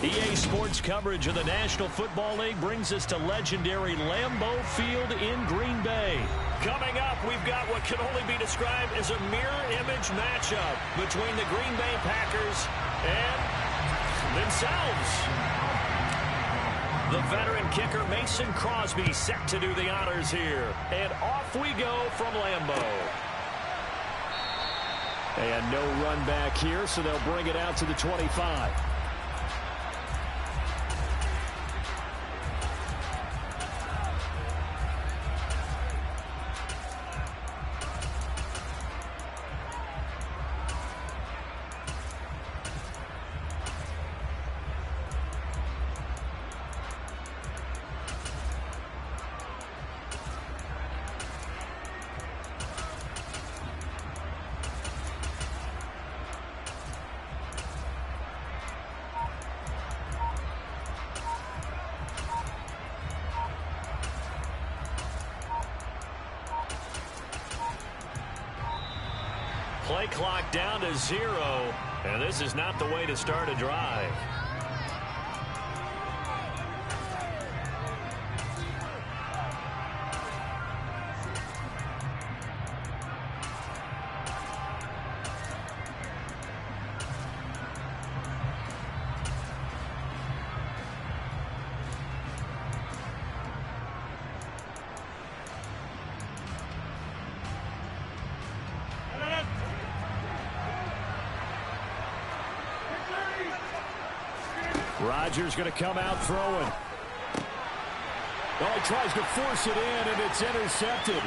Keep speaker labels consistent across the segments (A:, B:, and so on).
A: EA Sports coverage of the National Football League brings us to legendary Lambeau Field in Green Bay. Coming up, we've got what can only be described as a mirror image matchup between the Green Bay Packers and themselves. The veteran kicker Mason Crosby set to do the honors here. And off we go from Lambeau. And no run back here, so they'll bring it out to the 25. Play clock down to 0, and this is not the way to start a drive. Rodgers going to come out throwing. Oh, he tries to force it in, and it's intercepted.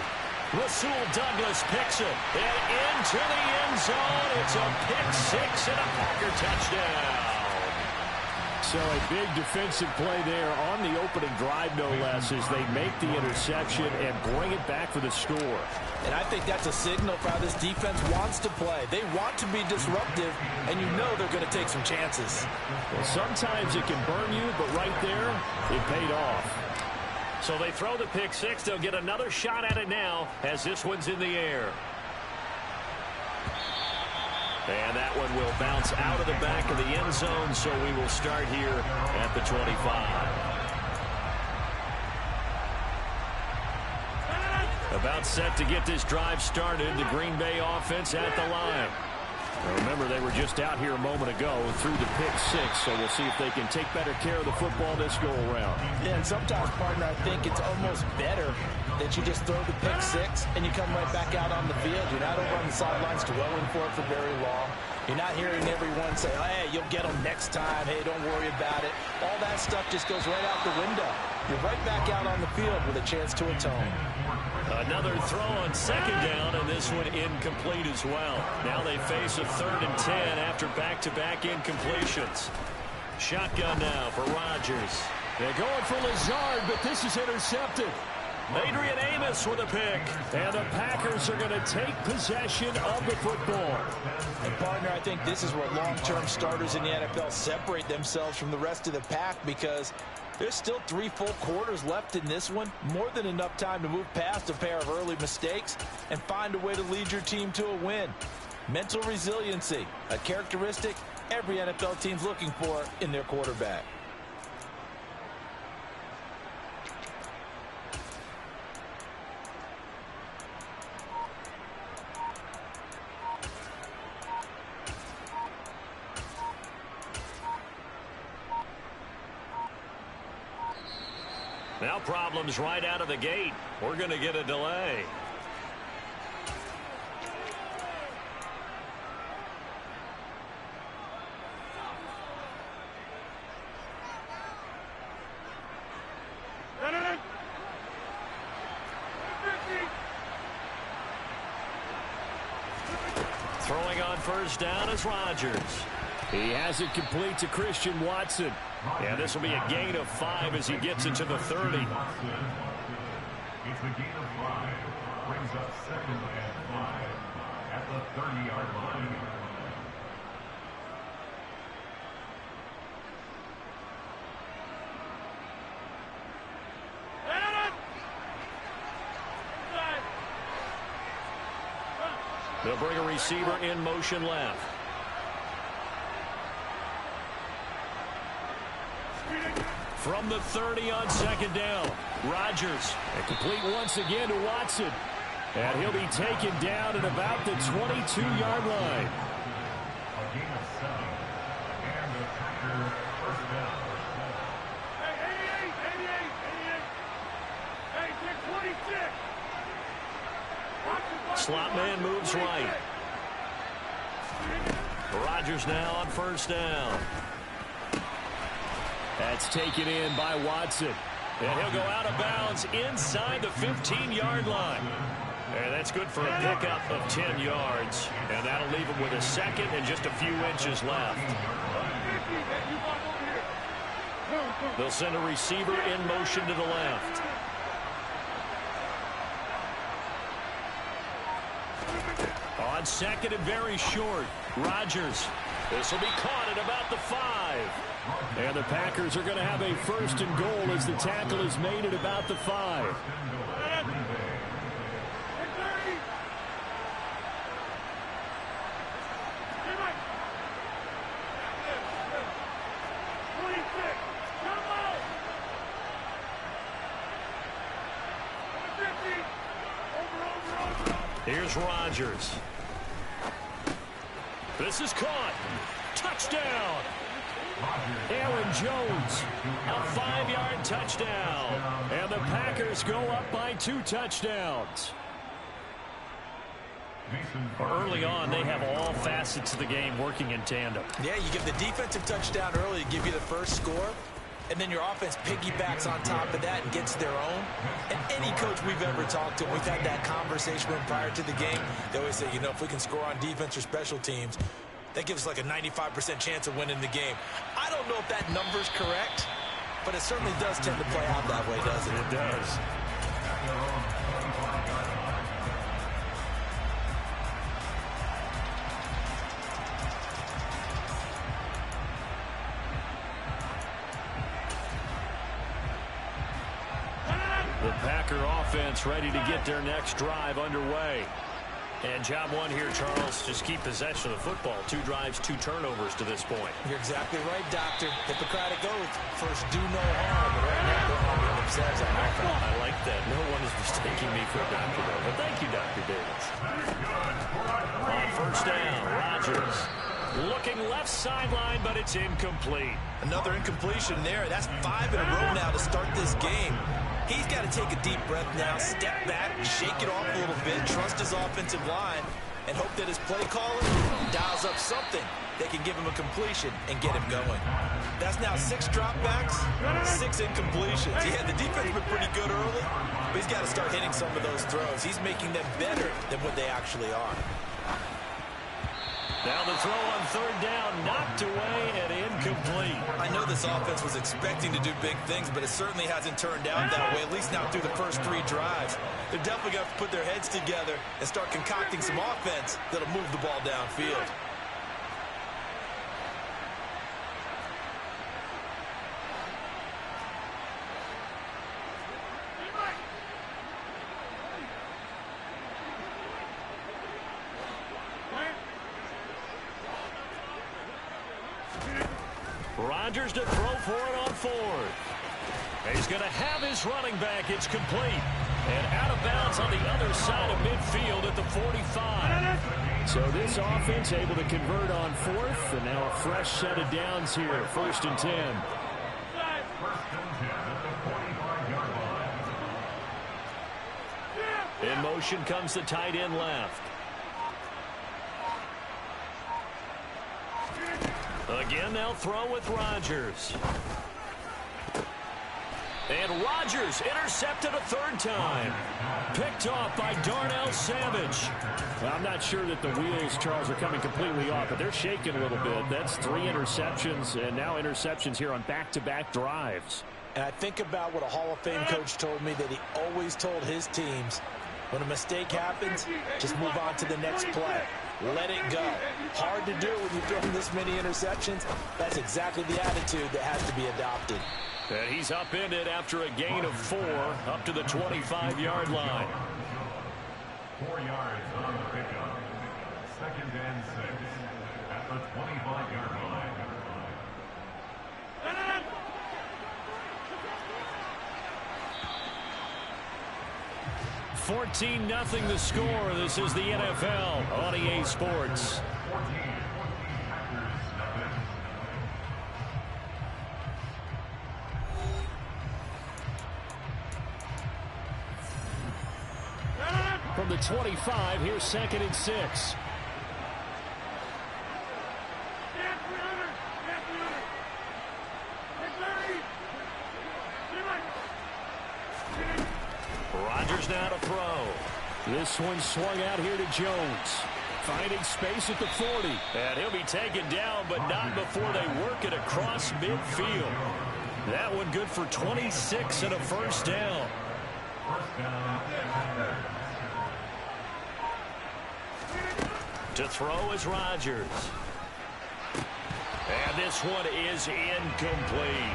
A: Rasul Douglas picks it. And into the end zone. It's a pick six and a Packer touchdown. So a big defensive play there on the opening drive, no less, as they make the interception and bring it back for the score.
B: And I think that's a signal for how this defense wants to play. They want to be disruptive, and you know they're going to take some chances.
A: Well, sometimes it can burn you, but right there, it paid off. So they throw the pick six. They'll get another shot at it now as this one's in the air. And that one will bounce out of the back of the end zone, so we will start here at the 25. About set to get this drive started. The Green Bay offense at the line. Now remember, they were just out here a moment ago through the pick six, so we'll see if they can take better care of the football this go around.
B: Yeah, and sometimes, partner, I think it's almost better that you just throw the pick six and you come right back out on the field. You're not over on the sidelines dwelling for it for very long. You're not hearing everyone say, oh, hey, you'll get them next time. Hey, don't worry about it. All that stuff just goes right out the window. You're right back out on the field with a chance to atone.
A: Another throw on second down, and this one incomplete as well. Now they face a 3rd and 10 after back-to-back incompletions. Shotgun now for Rodgers. They're going for Lazard, but this is intercepted. Adrian Amos with a pick. And the Packers are going to take possession of the football.
B: And, partner, I think this is where long-term starters in the NFL separate themselves from the rest of the pack, because there's still 3 full quarters left in this one. More than enough time to move past a pair of early mistakes and find a way to lead your team to a win. Mental resiliency, a characteristic every NFL team's looking for in their quarterback.
A: Now problems right out of the gate. We're going to get a delay. Throwing on first down is Rodgers. He has it complete to Christian Watson. And this will be a gain of 5 as he gets it to the 30.
C: It's a gain of 5. Brings up 2nd and 5 at the 30-yard line.
A: They'll bring a receiver in motion left. from the 30 on second down. Rodgers, and complete once again to Watson. And he'll be taken down at about the 22-yard line.
C: A gain of 7. And the Packers first down.
D: Hey, 88. Hey, take 26.
A: Slot man moves right. Rodgers now on first down. That's taken in by Watson. And he'll go out of bounds inside the 15-yard line. And that's good for a pickup of 10 yards. And that'll leave him with a second and just a few inches left. They'll send a receiver in motion to the left. On second and very short, Rodgers. This will be caught at about the 5. And the Packers are going to have a first and goal as the tackle is made at about the 5. Here's Rodgers. This is caught. Touchdown. Aaron Jones, a 5-yard touchdown. And the Packers go up by 2 touchdowns. Early on, they have all facets of the game working in tandem.
B: Yeah, you give the defensive touchdown early to give you the first score, and then your offense piggybacks on top of that and gets their own. And any coach we've ever talked to, we've had that conversation with prior to the game. They always say, you know, if we can score on defense or special teams, that gives us like a 95% chance of winning the game. I don't know if that number's correct, but it certainly does tend to play out that way, doesn't it?
A: It does. The Packer offense ready to get their next drive underway. And job one here, Charles, just keep possession of the football. 2 drives, 2 turnovers to this point.
B: You're exactly right, Doctor. Hippocratic oath. First, do no harm. But right now, they're harming themselves on offense.
A: I like that. No one is mistaking me for a doctor, though. But thank you, Dr. Davis. On first down, Rodgers. Looking left sideline, but it's incomplete.
B: Another incompletion there. That's 5 in a row now to start this game. He's got to take a deep breath now, step back, shake it off a little bit, trust his offensive line, and hope that his play caller dials up something that can give him a completion and get him going. That's now 6 dropbacks, 6 incompletions. Yeah, the defense has been pretty good early, but he's got to start hitting some of those throws. He's making them better than what they actually are.
A: Now the throw on third down, knocked away and incomplete.
B: I know this offense was expecting to do big things, but it certainly hasn't turned out that way, at least not through the first 3 drives. They're definitely going to put their heads together and start concocting some offense that'll move the ball downfield.
A: Rodgers to throw for it on 4th. He's going to have his running back. It's complete. And out of bounds on the other side of midfield at the 45. So this offense able to convert on 4th. And now a fresh set of downs here. 1st and 10.
C: First and 10 at the 45-yard line.
A: In motion comes the tight end left. Again, they'll throw with Rodgers. And Rodgers intercepted a 3rd time. Picked off by Darnell Savage. Well, I'm not sure that the wheels, Charles, are coming completely off, but they're shaking a little bit. That's 3 interceptions, and now interceptions here on back-to-back drives.
B: And I think about what a Hall of Fame coach told me, that he always told his teams, when a mistake happens, just move on to the next play. Let it go. Hard to do when you're throwing this many interceptions. That's exactly the attitude that has to be adopted.
A: And he's upended after a gain of 4 up to the 25-yard line.
C: 4 yards on the pickup. 2nd and 6 at the 25-yard line.
A: 14-0 the score. This is the NFL on EA Sports. From the 25, here's 2nd and 6. Rodgers now to throw. This one swung out here to Jones. Finding space at the 40. And he'll be taken down, but not before they work it across midfield. That one good for 26 and a first down. To throw is Rodgers. And this one is incomplete.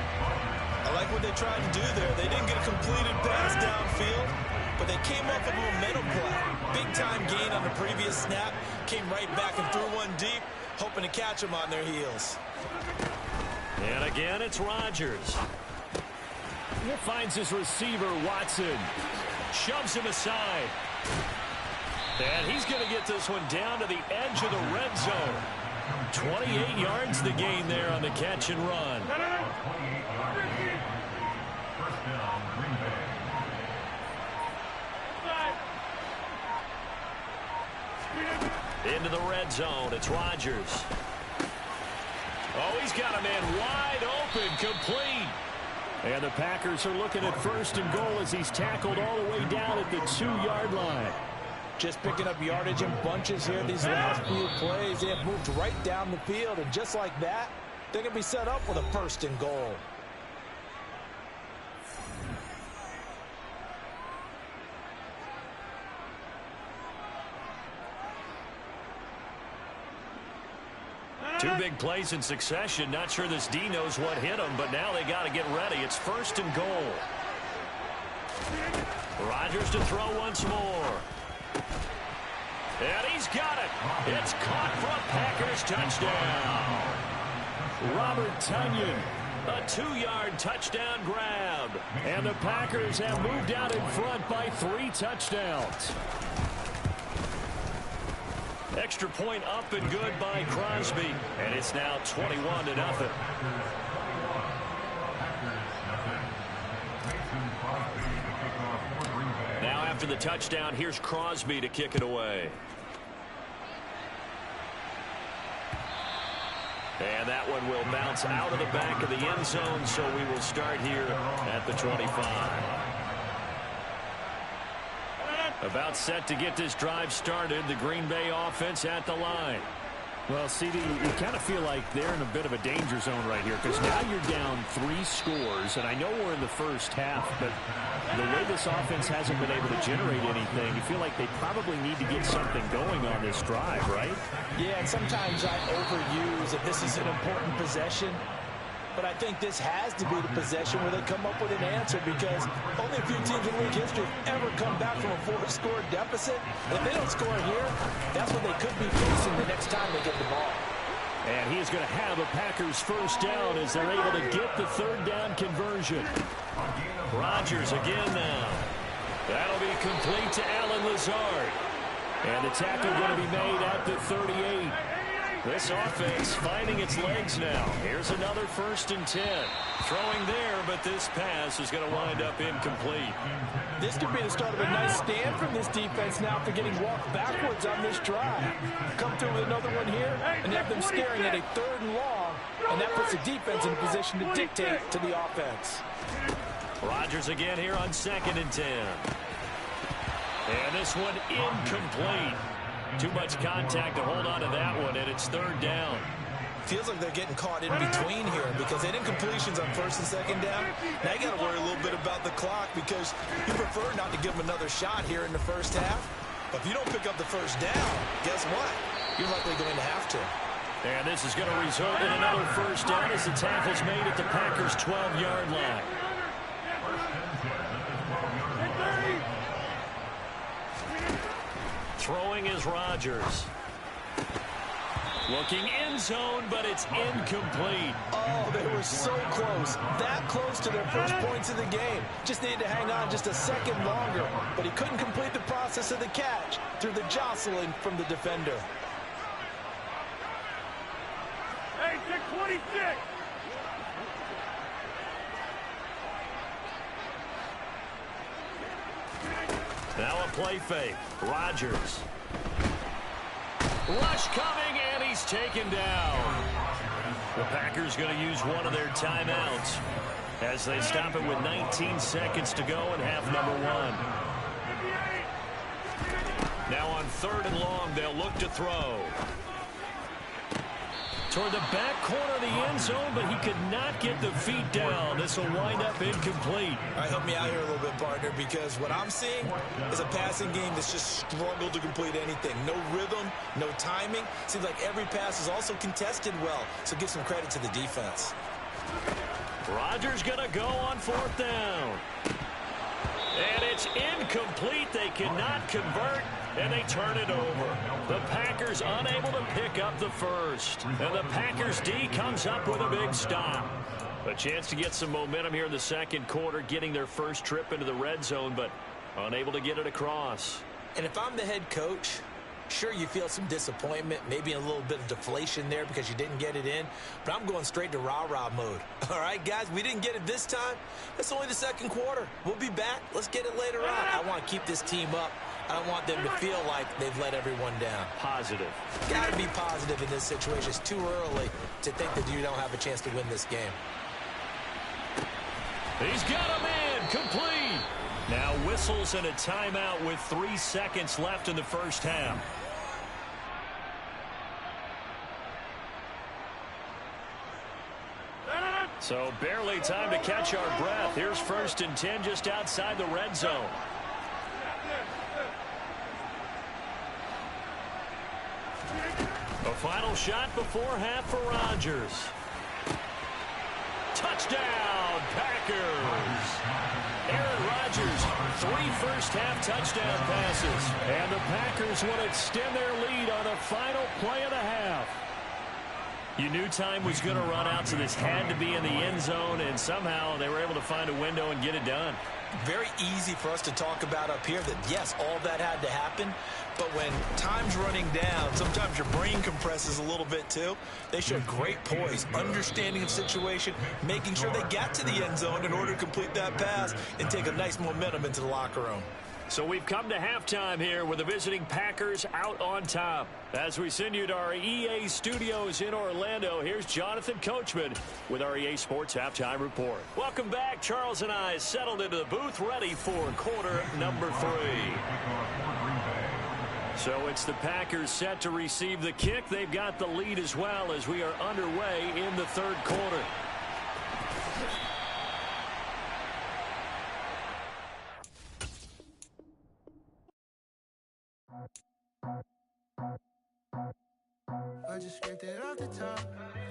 B: I like what they tried to do there. They didn't get a completed pass downfield, but they came up with a momentum play. Big-time gain on the previous snap. Came right back and threw one deep, hoping to catch them on their heels.
A: And again, it's Rodgers. He finds his receiver, Watson. Shoves him aside. And he's going to get this one down to the edge of the red zone. 28 yards the gain there on the catch and run. Into the red zone. It's Rodgers. Oh, he's got a man wide open, complete. And the Packers are looking at 1st and goal as he's tackled all the way down at the 2-yard line.
B: Just picking up yardage in bunches here these last few plays. They have moved right down the field, and just like that, they're going to be set up with a 1st and goal.
A: Two big plays in succession. Not sure this D knows what hit him, but now they got to get ready. It's 1st and goal. Rodgers to throw once more. And he's got it. It's caught for a Packers touchdown. Robert Tonyan, a 2-yard touchdown grab. And the Packers have moved out in front by 3 touchdowns. Extra point up and good by Crosby. And it's now 21-0. Now after the touchdown, here's Crosby to kick it away. And that one will bounce out of the back of the end zone, so we will start here at the 25. About set to get this drive started, the Green Bay offense at the line.
E: Well, CD, you kind of feel like they're in a bit of a danger zone right here because now you're down 3 scores, and I know we're in the first half, but the way this offense hasn't been able to generate anything, you feel like they probably need to get something going on this drive, right?
B: Yeah, and sometimes I overuse that this is an important possession, but I think this has to be the possession where they come up with an answer because only a few teams in league history have ever come back from a 4-score deficit. If they don't score here, that's what they could be facing the next time they get the ball.
A: And he is going to have a Packers first down as they're able to get the 3rd down conversion. Rodgers again now. That'll be complete to Allen Lazard. And the tackle going to be made at the 38. This offense finding its legs now. Here's another 1st and 10. Throwing there, but this pass is going to wind up incomplete.
B: This could be the start of a nice stand from this defense now after getting walked backwards on this drive. Come through with another one here and have them staring at a 3rd and long, and that puts the defense in a position to dictate to the offense.
A: Rodgers again here on 2nd and 10. And this one incomplete. Too much contact to hold on to that one, and it's 3rd down.
B: Feels like they're getting caught in between here because they didn't completions on 1st and 2nd down. Now you got to worry a little bit about the clock because you prefer not to give them another shot here in the first half. But if you don't pick up the 1st down, guess what? You're likely going to have to.
A: And this is going to result in another 1st down as the tackle's made at the Packers' 12-yard line. Throwing is Rodgers. Looking end zone, but it's incomplete.
B: Oh, they were so close. That close to their first points of the game. Just needed to hang on just a second longer. But he couldn't complete the process of the catch through the jostling from the defender.
D: Hey, take 26.
A: Now a play fake. Rodgers. Rush coming, and he's taken down. The Packers going to use one of their timeouts as they stop it with 19 seconds to go in half number one. Now on 3rd and long, they'll look to throw. Toward the back corner of the end zone, but he could not get the feet down. This will wind up incomplete.
B: All right, help me out here a little bit, partner, because what I'm seeing is a passing game that's just struggled to complete anything. No rhythm, no timing. Seems like every pass is also contested well, so give some credit to the defense.
A: Rodgers going to go on 4th down. And it's incomplete. They cannot convert, and they turn it over. The Packers unable to pick up the first. And the Packers D comes up with a big stop. A chance to get some momentum here in the second quarter, getting their first trip into the red zone, but unable to get it across.
B: And if I'm the head coach, sure, you feel some disappointment, maybe a little bit of deflation there because you didn't get it in, but I'm going straight to rah-rah mode. All right, guys, we didn't get it this time. It's only the second quarter. We'll be back. Let's get it later on. I want to keep this team up. I don't want them to feel like they've let everyone down.
A: Positive.
B: Got to be positive in this situation. It's too early to think that you don't have a chance to win this game.
A: He's got a man complete. Now whistles and a timeout with 3 seconds left in the first half. So barely time to catch our breath. Here's 1st and 10 just outside the red zone. A final shot before half for Rodgers. Touchdown, Packers. Aaron Rodgers, 3 first-half touchdown passes. And the Packers will extend their lead on the final play of the half. You knew time was going to run out, so this had to be in the end zone, and somehow they were able to find a window and get it done.
B: Very easy for us to talk about up here that, yes, all that had to happen, but when time's running down, sometimes your brain compresses a little bit too. They showed great poise, understanding of situation, making sure they got to the end zone in order to complete that pass and take a nice momentum into the locker room.
A: So we've come to halftime here with the visiting Packers out on top. As we send you to our EA studios in Orlando, here's Jonathan Coachman with our EA Sports Halftime Report. Welcome back. Charles and I settled into the booth ready for quarter number 3. So it's the Packers set to receive the kick. They've got the lead as well as we are underway in the 3rd quarter.
F: I just scraped it off the top,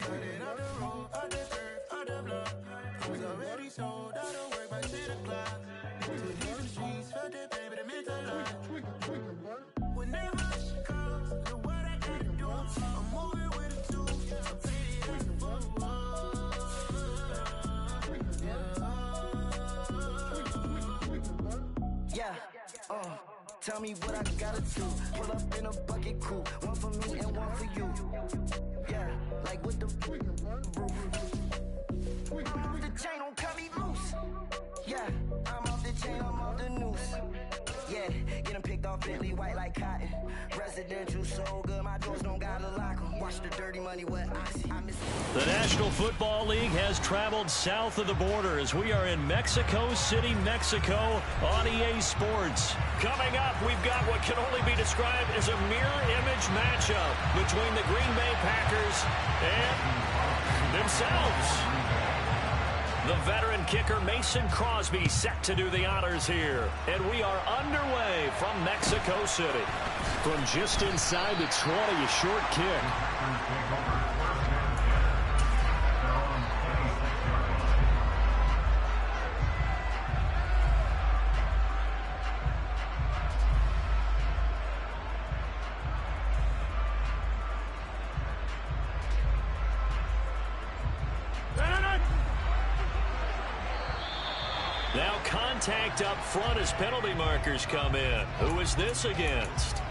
F: cut it off the road, off the dirt, off the block. Was already sold, I don't work by 10 o'clock. To these the streets, felt that baby, that meant a lot. When they rush comes, look what I gotta do. I'm moving with a 2, I'm faded as a football. Yeah, tell me what I gotta do. Pull up in a bucket crew, one for me and one for you. Yeah, like with the roof. The chain don't cut me loose. Yeah, I'm off the chain, I'm off the noose. Yeah, get them picked off Bentley, white like cotton. Residential so good, my doors don't gotta lock them. Watch the dirty money, what I see.
A: The National Football League has traveled south of the border as we are in Mexico City, Mexico on EA Sports. Coming up, we've got what can only be described as a mirror image matchup between the Green Bay Packers and themselves. The veteran kicker Mason Crosby set to do the honors here. And we are underway from Mexico City. From just inside the 20, a short kick. Now contact up front as penalty markers come in. Who is this against?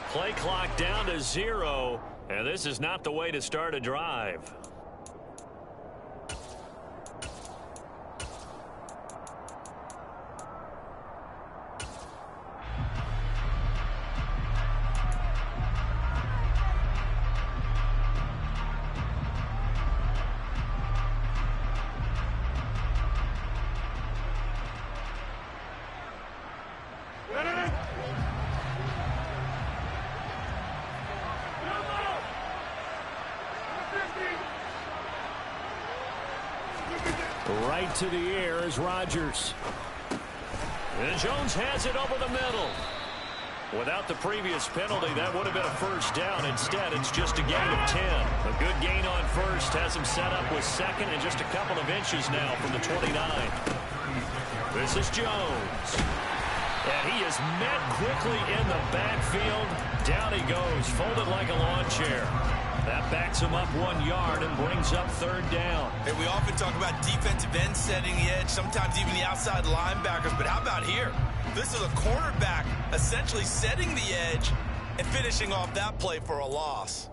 A: Play clock down to 0, and this is not the way to start a drive. Right to the air is Rodgers. And Jones has it over the middle. Without the previous penalty, that would have been a first down. Instead, it's just a gain of 10. A good gain on first has him set up with second and just a couple of inches now from the 29. This is Jones. And he is met quickly in the backfield. Down he goes, folded like a lawn chair. That backs him up 1 yard and brings up third down.
G: Hey, we often talk about defensive ends setting the edge, sometimes even the outside linebackers. But how about here? This is a cornerback essentially setting the edge and finishing off that play for a loss.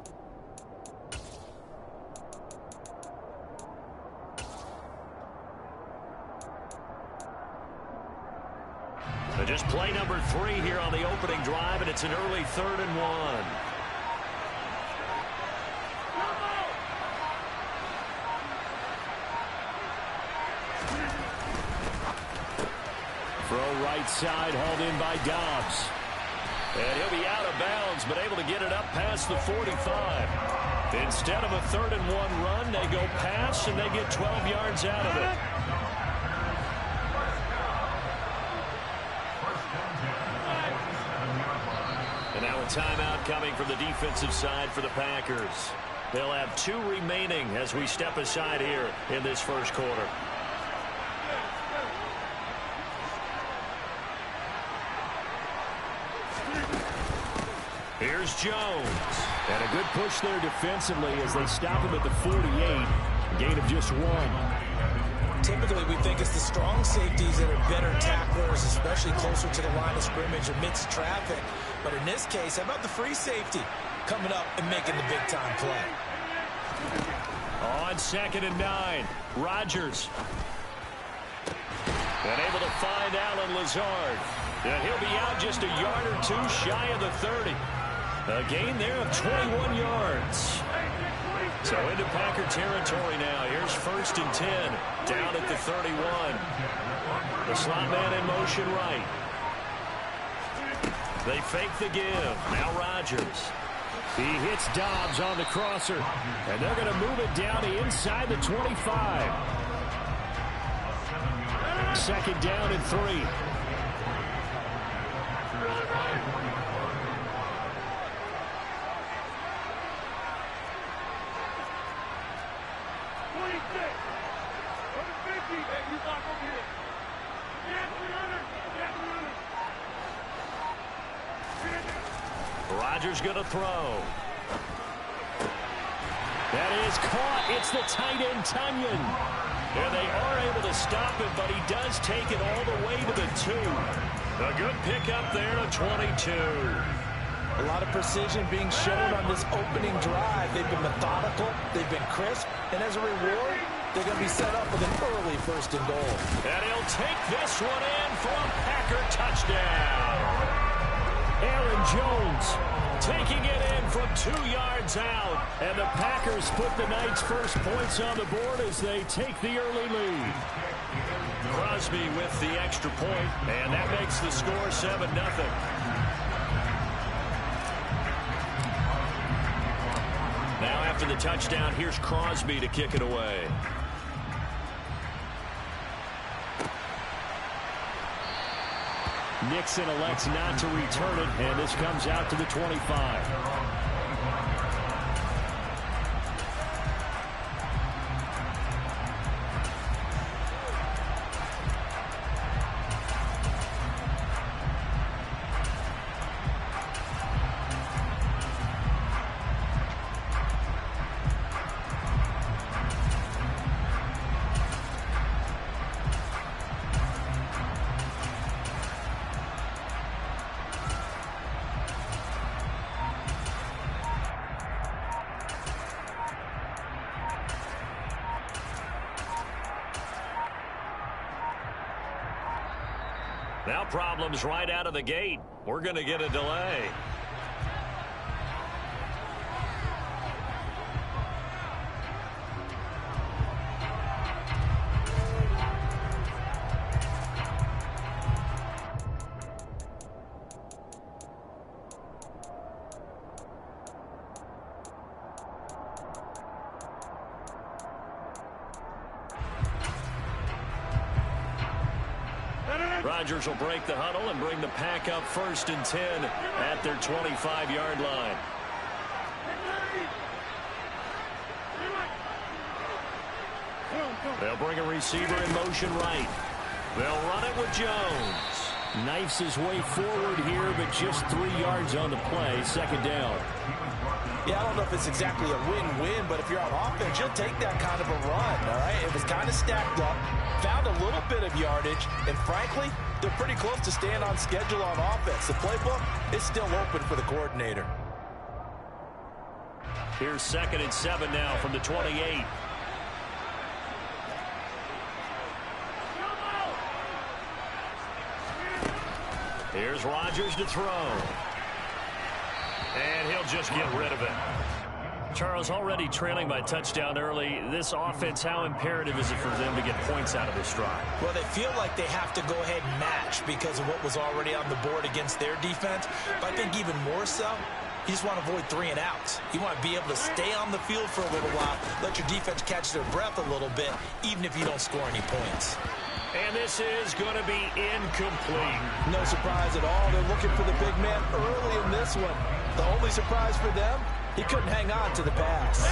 A: So just play number 3 here on the opening drive, and it's an early 3rd and 1. Throw right side, hauled in by Dobbs. And he'll be out of bounds, but able to get it up past the 45. Instead of a 3rd and 1 run, they go pass, and they get 12 yards out of it. And now a timeout coming from the defensive side for the Packers. They'll have 2 remaining as we step aside here in this first quarter. Here's Jones.
E: And a good push there defensively as they stop him at the 48. Gain of just 1.
B: Typically, we think it's the strong safeties that are better tacklers, especially closer to the line of scrimmage amidst traffic. But in this case, how about the free safety coming up and making the big-time play?
A: On 2nd and 9, Rodgers. And able to find Allen Lazard. And he'll be out just a yard or 2 shy of the 30. A gain there of 21 yards. So into Packer territory now. Here's 1st and 10. Down at the 31. The slot man in motion right. They fake the give. Now Rodgers.
E: He hits Dobbs on the crosser. And they're going to move it down to inside the 25. 2nd down and 3.
A: Rodgers going to throw. That is caught. It's the tight end, Tunyon. And they are able to stop it, but he does take it all the way to the 2. A good pickup there to 22.
B: A lot of precision being shown on this opening drive. They've been methodical. They've been crisp. And as a reward, they're going to be set up with an early 1st and goal.
A: And he'll take this one in for a Packer touchdown. Aaron Jones taking it in from 2 yards out. And the Packers put the night's first points on the board as they take the early lead. Crosby with the extra point, and that makes the score 7-0. after the touchdown. Here's Crosby to kick it away.
E: Nixon elects not to return it, and this comes out to the 25.
A: Now problems right out of the gate. We're going to get a delay. Rodgers will break the huddle and bring the pack up 1st and 10 at their 25-yard line. They'll bring a receiver in motion right. They'll run it with Jones.
E: Knifes his way forward here, but just 3 yards on the play. 2nd down.
B: Yeah, I don't know if it's exactly a win-win, but if you're on offense, you'll take that kind of a run, all right? It was kind of stacked up, found a little bit of yardage, and frankly, they're pretty close to staying on schedule on offense. The playbook is still open for the coordinator.
A: Here's 2nd and 7 now from the 28. Here's Rodgers to throw. And he'll just get rid of it. Charles, already trailing by touchdown early. This offense, how imperative is it for them to get points out of this drive?
B: Well, they feel like they have to go ahead and match because of what was already on the board against their defense. But I think even more so, you just want to avoid 3 and outs. You want to be able to stay on the field for a little while, let your defense catch their breath a little bit, even if you don't score any points.
A: And this is going to be incomplete.
B: No surprise at all. They're looking for the big man early in this one. The only surprise for them, he couldn't hang on to the pass.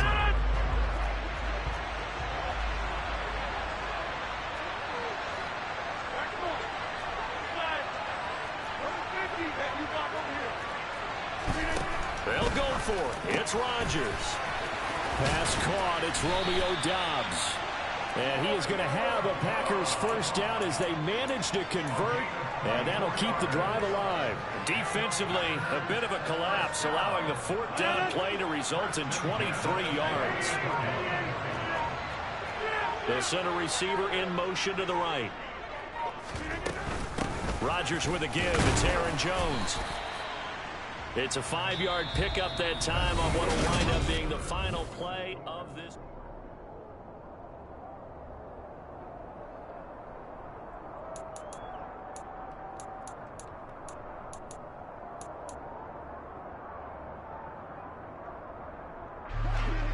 A: They'll go for it. It's Rodgers.
E: Pass caught. It's Romeo Doubs. And he is going to have a Packers 1st down as they manage to convert. And that'll keep the drive alive.
A: Defensively, a bit of a collapse, allowing the 4th down play to result in 23 yards. The center receiver in motion to the right. Rodgers with a give. It's Aaron Jones. It's a 5-yard pickup that time on what will wind up being the final play of this.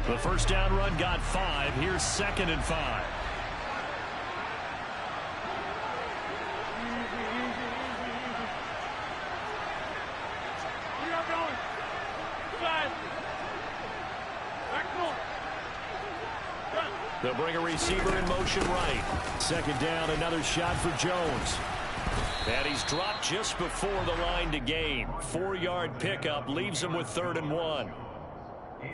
A: The 1st down run got 5. Here's 2nd and 5. They'll bring a receiver in motion right.
E: 2nd down, another shot for Jones.
A: And he's dropped just before the line to gain. 4-yard pickup leaves him with 3rd and 1.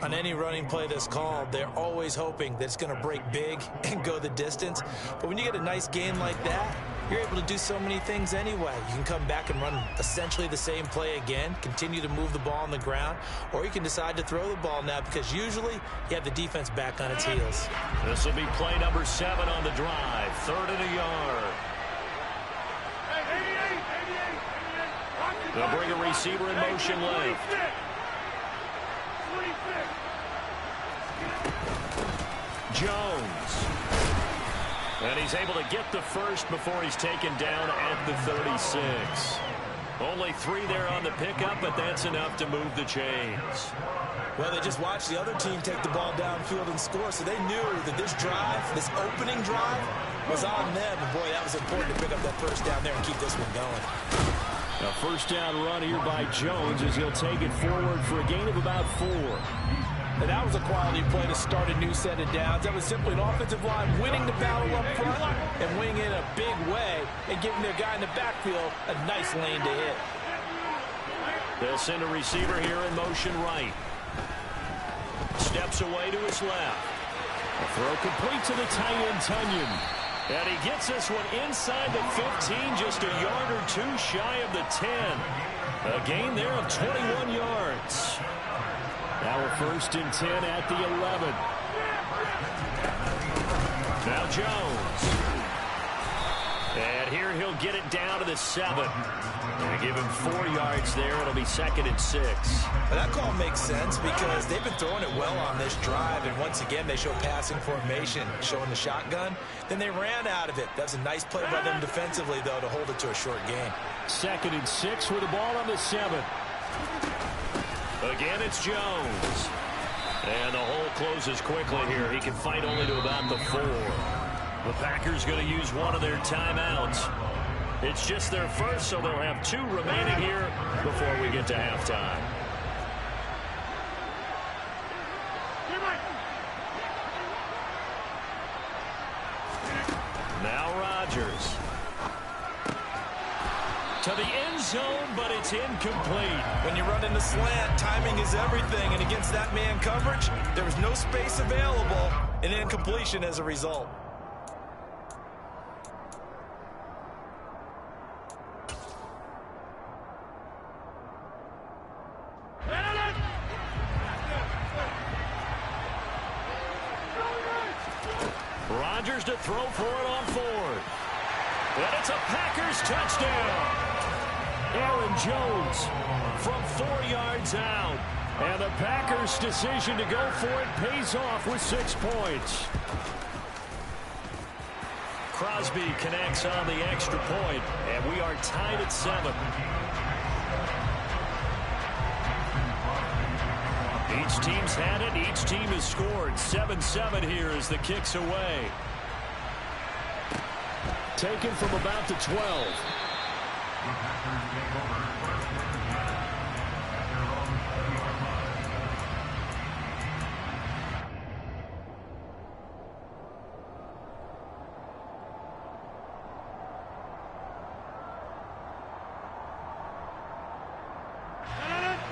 B: On any running play that's called, they're always hoping that it's going to break big and go the distance. But when you get a nice game like that, you're able to do so many things anyway. You can come back and run essentially the same play again, continue to move the ball on the ground, or you can decide to throw the ball now because usually you have the defense back on its heels.
A: This will be play number 7 on the drive. 3rd and a yard. They'll bring a receiver in motion left. Jones. And he's able to get the first before he's taken down at the 36. Only 3 there on the pickup, but that's enough to move the chains.
B: Well, they just watched the other team take the ball downfield and score, so they knew that this drive, this opening drive, was on them. And, boy, that was important to pick up that first down there and keep this one going.
E: A first down run here by Jones as he'll take it forward for a gain of about 4.
B: And that was a quality play to start a new set of downs. That was simply an offensive line winning the battle up front and winning in a big way and giving their guy in the backfield a nice lane to hit.
A: They'll send a receiver here in motion right. Steps away to his left.
E: A throw complete to the tight end, Tonyan.
A: And he gets this one inside the 15, just a yard or 2 shy of the 10. A gain there of 21 yards.
E: Now we're first and 10 at the 11.
A: Now Jones. And here he'll get it down to the 7. And give him 4 yards there. It'll be 2nd and 6.
B: Well, that call makes sense because they've been throwing it well on this drive. And once again, they show passing formation, showing the shotgun. Then they ran out of it. That's a nice play by them defensively, though, to hold it to a short gain.
E: 2nd and 6 with the ball on the 7.
A: Again, it's Jones. And the hole closes quickly here. He can fight only to about the 4. The Packers going to use one of their timeouts. It's just their first, so they'll have 2 remaining here before we get to halftime. Now Rodgers. To the end zone, but it's incomplete.
B: When you run in the slant, timing is everything. And against that man coverage, there was no space available. An incompletion as a result.
A: Rodgers to throw for it on 4th. And it's a Packers touchdown. Aaron Jones from 4 yards out. And the Packers' decision to go for it pays off with 6 points. Crosby connects on the extra point, and we are tied at 7. Each team's had it. Each team has scored. 7-7 here as the kick's away.
E: Taken from about the 12.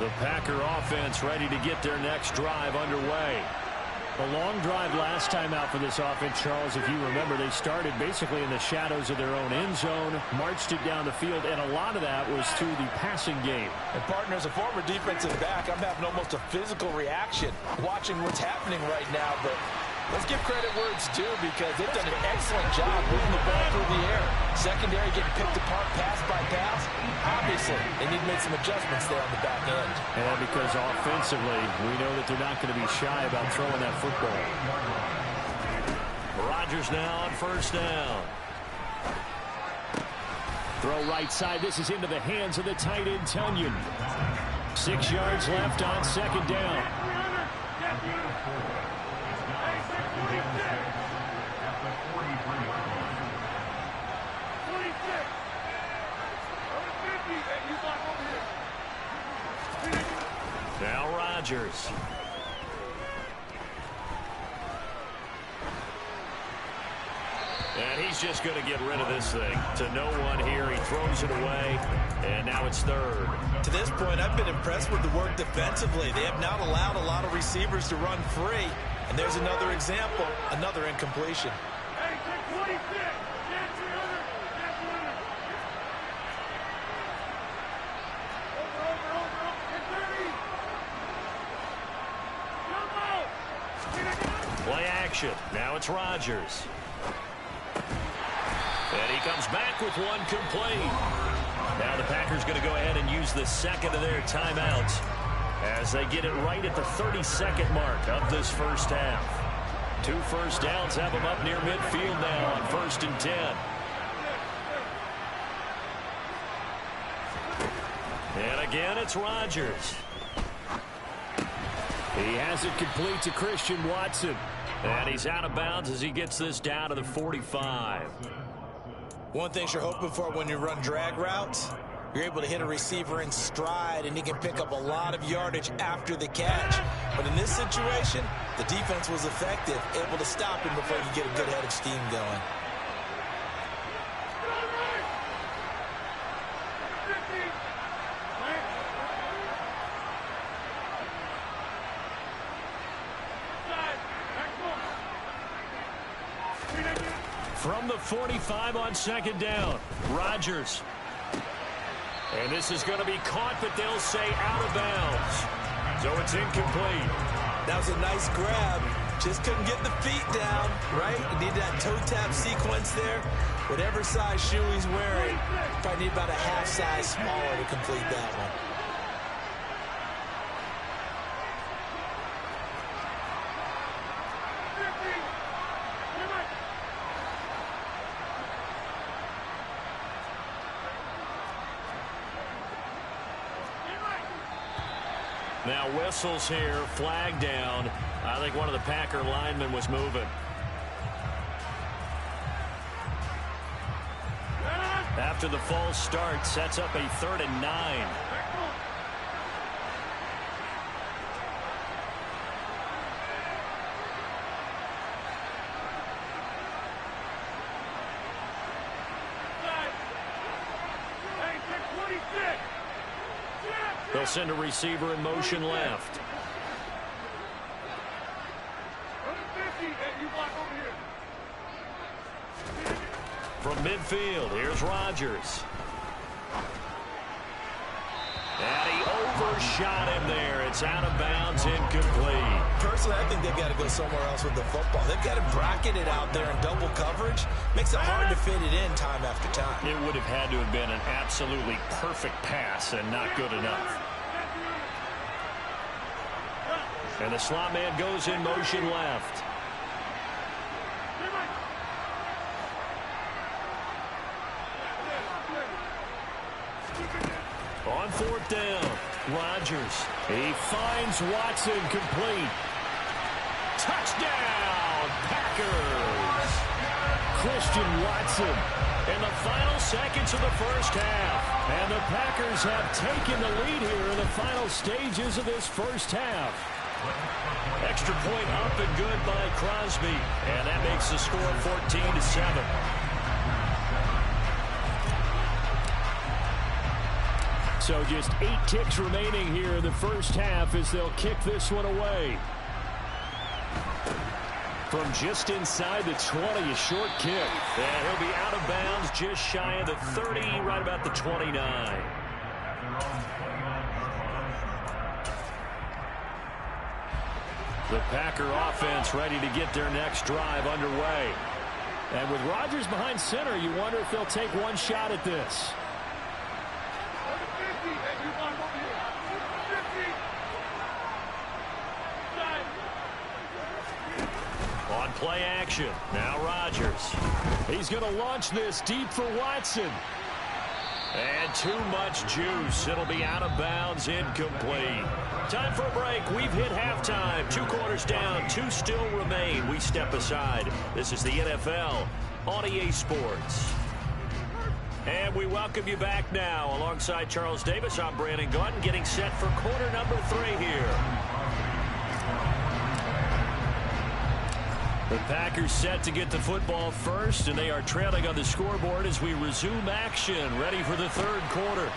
A: The Packer offense ready to get their next drive underway.
E: A long drive last time out for this offense, Charles. If you remember, they started basically in the shadows of their own end zone, marched it down the field, and a lot of that was through the passing game.
B: And, partner, as a former defensive back, I'm having almost a physical reaction watching what's happening right now. But let's give credit where it's due because they've done an excellent job moving the ball through the air. Secondary getting picked apart pass by pass. Obviously, they need to make some adjustments there on the back end.
E: And because offensively, we know that they're not going to be shy about throwing that football.
A: Rodgers now on first down.
E: Throw right side. This is into the hands of the tight end, Tonyan. 6 yards left on 2nd down.
A: Now Rodgers. And he's just going to get rid of this thing. To no one here. He throws it away. And now it's 3rd.
B: To this point, I've been impressed with the work defensively. They have not allowed a lot of receivers to run free. And there's another example, another incompletion.
D: Hey, take 26.
A: Play action. Now it's Rodgers. And he comes back with one complete. Now the Packers going to go ahead and use the 2nd of their timeouts as they get it right at the 32nd mark of this first half. 2 first downs have them up near midfield now on 1st and 10. And again, it's Rodgers.
E: He has it complete to Christian Watson.
A: And he's out of bounds as he gets this down to the 45.
B: One thing you're hoping for when you run drag routes, you're able to hit a receiver in stride, and he can pick up a lot of yardage after the catch. But in this situation, the defense was effective, able to stop him before you get a good head of steam going.
A: From the 45 on second down, Rodgers. And this is going to be caught, but they'll say out of bounds. So it's incomplete.
B: That was a nice grab. Just couldn't get the feet down, right? He needed that toe tap sequence there. Whatever size shoe he's wearing, probably need about a half size smaller to complete that one.
A: Now whistles here, flag down. I think one of the Packer linemen was moving. After the false start, sets up a 3rd and 9. They'll send a receiver in motion left. From midfield, here's Rodgers. And he overshot him there. It's out of bounds, incomplete.
B: Personally, I think they've got to go somewhere else with the football. They've got to bracket it out there in double coverage. Makes it hard to fit it in time after time.
A: It would have had to have been an absolutely perfect pass and not good enough. And the slot man goes in motion left. On 4th down, Rodgers. He finds Watson complete. Touchdown, Packers! Christian Watson in the final seconds of the first half. And the Packers have taken the lead here in the final stages of this first half. Extra point up and good by Crosby. And that makes the score 14-7. So just 8 ticks remaining here in the first half as they'll kick this one away. From just inside the 20, a short kick. And he'll be out of bounds just shy of the 30, right about the 29. The Packer offense ready to get their next drive underway. And with Rodgers behind center, you wonder if they'll take one shot at this. On play action, now Rodgers. He's going to launch this deep for Watson. And too much juice. It'll be out of bounds, incomplete. Time for a break. We've hit halftime. 2 quarters down, 2 still remain. We step aside. This is the NFL on EA Sports. And we welcome you back now. Alongside Charles Davis, I'm Brandon Gunn, getting set for quarter number 3 here. The Packers set to get the football first, and they are trailing on the scoreboard as we resume action, ready for the 3rd quarter.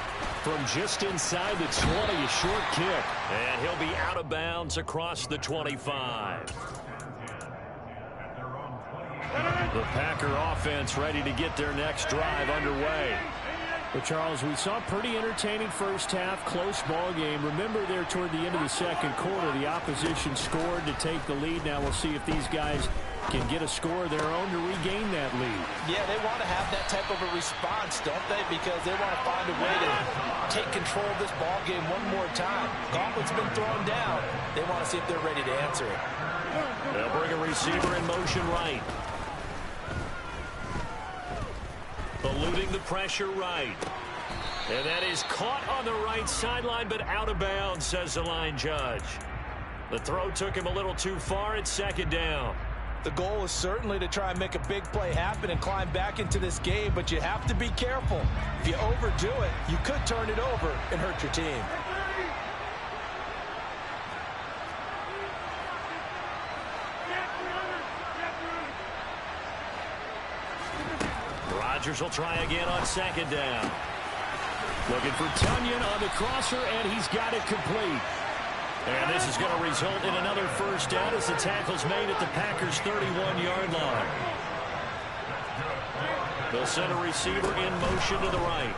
A: From just inside the 20, a short kick. And he'll be out of bounds across the 25. The Packer offense ready to get their next drive underway. Well, Charles, we saw a pretty entertaining first half, close ball game. Remember there toward the end of the 2nd quarter, the opposition scored to take the lead. Now we'll see if these guys can get a score of their own to regain that lead.
B: Yeah, they want to have that type of a response, don't they? Because they want to find a way to take control of this ball game one more time. Gauntlet's been thrown down. They want to see if they're ready to answer it.
A: They'll bring a receiver in motion right. Eluding the pressure right. And that is caught on the right sideline, but out of bounds, says the line judge. The throw took him a little too far. It's second down.
B: The goal is certainly to try and make a big play happen and climb back into this game, but you have to be careful. If you overdo it, you could turn it over and hurt your team.
A: Rodgers will try again on second down. Looking for Tonyan on the crosser, and he's got it complete. And this is going to result in another first down as the tackle's made at the Packers' 31-yard line. They'll send a receiver in motion to the right.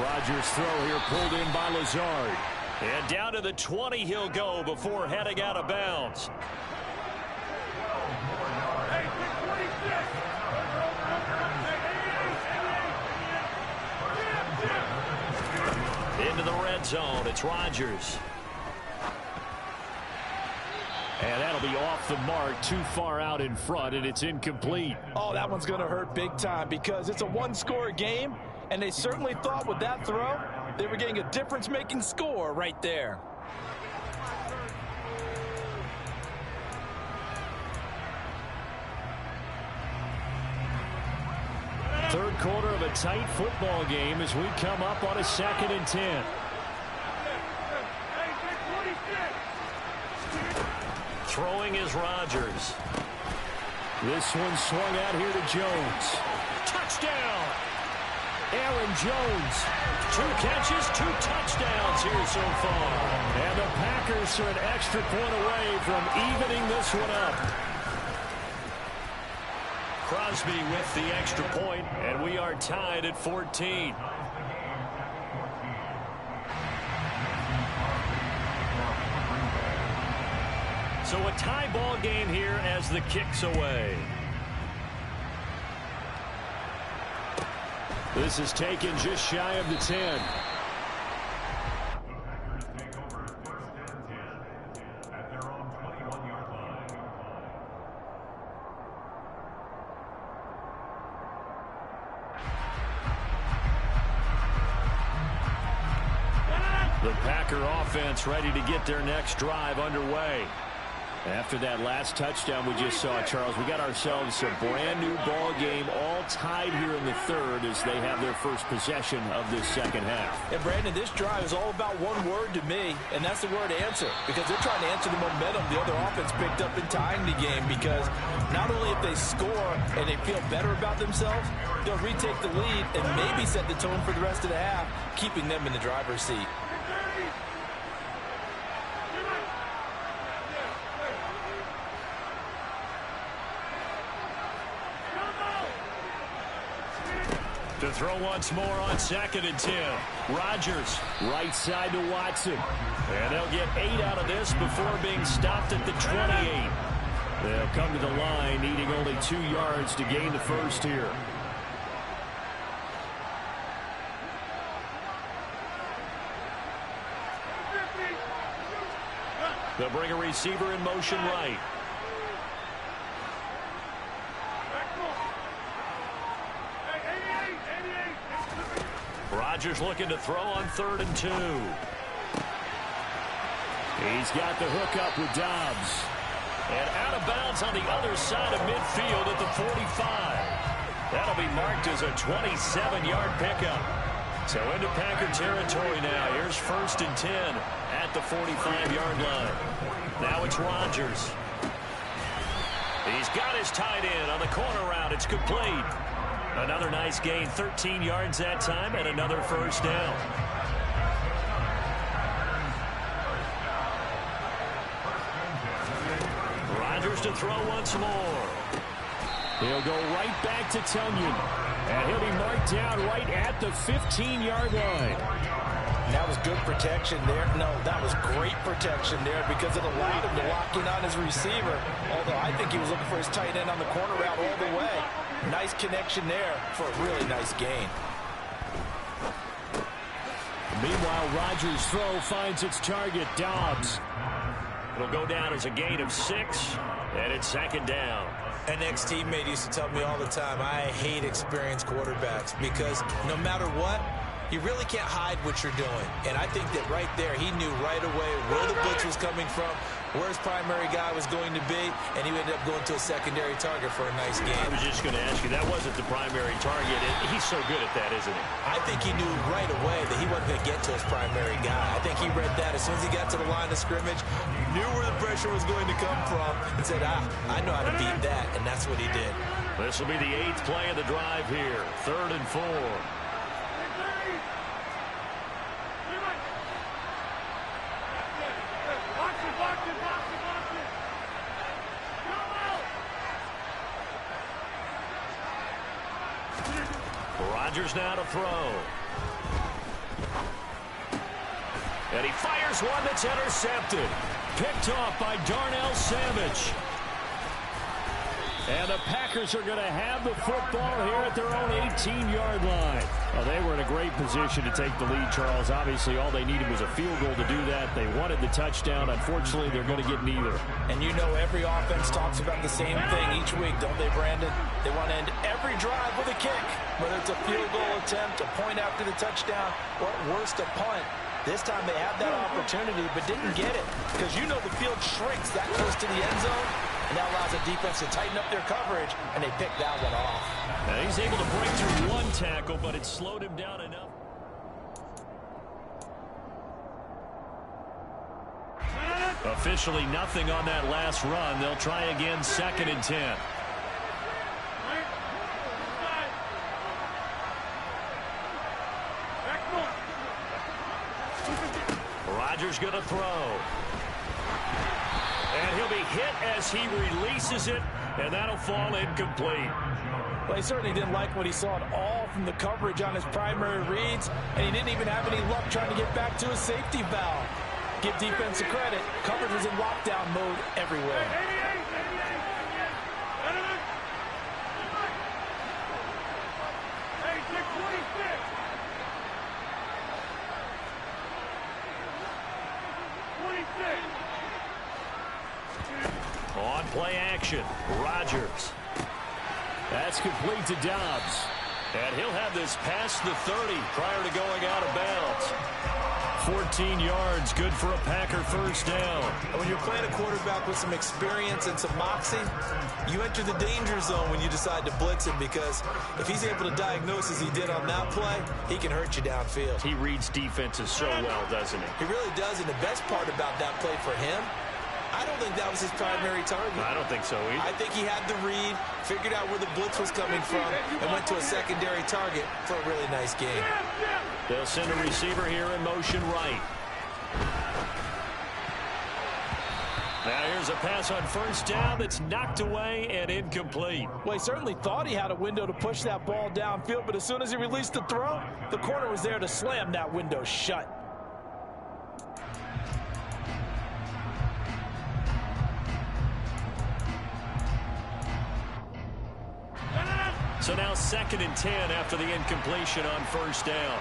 A: Rodgers' throw here pulled in by Lazard. And down to the 20 he'll go before heading out of bounds. Into the red zone, it's Rodgers. And that'll be off the mark, too far out in front, and it's incomplete.
B: Oh, that one's going to hurt big time because it's a one-score game, and they certainly thought with that throw they were getting a difference-making score right there.
A: Third quarter of a tight football game as we come up on a 2nd and 10. Throwing is Rodgers. This one swung out here to Jones. Touchdown! Aaron Jones. 2 catches, 2 touchdowns here so far. And the Packers are an extra point away from evening this one up. Crosby with the extra point, and we are tied at 14. So a tie ball game here as the kick's away. This is taken just shy of the 10. The Packer offense ready to get their next drive underway. After that last touchdown we just saw, Charles, we got ourselves a brand new ball game, all tied here in the third as they have their first possession of this second half.
B: And Brandon, this drive is all about one word to me, and that's the word answer, because they're trying to answer the momentum the other offense picked up in tying the game, because not only if they score and they feel better about themselves, they'll retake the lead and maybe set the tone for the rest of the half, keeping them in the driver's seat. To throw once more on 2nd and 10. Rodgers, right side to Watson. And they'll get 8 out of this before being stopped at the 28. They'll come to the line, needing only 2 yards to gain the first here. They'll bring a receiver in motion right. Rodgers looking to throw on 3rd and 2. He's got the hook up with Dobbs. And out of bounds on the other side of midfield at the 45. That'll be marked as a 27-yard pickup. So into Packer territory now. Here's 1st and 10 at the 45-yard line. Now it's Rodgers. He's got his tight end on the corner route. It's complete. Another nice gain, 13 yards that time, and another first down. Rodgers to throw once more. He'll go right back to Tonyan. And he'll be marked down right at the 15-yard line. That was good protection there. No, that was great protection there because it allowed him to lock in on his receiver. Although I think he was looking for his tight end on the corner route all the way. Nice connection there for a really nice gain. Meanwhile, Rodgers' throw finds its target, Dobbs. It'll go down as a gain of 6, and it's 2nd down. An ex-teammate used to tell me all the time, I hate experienced quarterbacks because no matter what, you really can't hide what you're doing. And I think that right there, he knew right away where the blitz was coming from, where his primary guy was going to be, and he ended up going to a secondary target for a nice game.
A: I was just going to ask you, that wasn't the primary target. He's so good at that, isn't he?
B: I think he knew right away that he wasn't going to get to his primary guy. I think he read that as soon as he got to the line of scrimmage, knew where the pressure was going to come from, and said, I know how to beat that, and that's what he did.
A: This will be the 8th play of the drive here. 3rd and 4. Rodgers now to throw. And he fires one that's intercepted. Picked off by Darnell Savage. And the Packers are going to have the football here at their own 18-yard line. Well, they were in a great position to take the lead, Charles. Obviously, all they needed was a field goal to do that. They wanted the touchdown. Unfortunately, they're going to get neither.
B: And you know every offense talks about the same thing each week, don't they, Brandon? They want to end every drive with a kick, whether it's a field goal attempt, a point after the touchdown, or at worst, a punt. This time they had that opportunity but didn't get it because you know the field shrinks that close to the end zone, and that allows the defense to tighten up their coverage, and they picked that one off.
A: Now he's able to break through one tackle, but it slowed him down enough. Officially nothing on that last run. They'll try again, 2nd and 10. Rodgers going to throw. And he'll be hit as he releases it, and that'll fall incomplete.
B: Well, he certainly didn't like what he saw at all from the coverage on his primary reads, and he didn't even have any luck trying to get back to his safety valve. Give defense a credit. Coverage was in lockdown mode everywhere.
A: On play action, Rodgers. That's complete to Dobbs. And he'll have this past the 30 prior to going out of bounds. 14 yards, good for a Packer first down.
B: And when you're playing a quarterback with some experience and some moxie, you enter the danger zone when you decide to blitz him, because if he's able to diagnose as he did on that play, he can hurt you downfield.
A: He reads defenses so well, doesn't he?
B: He really does, and the best part about that play for him, I don't think that was his primary target.
A: I don't think so either.
B: I think he had the read, figured out where the blitz was coming from, and went to a secondary target for a really nice game.
A: They'll send a receiver here in motion right. Now here's a pass on first down that's knocked away and incomplete.
B: Well, he certainly thought he had a window to push that ball downfield, but as soon as he released the throw, the corner was there to slam that window shut.
A: So now 2nd and 10 after the incompletion on first down.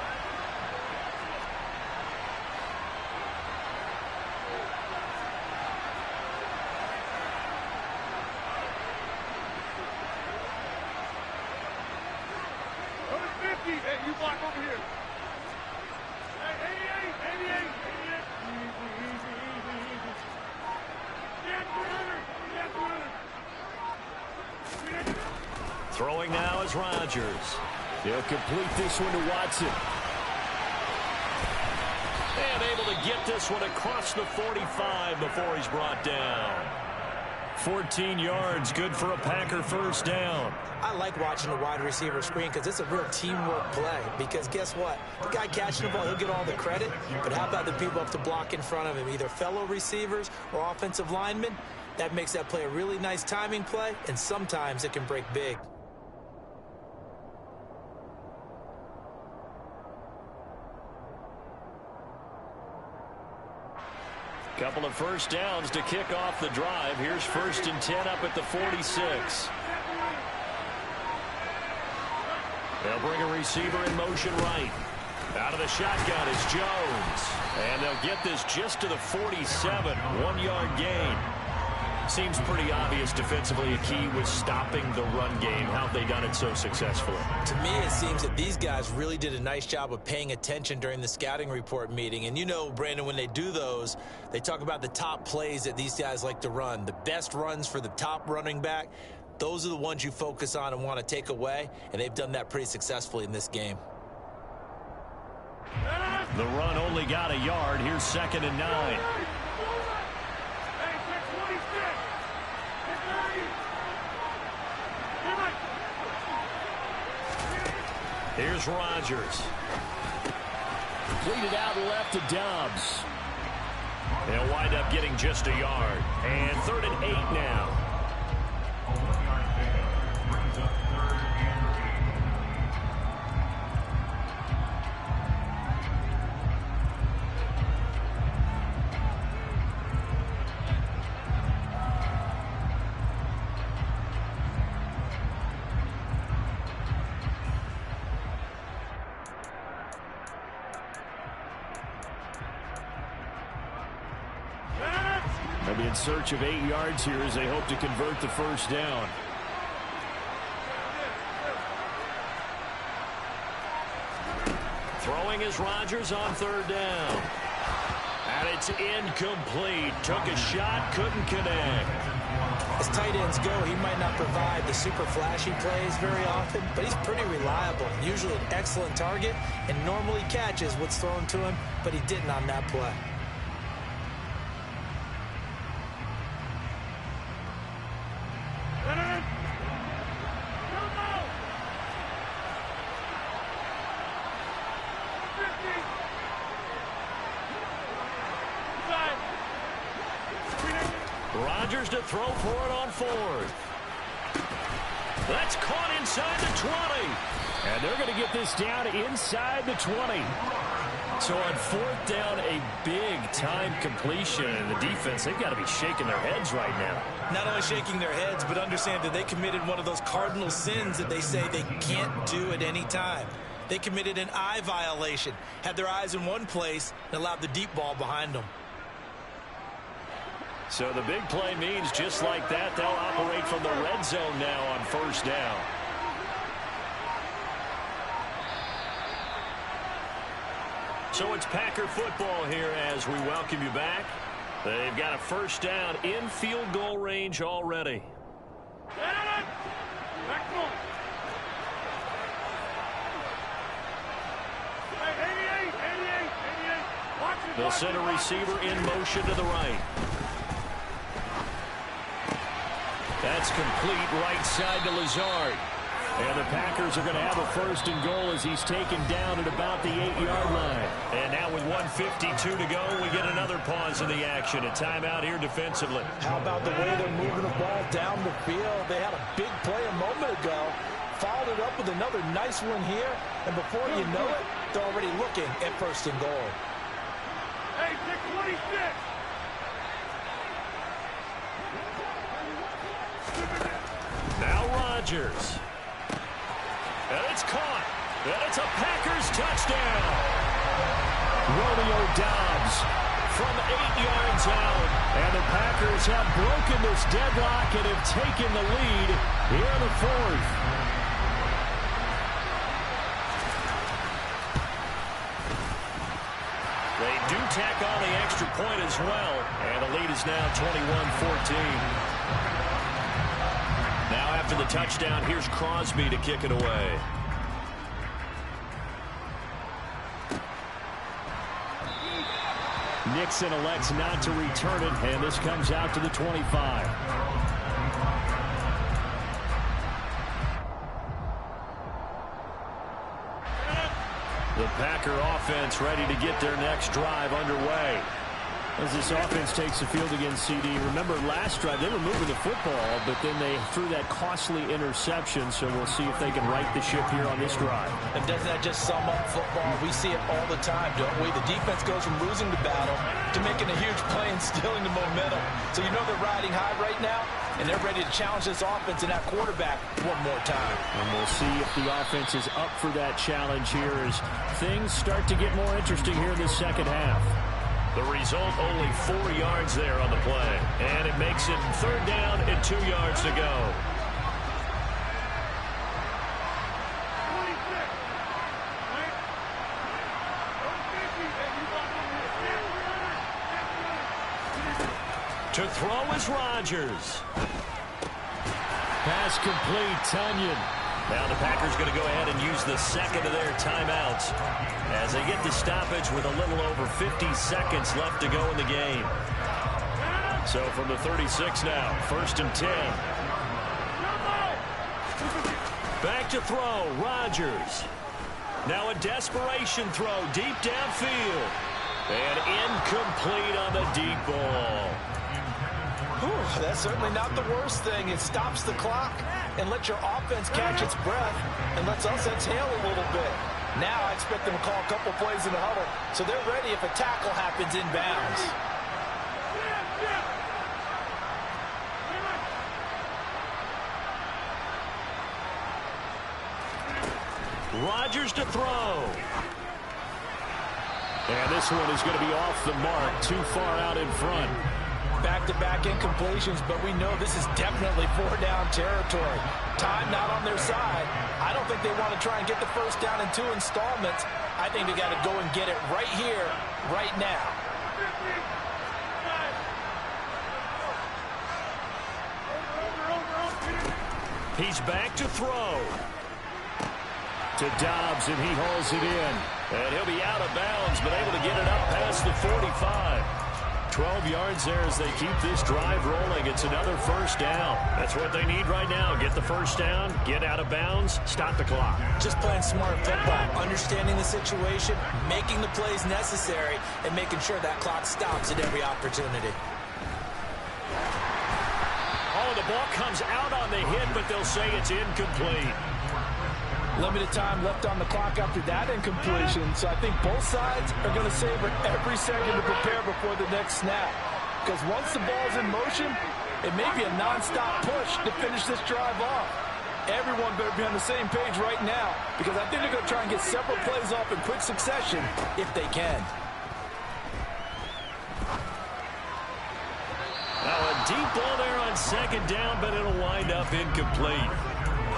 D: Hey, you block over here. Hey, 88.
A: Throwing now is Rodgers. He'll complete this one to Watson. And able to get this one across the 45 before he's brought down. 14 yards, good for a Packer first down.
B: I like watching the wide receiver screen because it's a real teamwork play. Because guess what? The guy catching the ball, he'll get all the credit. But how about the people up to block in front of him, either fellow receivers or offensive linemen? That makes that play a really nice timing play, and sometimes it can break big.
A: Couple of first downs to kick off the drive. Here's 1st and 10 up at the 46. They'll bring a receiver in motion right. Out of the shotgun is Jones. And they'll get this just to the 47. 1-yard gain. Seems pretty obvious defensively a key was stopping the run game. How have they done it so successfully?
B: To me, it seems that these guys really did a nice job of paying attention during the scouting report meeting. And you know, Brandon, when they do those, they talk about the top plays that these guys like to run. The best runs for the top running back, those are the ones you focus on and want to take away. And they've done that pretty successfully in this game.
A: The run only got a yard. Here's 2nd and 9. Here's Rodgers.
E: Completed out left to Dobbs.
A: They'll wind up getting just a yard. And 3rd and 8 now.
C: A 1-yard pickup brings up 3rd and
A: 8.
E: They'll be in search of 8 yards here as they hope to convert the first down.
A: Throwing is Rodgers on 3rd down. And it's incomplete. Took a shot, couldn't connect.
B: As tight ends go, he might not provide the super flashy plays very often, but he's pretty reliable. Usually an excellent target and normally catches what's thrown to him, but he didn't on that play.
A: Rodgers to throw for it on 4th. That's caught inside the 20.
E: And they're going to get this down inside the 20.
A: So on 4th down, a big-time completion. And the defense, they've got to be shaking their heads right now.
B: Not only shaking their heads, but understand that they committed one of those cardinal sins that they say they can't do at any time. They committed an eye violation, had their eyes in one place, and allowed the deep ball behind them.
A: So the big play means just like that, they'll operate from the red zone now on 1st down. So it's Packer football here as we welcome you back. They've got a 1st down in field goal range already. They'll send a receiver in motion to the right. That's complete right side to Lazard.
E: And the Packers are going to have a 1st and goal as he's taken down at about the 8-yard line.
A: And now with 1:52 to go, we get another pause in the action. A timeout here defensively.
B: How about the way they're moving the ball down the field? They had a big play a moment ago, followed it up with another nice one here, and before you know it, they're already looking at 1st and goal.
D: Hey, 626.
A: Now Rodgers. And it's caught. And it's a Packers touchdown.
E: Romeo Doubs
A: From 8 yards out.
E: And the Packers have broken this deadlock and have taken the lead here in the 4th.
A: They do tack on the extra point as well. And the lead is now 21-14. Now after the touchdown, here's Crosby to kick it away.
E: Nixon elects not to return it, and this comes out to the 25.
A: The Packer offense ready to get their next drive underway.
E: As this offense takes the field against CD, remember last drive they were moving the football, but then they threw that costly interception, so we'll see if they can right the ship here on this drive.
B: And doesn't that just sum up football? We see it all the time, don't we? The defense goes from losing the battle to making a huge play and stealing the momentum. So you know they're riding high right now, and they're ready to challenge this offense and that quarterback one more time.
E: And we'll see if the offense is up for that challenge here as things start to get more interesting here in the second half.
A: The result, only 4 yards there on the play. And it makes it 3rd down and 2 yards to go. To throw is Rodgers. Pass complete, Tunyon. Now the Packers going to go ahead and use the second of their timeouts as they get the stoppage with a little over 50 seconds left to go in the game. So from the 36 now, 1st and 10. Back to throw, Rodgers. Now a desperation throw deep downfield. And incomplete on the deep ball.
B: Whew, that's certainly not the worst thing. It stops the clock and lets your offense catch its breath and lets us exhale a little bit. Now I expect them to call a couple plays in the huddle so they're ready if a tackle happens inbounds.
A: Rodgers to throw. And this one is going to be off the mark, too far out in front.
B: Back-to-back incompletions, but we know this is definitely 4-down territory. Time not on their side. I don't think they want to try and get the 1st down in 2 installments. I think they got to go and get it right here, right now.
A: He's back to throw. To Dobbs, and he hauls it in. And he'll be out of bounds, but able to get it up past the 45. 12 yards there as they keep this drive rolling. It's another 1st down. That's what they need right now. Get the 1st down, get out of bounds, stop the clock.
B: Just playing smart football, understanding the situation, making the plays necessary, and making sure that clock stops at every opportunity.
A: Oh, the ball comes out on the hit, but they'll say it's incomplete.
B: Limited time left on the clock after that incompletion, so I think both sides are going to savor every second to prepare before the next snap. Because once the ball's in motion, it may be a non-stop push to finish this drive off. Everyone better be on the same page right now, because I think they're going to try and get several plays off in quick succession if they can.
A: Now a deep ball there on 2nd down, but it'll wind up incomplete.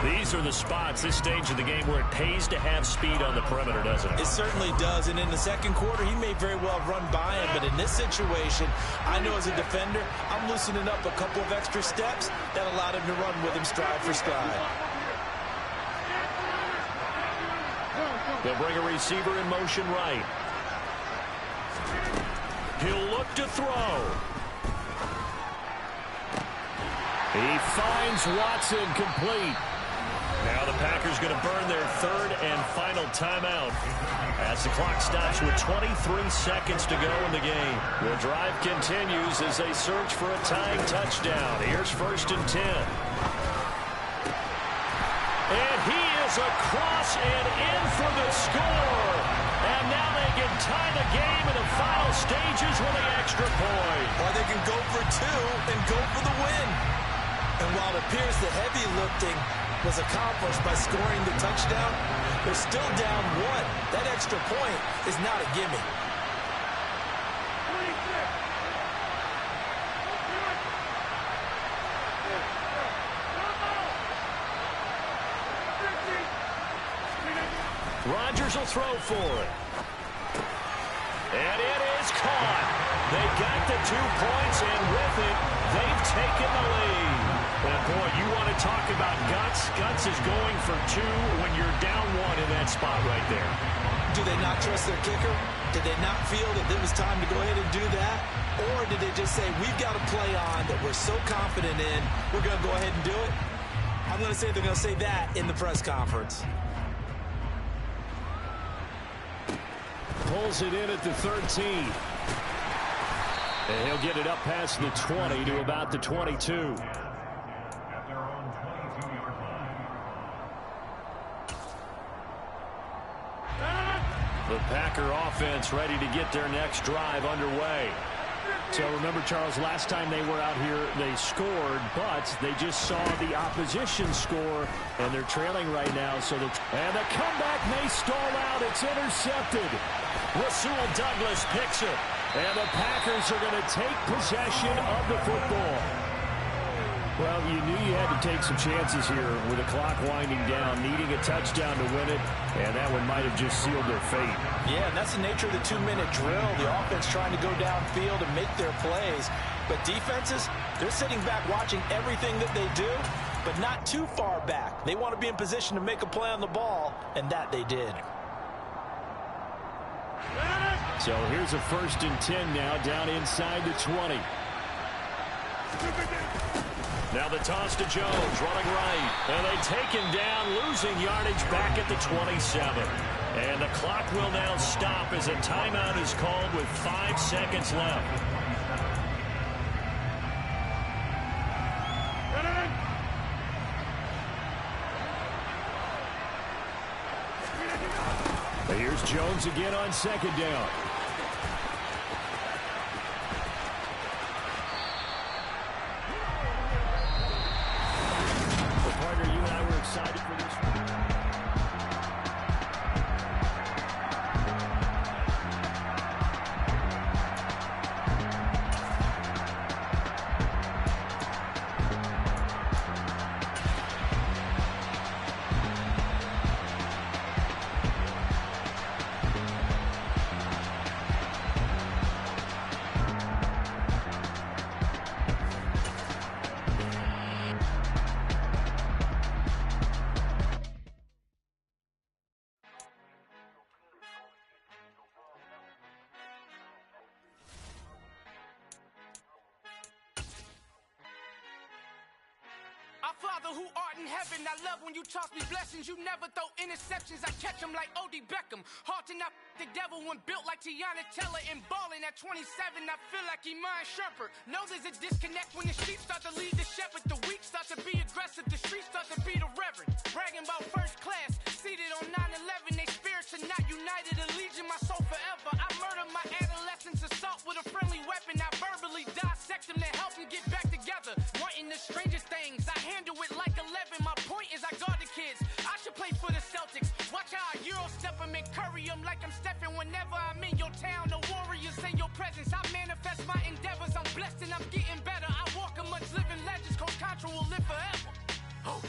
A: These are the spots, this stage of the game, where it pays to have speed on the perimeter, doesn't it?
B: It certainly does, and in the 2nd quarter, he may very well run by him, but in this situation, I know as a defender, I'm loosening up a couple of extra steps that allowed him to run with him stride for stride.
A: They'll bring a receiver in motion right. He'll look to throw. He finds Watson complete. Now the Packers going to burn their 3rd and final timeout as the clock stops with 23 seconds to go in the game. The drive continues as they search for a tying touchdown. Here's 1st and 10. And he is across and in for the score. And now they can tie the game in the final stages with an extra point.
B: Or they can go for 2 and go for the win. And while it appears the heavy lifting was accomplished by scoring the touchdown, they're still down 1. That extra point is not a gimme.
A: Rodgers will throw for it. And it is caught. They got the 2 points, and with it, they've taken the lead. And, boy, you want to talk about guts. Guts is going for 2 when you're down 1 in that spot right there.
B: Do they not trust their kicker? Did they not feel that it was time to go ahead and do that? Or did they just say, we've got a play on that we're so confident in, we're going to go ahead and do it? I'm going to say they're going to say that in the press conference.
A: Pulls it in at the 13. And he'll get it up past the 20 to about the 22.
C: At their own 22-yard line.
A: The Packer offense ready to get their next drive underway.
E: So remember, Charles, last time they were out here, they scored, but they just saw the opposition score, and they're trailing right now. And the comeback may stall out. It's intercepted.
A: Rasul Douglas picks it.
E: And the Packers are going to take possession of the football. Well, you knew you had to take some chances here with the clock winding down, needing a touchdown to win it, and that one might have just sealed their fate.
B: Yeah, and that's the nature of the 2-minute drill. The offense trying to go downfield and make their plays. But defenses, they're sitting back watching everything that they do, but not too far back. They want to be in position to make a play on the ball, and that they did.
E: So here's a 1st and 10 now, down inside the 20.
A: Now the toss to Jones, running right. And they take him down, losing yardage back at the 27. And the clock will now stop as a timeout is called with 5 seconds left.
E: Here's Jones again on 2nd down. Excited for this one.
H: Our Father who art in heaven, I love when you toss me blessings. You never throw interceptions, I catch them like O.D. Beckham. Hard to not the devil when built like Tiana Teller and balling at 27. I feel like Iman Shumpert. Know there's a disconnect when the sheep start to lead the shepherd. The weak start to be aggressive, the streets start to be the reverend. Bragging about first class, seated on 9/11. They spirits are not united, a legion, my soul forever. I murder my adolescence, assault with a friendly weapon. I verbally dissect them to help them get back together. Wanting the strangest things, I handle it like 11. My point is I guard the kids. I should play for the Celtics. Watch how I Euro step them and curry them like I'm Stephen. Whenever I'm in your town, the Warriors in your presence. I manifest my endeavors. I'm blessed and I'm getting better. I walk amongst living legends. Coach Contra will live forever. Oh.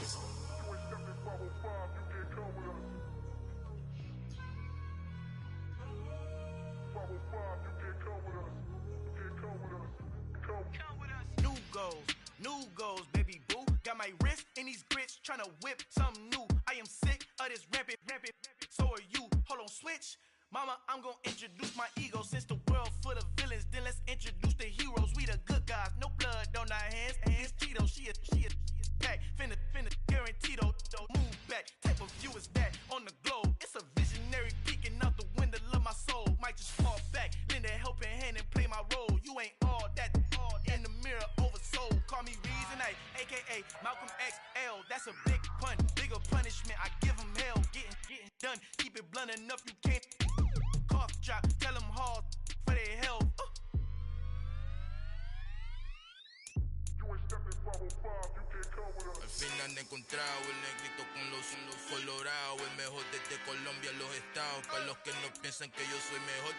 H: New goals, baby boo. Got my wrist in these grits, tryna whip something new. I am sick of this rampant. So are you. Hold on, switch. Mama, I'm gonna introduce my ego. Since the world full of villains, then let's introduce the heroes. We the good guys, no blood on our hands. Hands Cheeto, she a pack. Finna, guaranteed. Move back. Type of view is that on the globe? It's a visionary peeking out the window of my soul. Might just fall back, lend a helping hand and play my role. You ain't all that. In the mirror, oversold. Call me Reason A, a.k.a. Malcolm XL. That's a big pun, bigger punishment. I give them hell, getting done. Keep it blunt enough, you can't. Cough drop, tell them hard for their health.
I: Al fin han encontrado el negrito con los colorados, el mejor desde Colombia, los estados. Para los que no piensan que yo soy mejor,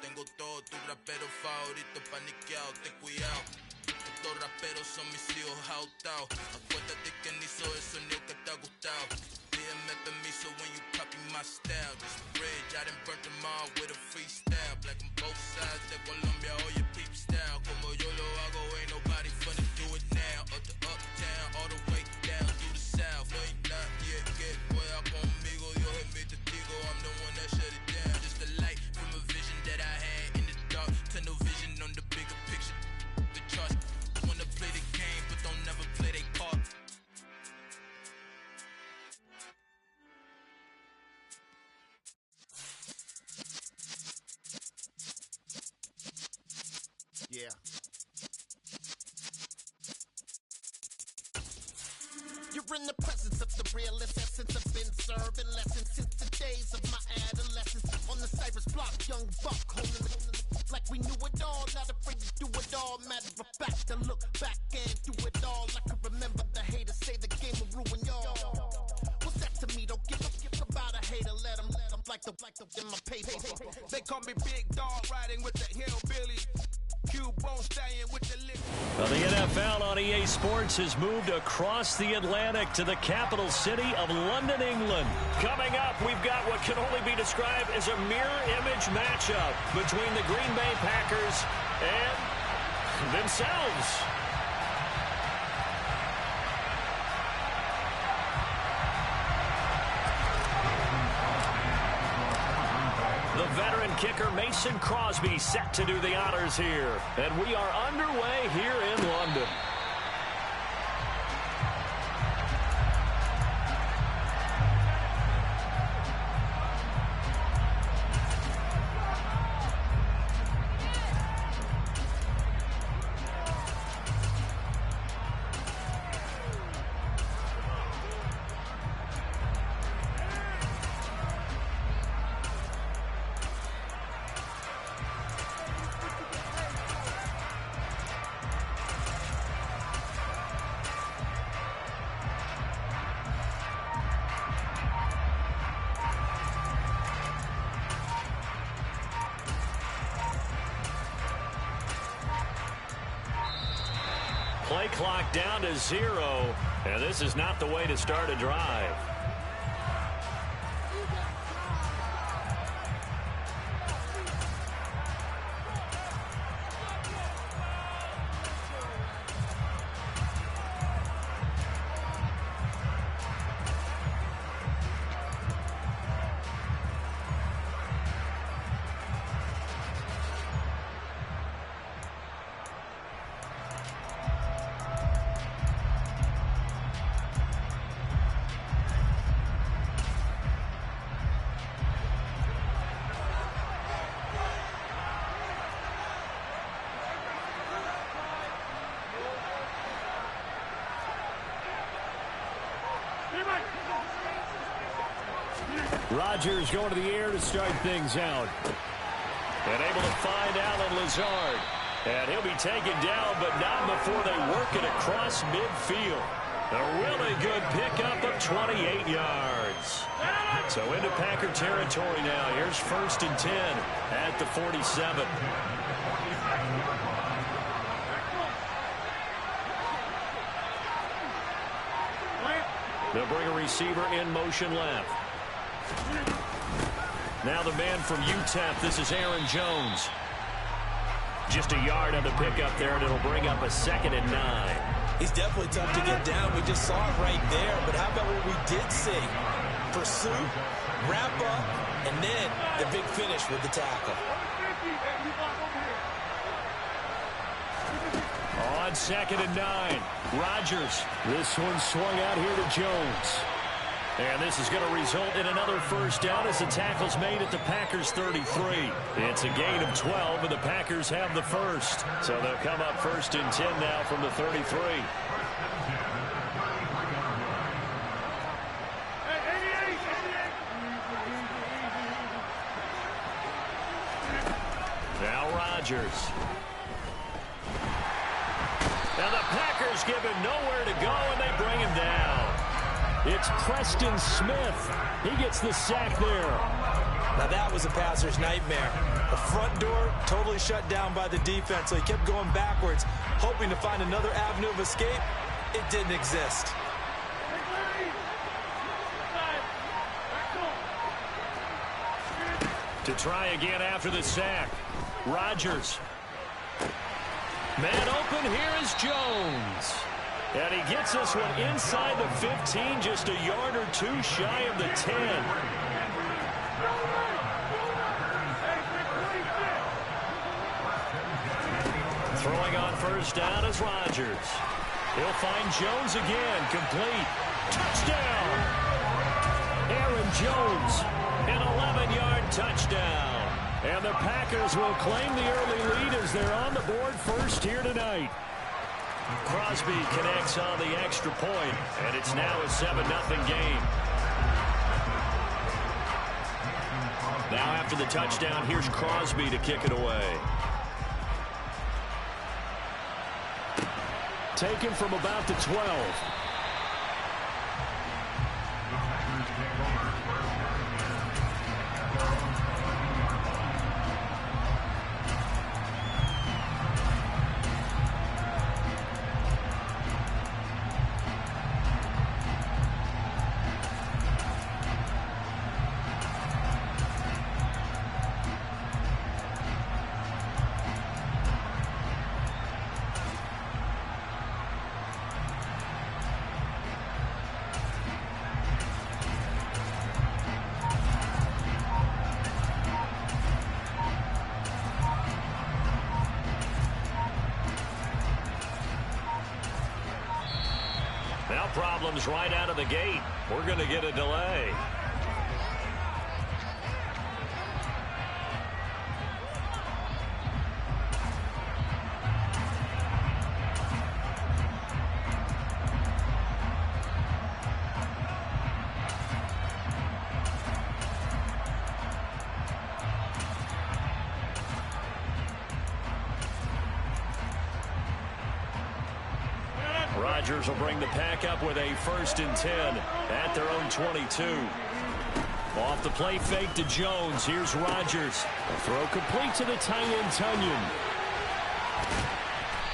I: tengo todo, tu rapero favorito paniqueado, ten cuidado. Estos raperos son mis hijos jautados. Acuérdate que ni hizo el sonido que te ha gustado. Pídeme permiso when you copy my style. This bridge, I done burnt them all with a freestyle. Black on both sides de Colombia, oye peep style. Como yo lo hago, ain't nobody funny, do it now. Up to uptown, all the way down to the south. No ain't not yet, que pueda conmigo. Dios es mi testigo, I'm the one that shut it down. Just a light from a vision that I had in the dark. Tunnel vision on the bigger picture. The charts wanna play the game, but don't never play their part.
H: Yeah. You're in the presence of the realest essence. I've been serving lessons since the days of my adolescence. On the Cypress block, young buck holding it like we knew it all. Not afraid to do it all. Matter of fact, to look back and do it all. I can remember the haters say the game will ruin y'all. What's that to me? Don't give about a hater. Let them like
I: in my paper. They call me Big Dog riding with the hillbilly. Q-Bone staying with the lip.
A: Well, the NFL on EA Sports has moved across the Atlantic to the capital city of London, England. Coming up, we've got what can only be described as a mirror image matchup between the Green Bay Packers and themselves. The veteran kicker Mason Crosby set to do the honors here. And we are underway here in London. Play clock down to 0, and this is not the way to start a drive. Rodgers going to the air to start things out. And able to find Allen Lazard. And he'll be taken down, but not before they work it across midfield. A really good pickup of 28 yards. So into Packer territory now. Here's 1st and 10 at the 47. They'll bring a receiver in motion left. Now the man from UTEP, this is Aaron Jones. Just a yard on the pickup there, and it'll bring up a 2nd and 9.
B: He's definitely tough to get down. We just saw it right there. But how about what we did see? Pursuit, wrap up, and then the big finish with the tackle.
A: On 2nd and 9, Rodgers. This one swung out here to Jones. And this is going to result in another first down as the tackle's made at the Packers' 33. It's a gain of 12, and the Packers have the first. So they'll come up 1st and 10 now from the 33. Now Rodgers. Now the Packers give him nowhere to go, and they bring him down. It's Preston Smith. He gets the sack there.
B: Now that was a passer's nightmare. The front door totally shut down by the defense, so he kept going backwards, hoping to find another avenue of escape. It didn't exist.
A: To try again after the sack. Rodgers. Man open, here is Jones. And he gets this one inside the 15, just a yard or two shy of the 10. Throwing on first down is Rodgers. He'll find Jones again, complete. Touchdown! Aaron Jones, an 11-yard touchdown. And the Packers will claim the early lead as they're on the board first here tonight. Crosby connects on the extra point, and it's now a 7-0 game. Now after the touchdown, here's Crosby to kick it away. Taken from about the 12. problems right out of the gate. We're going to get a delay. Rodgers will bring the pack up with a 1st and 10 at their own 22. Off the play fake to Jones. Here's Rodgers. The throw complete to the tight end, Tunyon.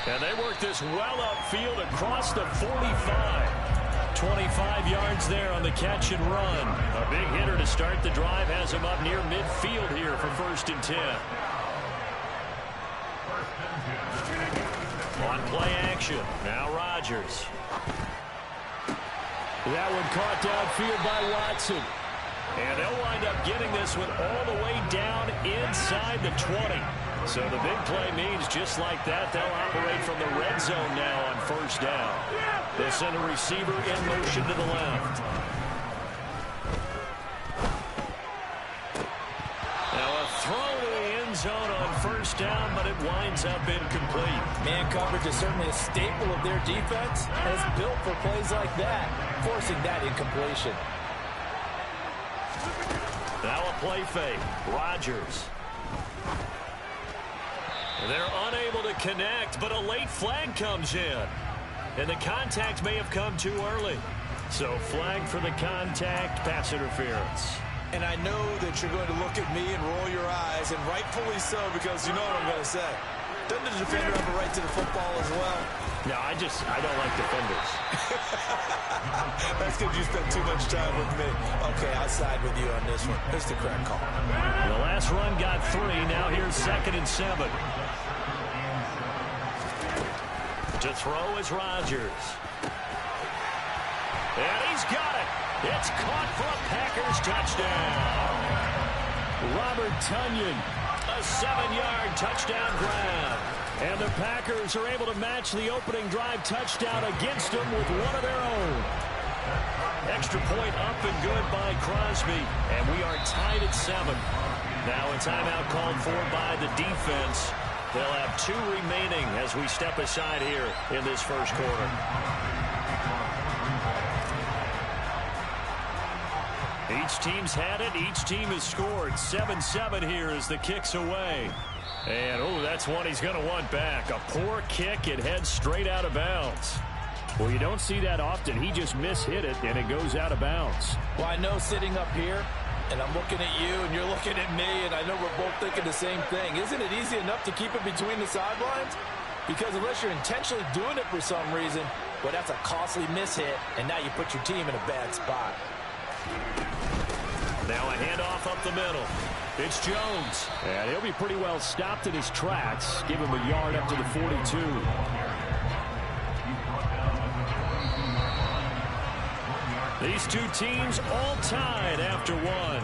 A: And they work this well upfield across the 45. 25 yards there on the catch and run. A big hitter to start the drive has him up near midfield here for 1st and 10. On play action. Now Rodgers. That one caught downfield by Watson. And they'll wind up getting this one all the way down inside the 20. So the big play means just like that, they'll operate from the red zone now on 1st down. They'll send a receiver in motion to the left. Now a throw to the end zone on 1st down, but it winds up incomplete.
B: Man coverage is certainly a staple of their defense, and it's built for plays like that, forcing that incompletion.
A: Now a play fake. Rodgers. They're unable to connect, but a late flag comes in. And the contact may have come too early. So flag for the contact, pass interference.
G: And I know that you're going to look at me and roll your eyes, and rightfully so, because you know what I'm going to say. Doesn't the defender have a right to the football as well?
A: No, I don't like defenders.
G: That's because you spent too much time with me. Okay, I'll side with you on this one. It's the correct call.
A: The last run got 3. Now here's 2nd and 7. To throw is Rodgers. And he's got it. It's caught for a Packers touchdown. Robert Tunyon, a 7-yard touchdown grab. And the Packers are able to match the opening drive touchdown against them with one of their own. Extra point up and good by Crosby. And we are tied at 7. Now a timeout called for by the defense. They'll have 2 remaining as we step aside here in this 1st quarter. Each team's had it. Each team has scored. 7-7 here as the kick's away. And, that's one he's going to want back. A poor kick. It heads straight out of bounds. Well, you don't see that often. He just mishit it, and it goes out of bounds.
B: Well, I know sitting up here, and I'm looking at you, and you're looking at me, and I know we're both thinking the same thing. Isn't it easy enough to keep it between the sidelines? Because unless you're intentionally doing it for some reason, well, that's a costly mishit, and now you put your team in a bad spot.
A: Now a handoff up the middle. It's Jones.
E: And he'll be pretty well stopped in his tracks. Give him a yard up to the 42.
A: These 2 teams all tied after 1.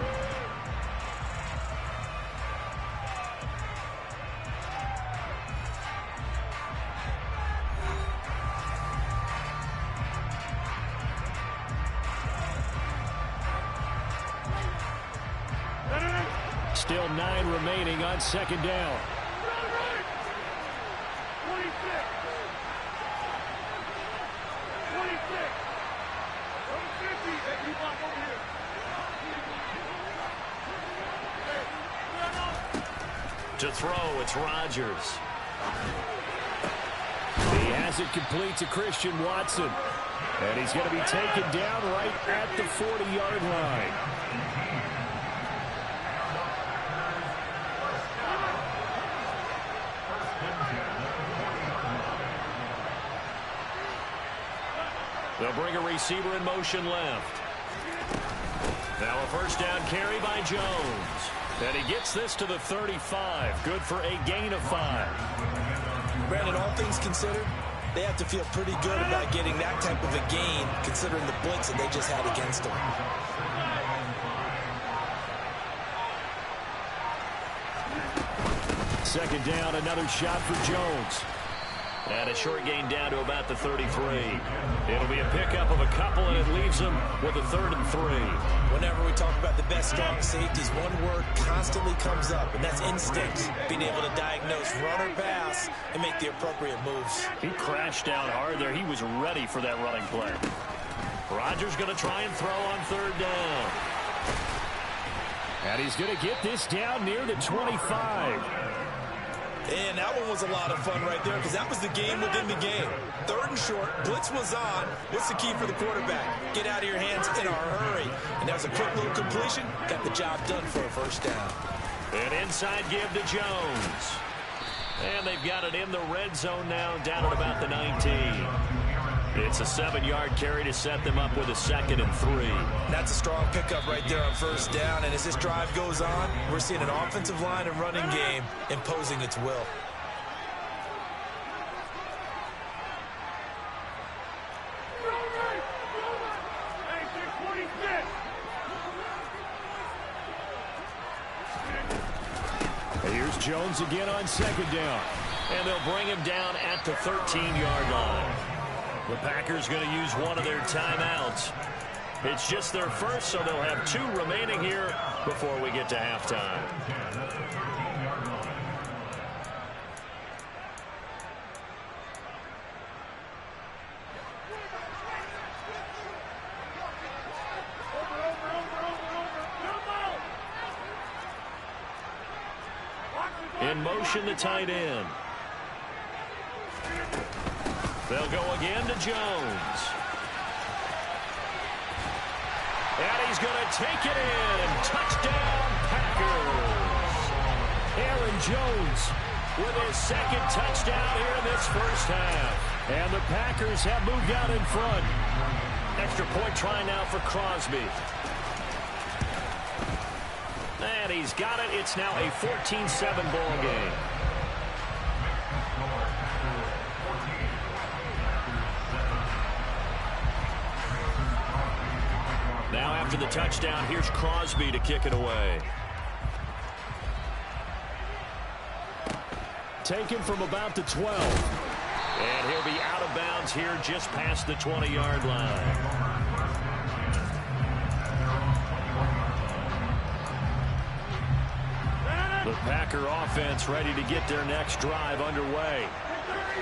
E: Still 9 remaining on 2nd down.
D: 26. 26.
A: To throw, it's Rodgers.
E: He has it complete to Christian Watson. And he's going to be taken down right at the 40-yard line.
A: They'll bring a receiver in motion left. Now a 1st down carry by Jones. And he gets this to the 35. Good for a gain of 5.
G: Brandon, all things considered, they have to feel pretty good about getting that type of a gain, considering the blitz that they just had against them.
E: 2nd down, another shot for Jones.
A: And a short gain down to about the 33. It'll be a pickup of a couple, and it leaves them with a 3rd and 3.
B: Whenever we talk about the best strong safeties, one word constantly comes up, and that's instinct. Being able to diagnose run or pass and make the appropriate moves.
E: He crashed down hard there. He was ready for that running play.
A: Rodgers going to try and throw on 3rd down.
E: And he's going to get this down near the 25.
B: And that one was a lot of fun right there because that was the game within the game. 3rd and short, blitz was on. What's the key for the quarterback? Get out of your hands in a hurry. And that was a quick little completion. Got the job done for a 1st down.
A: An inside give to Jones. And they've got it in the red zone now, down at about the 19. It's a 7-yard carry to set them up with a 2nd and 3.
B: That's a strong pickup right there on 1st down. And as this drive goes on, we're seeing an offensive line and running game imposing its will.
E: Here's Jones again on 2nd down.
A: And they'll bring him down at the 13-yard line. The Packers going to use one of their timeouts. It's just their first, so they'll have 2 remaining here before we get to halftime. In motion, the tight end. They'll go again to Jones. And he's going to take it in. Touchdown, Packers. Aaron Jones with his 2nd touchdown here in this 1st half.
E: And the Packers have moved out in front.
A: Extra point try now for Crosby. And he's got it. It's now a 14-7 ball game. Now after the touchdown, here's Crosby to kick it away.
E: Taken from about the 12.
A: And he'll be out of bounds here just past the 20-yard line. The Packer offense ready to get their next drive underway.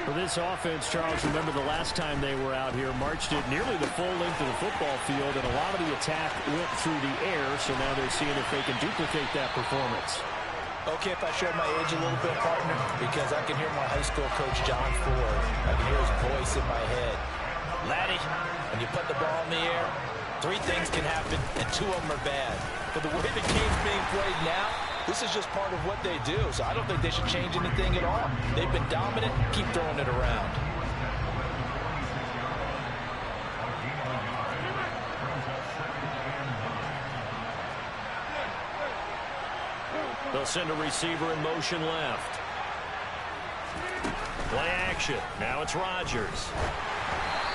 E: For this offense, Charles, remember the last time they were out here, marched it nearly the full length of the football field, and a lot of the attack went through the air, so now they're seeing if they can duplicate that performance.
B: Okay, if I share my age a little bit, partner, because I can hear my high school coach, John Ford. I can hear his voice in my head. Laddie, when you put the ball in the air, 3 things can happen, and 2 of them are bad. But the way the game's being played now, this is just part of what they do, so I don't think they should change anything at all. They've been dominant. Keep throwing it around.
A: They'll send a receiver in motion left. Play action. Now it's Rodgers.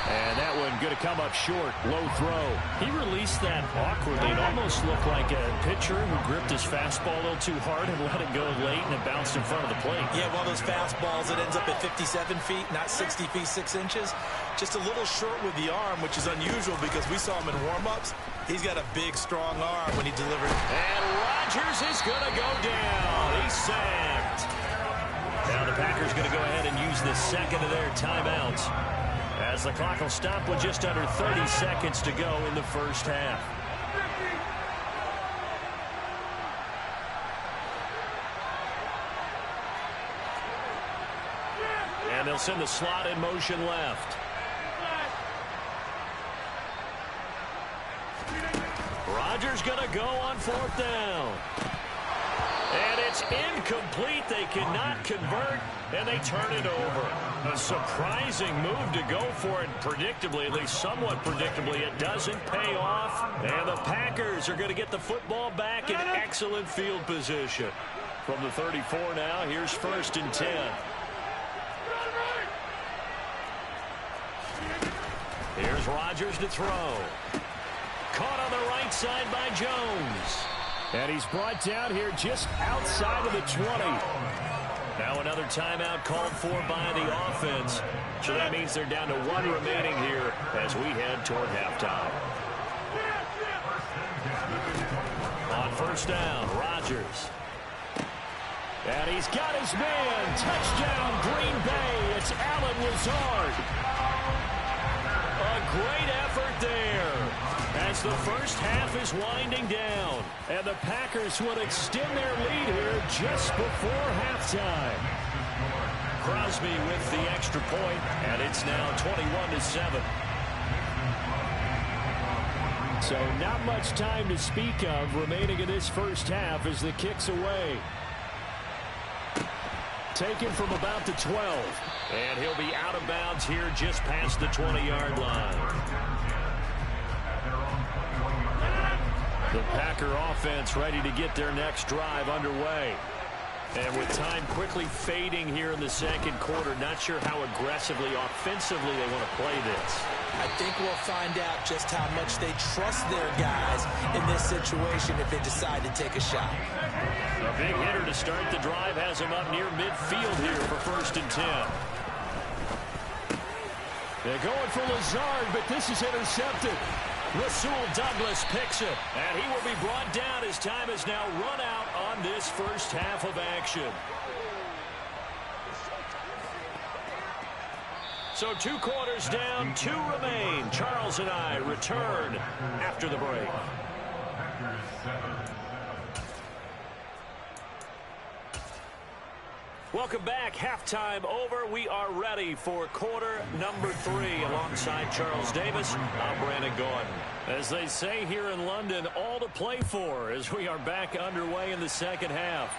E: And that one going to come up short. Low throw. He released that awkwardly. It almost looked like a pitcher who gripped his fastball a little too hard and let it go late, and it bounced in front of the plate.
B: Yeah, one of those fastballs that ends up at 57 feet, not 60 feet, 6 inches. Just a little short with the arm, which is unusual because we saw him in warm-ups. He's got a big, strong arm when he delivers.
A: And Rodgers is going to go down. He's sacked. Now the Packers going to go ahead and use the 2nd of their timeouts, as the clock will stop with just under 30 seconds to go in the 1st half. And they'll send the slot in motion left. Rodgers going to go on 4th down. And it's incomplete. They cannot convert, and they turn it over. A surprising move to go for it predictably, at least somewhat predictably. It doesn't pay off, and the Packers are going to get the football back in excellent field position. From the 34 now, here's 1st and 10. Here's Rodgers to throw. Caught on the right side by Jones.
E: And he's brought down here just outside of the 20.
A: Now another timeout called for by the offense. So that means they're down to 1 remaining here as we head toward halftime. On first down, Rodgers. And he's got his man. Touchdown, Green Bay. It's Allen Lazard. A great effort there as the first half is winding down. And the Packers will extend their lead here just before halftime. Crosby with the extra point, and it's now 21-7. So not much time to speak of remaining in this first half as the kick's away. Taken from about the 12. And he'll be out of bounds here just past the 20-yard line. The Packer offense ready to get their next drive underway. And with time quickly fading here in the second quarter, not sure how aggressively, offensively they want to play this.
B: I think we'll find out just how much they trust their guys in this situation if they decide to take a shot.
A: A big hitter to start the drive has him up near midfield here for 1st and 10. They're going for Lazard, but this is intercepted. Rasul Douglas picks it, and he will be brought down as time has now run out on this first half of action. So 2 quarters down, 2 remain. Charles and I return after the break. Welcome back. Halftime over. We are ready for quarter number 3. Alongside Charles Davis, I'm Brandon Gordon. As they say here in London, all to play for as we are back underway in the second half.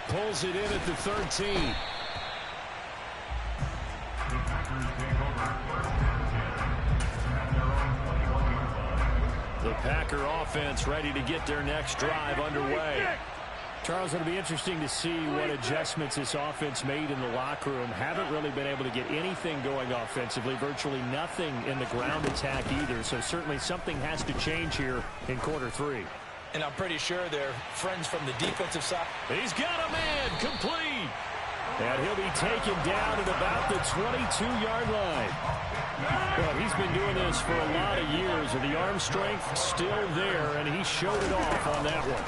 A: Pulls it in at the 13. The Packer offense ready to get their next drive underway. Charles, it'll be interesting to see what adjustments this offense made in the locker room. Haven't really been able to get anything going offensively, virtually nothing in the ground attack either. So certainly something has to change here in quarter 3.
B: And I'm pretty sure they're friends from the defensive side.
A: He's got a man, complete. And he'll be taken down at about the 22-yard line. Well, he's been doing this for a lot of years, and the arm strength still there, and he showed it off on that one.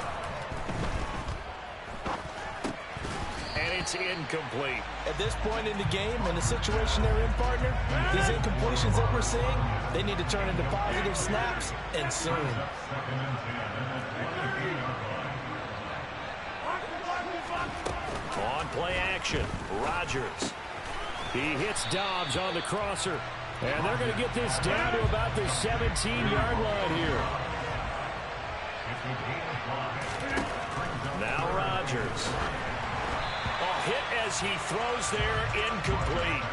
A: It's incomplete.
B: At this point in the game, in the situation they're in, partner, these incompletions that we're seeing, they need to turn into positive snaps, and soon.
A: On play action, Rodgers. He hits Dobbs on the crosser, and they're going to get this down to about the 17-yard line here. Now Rodgers. Hit as he throws there, incomplete.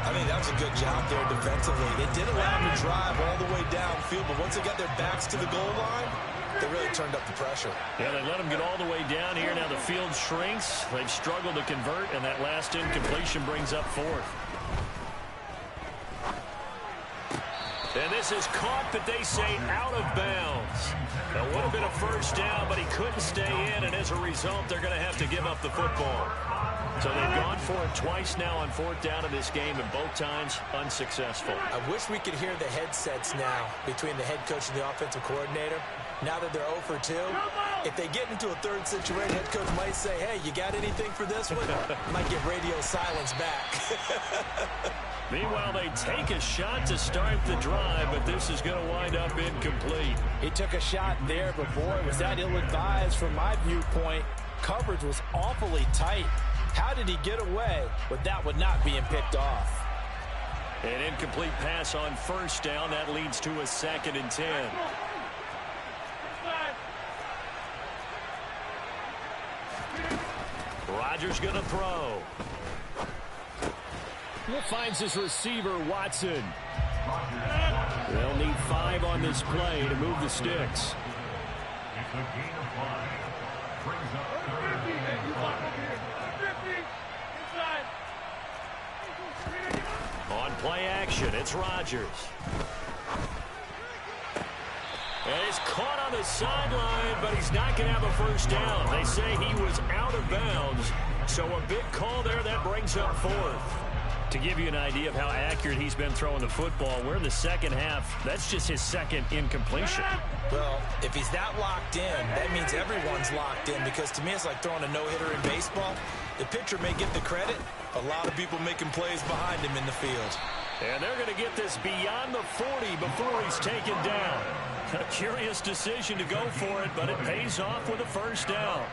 B: I think that was a good job there defensively. They did allow him to drive all the way downfield, but once they got their backs to the goal line, they really turned up the pressure.
A: Yeah, they let him get all the way down here. Now the field shrinks. They've struggled to convert, and that last incompletion brings up 4th. And this is caught, but they say out of bounds. That would have been a first down, but he couldn't stay in, and as a result, they're going to have to give up the football. So they've gone for it twice now on 4th down in this game, and both times unsuccessful.
B: I wish we could hear the headsets now between the head coach and the offensive coordinator. Now that they're 0 for 2, if they get into a 3rd situation, head coach might say, hey, you got anything for this one? Might get radio silence back.
A: Meanwhile, they take a shot to start the drive, but this is going to wind up incomplete.
B: He took a shot there, but boy, was that ill-advised from my viewpoint. Coverage was awfully tight. How did he get away with that one not being picked off?
A: An incomplete pass on 1st down. That leads to a 2nd and 10. Rodgers going to throw. Finds his receiver, Watson. They'll need 5 on this play to move the sticks.
C: It's a gain of 5. Brings up 3rd and 5.
A: On play action, it's Rodgers. And he's caught on the sideline, but he's not going to have a first down. They say he was out of bounds, so a big call there that brings up fourth. To give you an idea of how accurate he's been throwing the football, we're in the second half. That's just his second incompletion.
B: Well, if he's that locked in, that means everyone's locked in, because to me it's like throwing a no-hitter in baseball. The pitcher may get the credit. A lot of people making plays behind him in the field.
A: And they're going to get this beyond the 40 before he's taken down. A curious decision to go for it, but it pays off with a first down.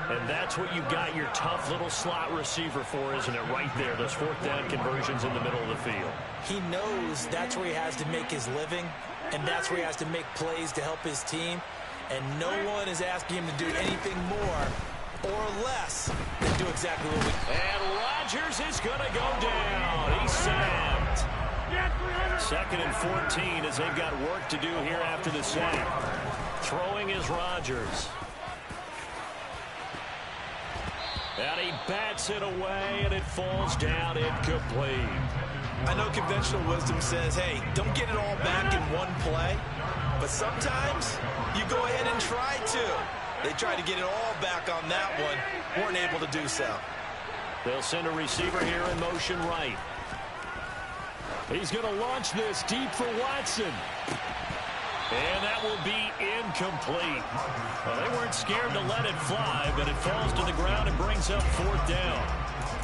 A: And that's what you've got your tough little slot receiver for, isn't it? Right there, those fourth down conversions in the middle of the field.
B: He knows that's where he has to make his living, and that's where he has to make plays to help his team. And no one is asking him to do anything more or less than do exactly what we...
A: And Rodgers is going to go down. He's sacked. Second and 14 as they've got work to do here after the sack. Throwing is Rodgers. And he bats it away, and it falls down incomplete.
B: I know conventional wisdom says, hey, don't get it all back in one play. But sometimes you go ahead and try to. They tried to get it all back on that one. Weren't able to do so.
A: They'll send a receiver here in motion right. He's going to launch this deep for Watson. And that will be incomplete. Well, they weren't scared to let it fly, but it falls to the ground and brings up fourth down.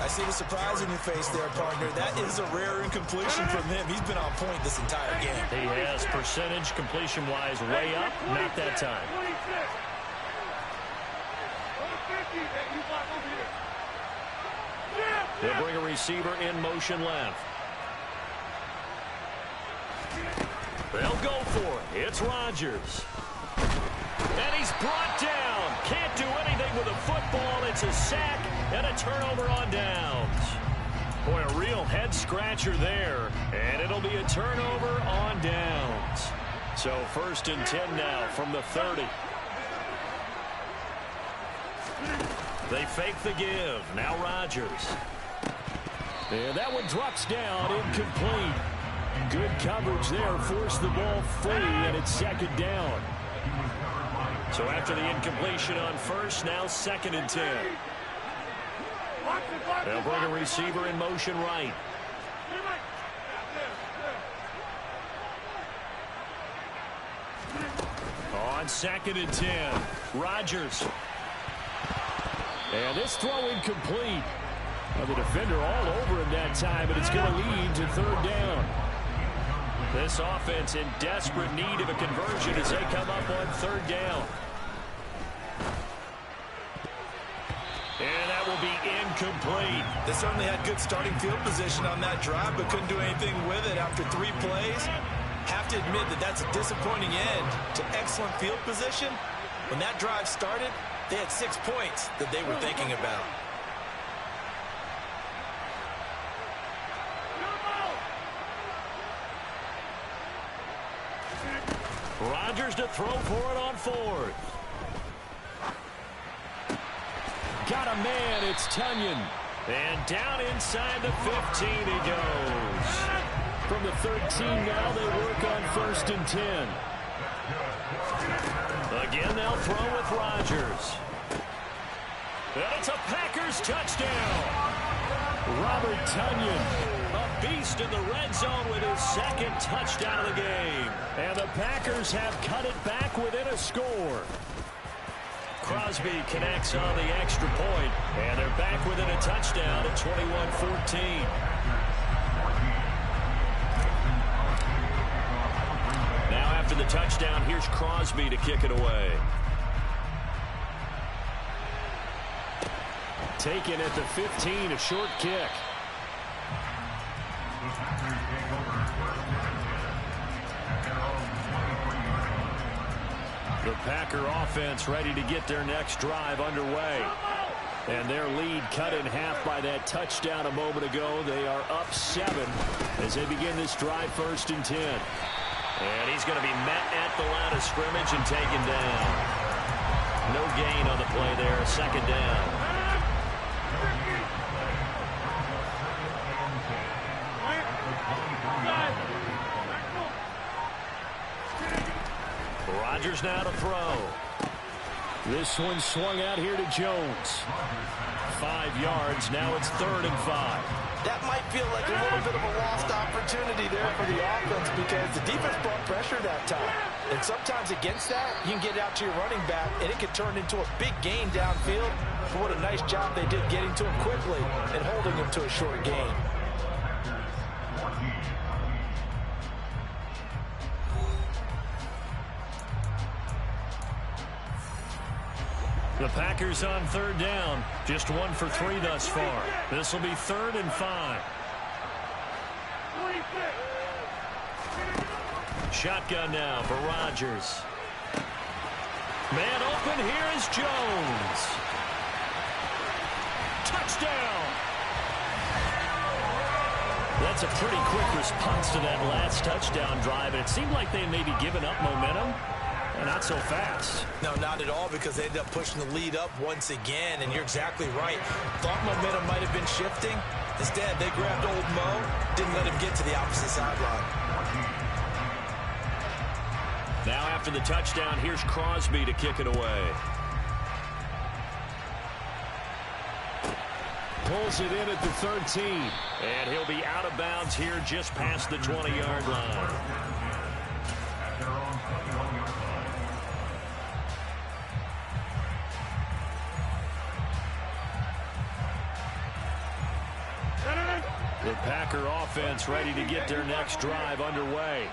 B: I see the surprise in your face there, partner. That is a rare incompletion from him. He's been on point this entire game.
A: He has percentage completion-wise way up. Not that time. They'll bring a receiver in motion left. They'll go for it. It's Rodgers. And he's brought down. Can't do anything with a football. It's a sack and a turnover on downs. Boy, a real head-scratcher there. And it'll be a turnover on downs. So first and 10 now from the 30. They fake the give. Now Rodgers. And that one drops down, incomplete. Good coverage there, forced the ball free, and it's second down. So after the incompletion on first, now second and 10. They'll bring a receiver in motion right. On second and 10, Rodgers. And this throw incomplete. The defender all over him that time, but it's going to lead to third down. This offense in desperate need of a conversion as they come up on third down. And that will be incomplete.
B: They certainly had good starting field position on that drive, but couldn't do anything with it after 3 plays. Have to admit that that's a disappointing end to excellent field position. When that drive started, they had 6 points that they were thinking about.
A: Rodgers to throw for it on fourth. Got a man, it's Tunyon. And down inside the 15 he goes. From the 13 now, they work on first and 10. Again, they'll throw with Rodgers. And it's a Packers touchdown. Robert Tunyon, a beast in the red zone with his second touchdown of the game. And the Packers have cut it back within a score. Crosby connects on the extra point, and they're back within a touchdown at 21-14. Now after the touchdown, here's Crosby to kick it away. Taken at the 15, a short kick. The Packer offense ready to get their next drive underway. And their lead cut in half by that touchdown a moment ago. They are up 7 as they begin this drive first and 10. And he's going to be met at the line of scrimmage and taken down. No gain on the play there, second down. Rodgers Packers now to throw.
E: This one swung out here to Jones.
A: 5 yards. Now it's 3rd and 5.
B: That might feel like a little bit of a lost opportunity there for the offense because the defense brought pressure that time. And sometimes against that, you can get it out to your running back, and it can turn into a big gain downfield. But what a nice job they did getting to him quickly and holding him to a short gain.
A: The Packers on 3rd down. Just 1 for 3 thus far. This will be 3rd and 5. Shotgun now for Rodgers. Man open. Here is Jones. Touchdown. That's a pretty quick response to that last touchdown drive. And it seemed like they may be giving up momentum. Not so fast.
B: No, not at all, because they ended up pushing the lead up once again, and you're exactly right. Thought momentum might have been shifting. Instead, they grabbed old Mo, didn't let him get to the opposite sideline.
A: Now after the touchdown, here's Crosby to kick it away.
E: Pulls it in at the 13.
A: And he'll be out of bounds here just past the 20-yard line. The Packer offense ready to get their next drive underway.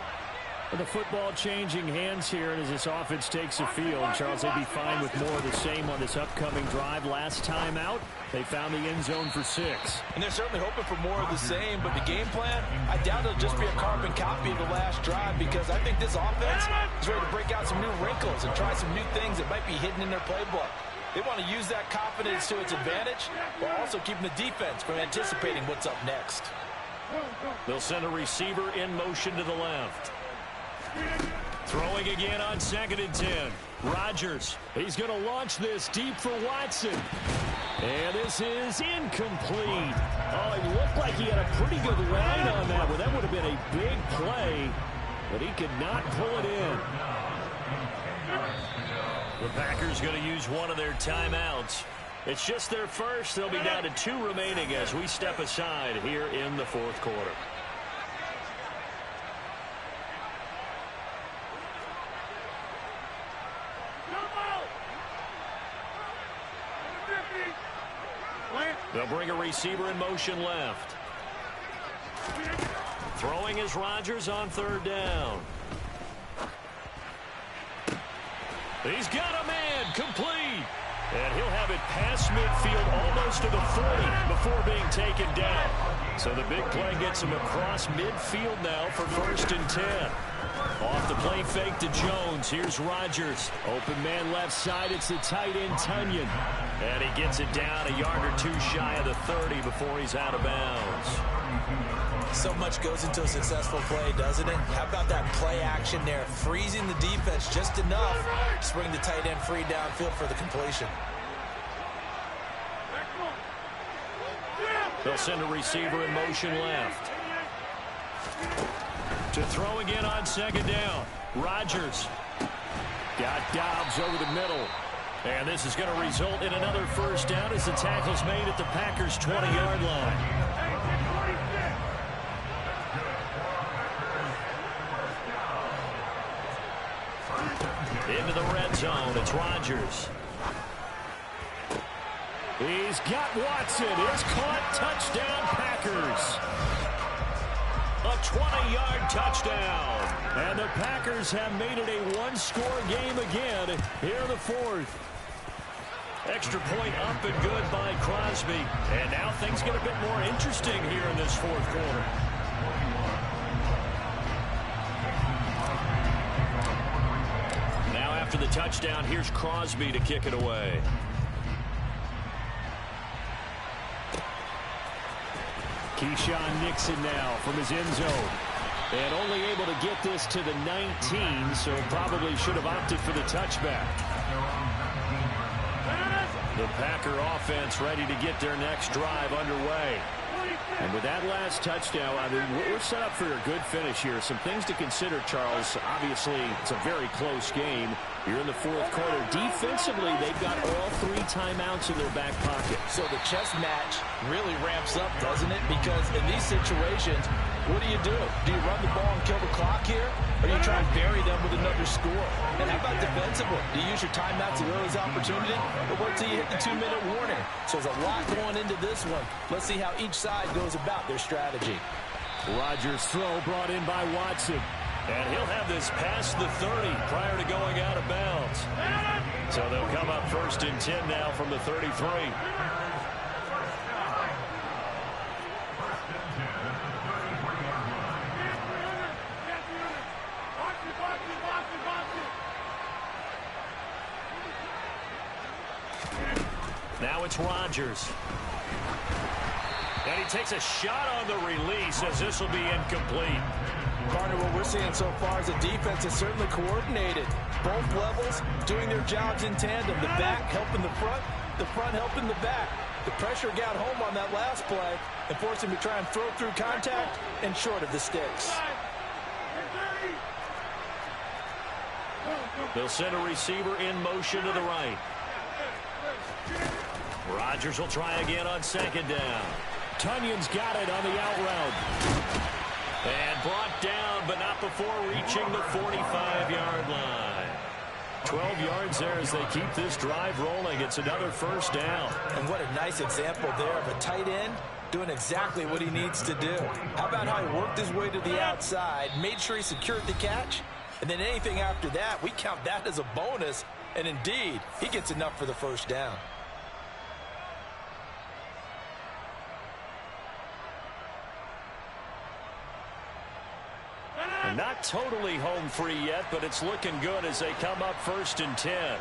E: And the football changing hands here as this offense takes the field. Charles, they'd be fine with more of the same on this upcoming drive. Last time out, they found the end zone for 6.
B: And they're certainly hoping for more of the same, but the game plan, I doubt it'll just be a carbon copy of the last drive, because I think this offense is ready to break out some new wrinkles and try some new things that might be hidden in their playbook. They want to use that confidence to its advantage while also keeping the defense from anticipating what's up next.
A: They'll send a receiver in motion to the left. Throwing again on 2nd and 10. Rodgers.
E: He's going to launch this deep for Watson. And this is incomplete. Oh, it looked like he had a pretty good line on that one. That would have been a big play, but he could not pull it in.
A: The Packers going to use one of their timeouts. It's just their first. They'll be down to 2 remaining as we step aside here in the 4th quarter. They'll bring a receiver in motion left. Throwing is Rodgers on 3rd down. He's got a man, complete. And he'll have it past midfield almost to the 40 before being taken down. So the big play gets him across midfield now for 1st and 10. Off the play fake to Jones. Here's Rodgers.
E: Open man left side. It's the tight end, Tunyon.
A: And he gets it down a yard or 2 shy of the 30 before he's out of bounds.
B: So much goes into a successful play, doesn't it? How about that play action there? Freezing the defense just enough to bring the tight end free downfield for the completion.
A: They'll send a receiver in motion left. To throw again on 2nd down. Rodgers.
E: Got Dobbs over the middle.
A: And this is going to result in another 1st down as the tackle's made at the Packers' 20-yard line. Into the red zone. It's Rodgers.
E: He's got Watson. It's caught. Touchdown, Packers.
A: A 20-yard touchdown.
E: And the Packers have made it a 1-score game again here in the 4th.
A: Extra point up and good by Crosby. And now things get a bit more interesting here in this 4th quarter. Now after the touchdown, here's Crosby to kick it away.
E: Keyshawn Nixon now from his end zone. And only able to get this to the 19, so probably should have opted for the touchback.
A: The Packer offense ready to get their next drive underway.
E: And with that last touchdown, I mean, we're set up for a good finish here. Some things to consider, Charles. Obviously, it's a very close game. Here in the fourth quarter, defensively, they've got all 3 timeouts in their back pocket.
B: So the chess match really ramps up, doesn't it? Because in these situations, what do? Do you run the ball and kill the clock here? Or do you try and bury them with another score? And how about defensively? Do you use your timeouts as early as opportunity? Or wait till you hit the 2-minute warning? So there's a lot going into this one. Let's see how each side goes about their strategy.
E: Rodgers' throw brought in by Watson.
A: And he'll have this past the 30 prior to going out of bounds. So they'll come up 1st and 10 now from the 33. Now it's Rodgers. And he takes a shot on the release as this will be incomplete.
B: Partner, what we're seeing so far is the defense is certainly coordinated. Both levels doing their jobs in tandem. The back helping the front helping the back. The pressure got home on that last play and forced him to try and throw through contact and short of the sticks.
A: They'll send a receiver in motion to the right. Rodgers will try again on 2nd down.
E: Tunyon's got it on the out route.
A: And brought down, but not before reaching the 45-yard line. 12 yards there as they keep this drive rolling. It's another 1st down.
B: And what a nice example there of a tight end doing exactly what he needs to do. How about how he worked his way to the outside, made sure he secured the catch, and then anything after that, we count that as a bonus. And indeed, he gets enough for the 1st down.
A: Not totally home free yet, but it's looking good as they come up 1st and 10.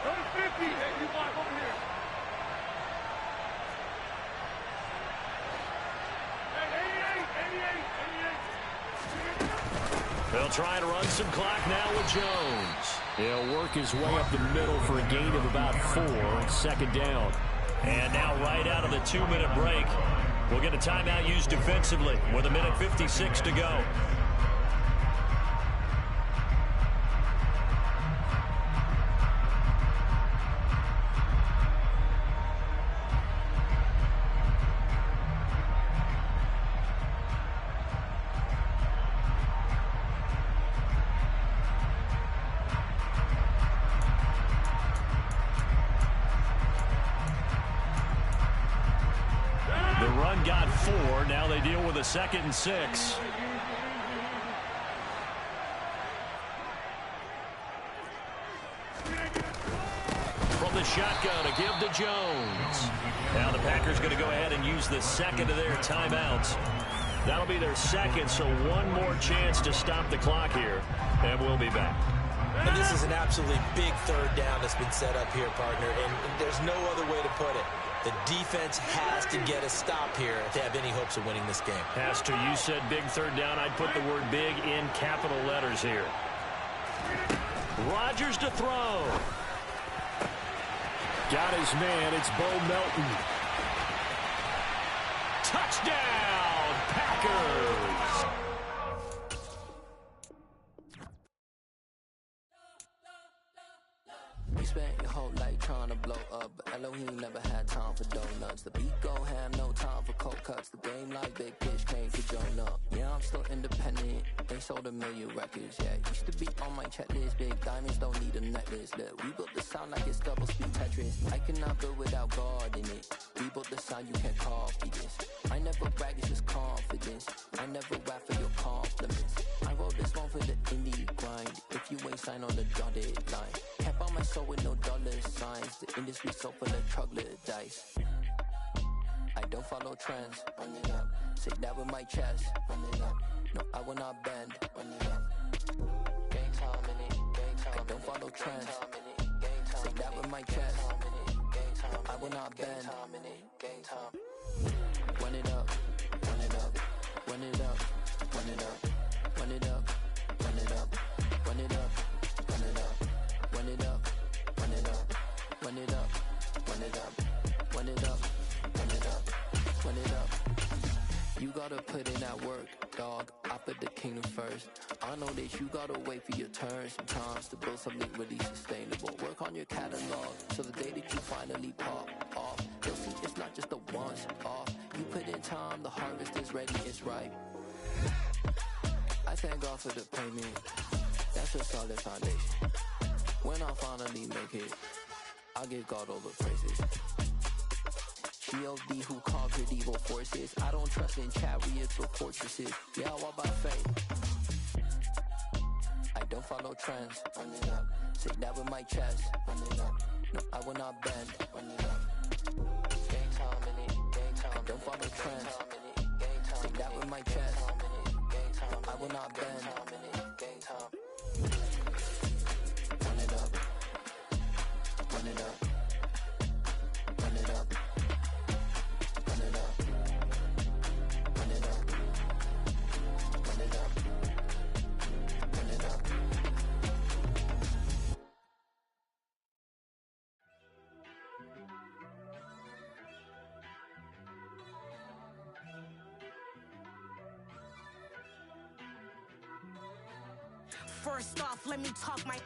D: Go to 50. Hey, you want over here. Hey, 88.
A: They'll try to run some clock now with Jones.
E: He'll work his way up the middle for a gain of about 4. 2nd down.
A: And now right out of the 2-minute break, we'll get a timeout used defensively with 1:56 to go. The run got 4. Now they deal with a 2nd and 6. From the shotgun, a give to Jones. Now the Packers going to go ahead and use the 2nd of their timeouts. That'll be their 2nd, so one more chance to stop the clock here. And we'll be back.
B: And this is an absolutely big 3rd down that's been set up here, partner, and there's no other way to put it. The defense has to get a stop here if they have any hopes of winning this game.
A: Has to. You said big 3rd down. I'd put the word big in capital letters here. Rodgers to throw.
E: Got his man. It's Bo Melton.
A: Touchdown, Packers.
J: You spent your whole life trying to blow up, but Elohim never had time for donuts. The beat go ham, no time for cold cuts. The game like Big Fish came for Jonah. Yeah, I'm still independent. They sold 1 million records, yeah. Used to be on my checklist. Big diamonds don't need a necklace. Look, we built the sound like it's double speed Tetris. I cannot build without God in it. We built the sound, you can't copy this. I never brag, it's just confidence. I never rap for your compliments. I wrote this one for the indie grind. If you ain't signed on the dotted line, can't buy my soul with no dollar signs. The industry so full of troglodytes. I don't follow trends. Run it up. Say that with my chest. Run it up. No, I will not bend. Run it up. Gang time in it. Gang time. I don't follow trends. Say that with my chest. No, I will not bend. Gang time. Run it up. Run it up. Run it up. Run it up. Run it up. Run it up. Run it up. Run it up. Run it up. Run it up. Run it up. Run it up. Run it up. Run it up. Run it up. You gotta put in that work. dog. I put the kingdom first. I know that you gotta wait for your turn sometimes to build something really sustainable. Work on your catalog so the day that you finally pop off, you'll see it's not just a once off. You put in time, the harvest is ready, it's ripe. I thank God for the payment. That's a solid foundation. When I finally make it, I give God all the praises. G.O.D. who conquered evil forces. I don't trust in chariots or fortresses. Yeah, I walk by faith. I don't follow trends. Run it up. Say that with my chest. Run it up. No, I will not bend. Run it up. Gang time in it. Gang time. I don't follow trends. Say that with my chest. No, I will not bend. Gang time. Run it up. Run it up. Run it up. Run it up. Run it up. Run it up. Run it up.
K: First off, let me talk my.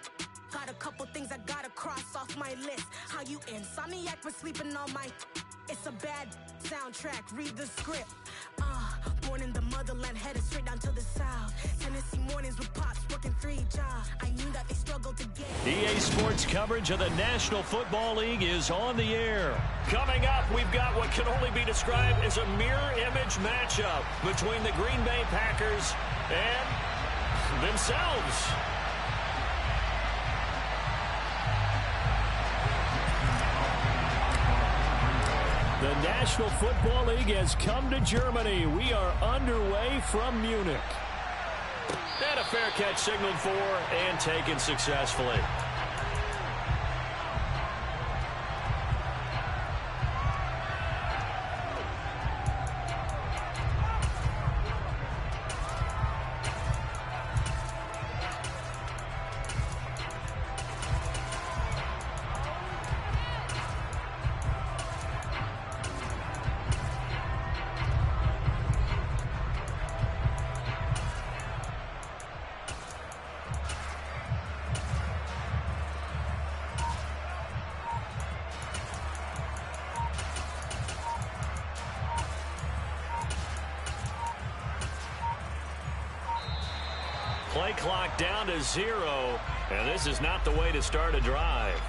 K: Got a couple things I gotta cross off my list. How you insomniac for sleeping on my. It's a bad soundtrack, read the script. Born in the motherland, headed straight down to the south. Tennessee mornings with pops, working 3 jobs. I knew that they struggled to get.
A: EA Sports coverage of the National Football League is on the air. Coming up, we've got what can only be described as a mirror image matchup between the Green Bay Packers and themselves. The National Football League has come to Germany. We are underway from Munich. And a fair catch signaled for and taken successfully. Play clock down to 0, and this is not the way to start a drive.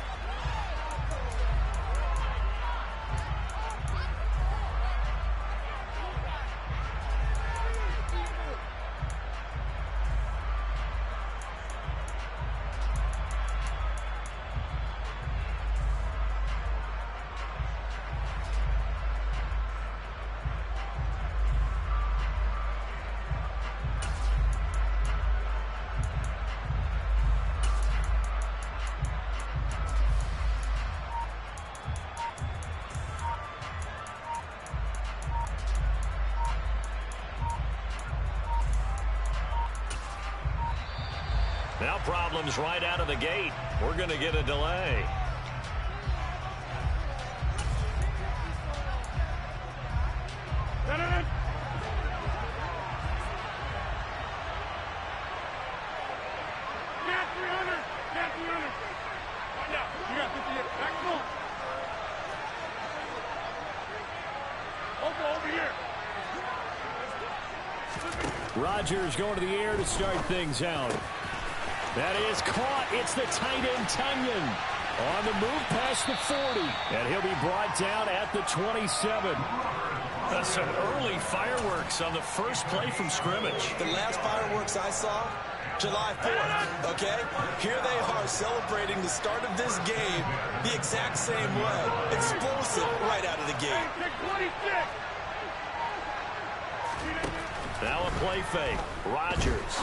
A: Now problems right out of the gate. We're going to get a delay. Rodgers going to the air to start things out. That is caught. It's the tight end, Tunyon. On the move past the 40. And he'll be brought down at the 27. That's some early fireworks on the first play from scrimmage.
G: The last fireworks I saw, July 4th, okay? Here they are celebrating the start of this game the exact same way. Explosive right out of the gate.
A: Now a play fake. Rodgers.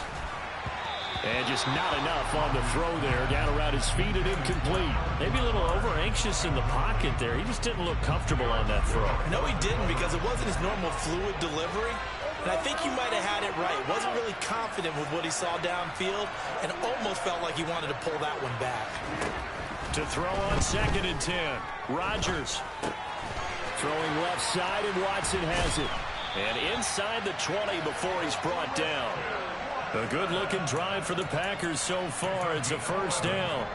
A: And just not enough on the throw there. Down around his feet and incomplete. Maybe a little over-anxious in the pocket there. He just didn't look comfortable on that throw.
B: No, he didn't, because it wasn't his normal fluid delivery. And I think you might have had it right. Wasn't really confident with what he saw downfield and almost felt like he wanted to pull that one back.
A: To throw on 2nd and 10. Rodgers. Throwing left side, and Watson has it. And inside the 20 before he's brought down. A good-looking drive for the Packers so far. It's a first down.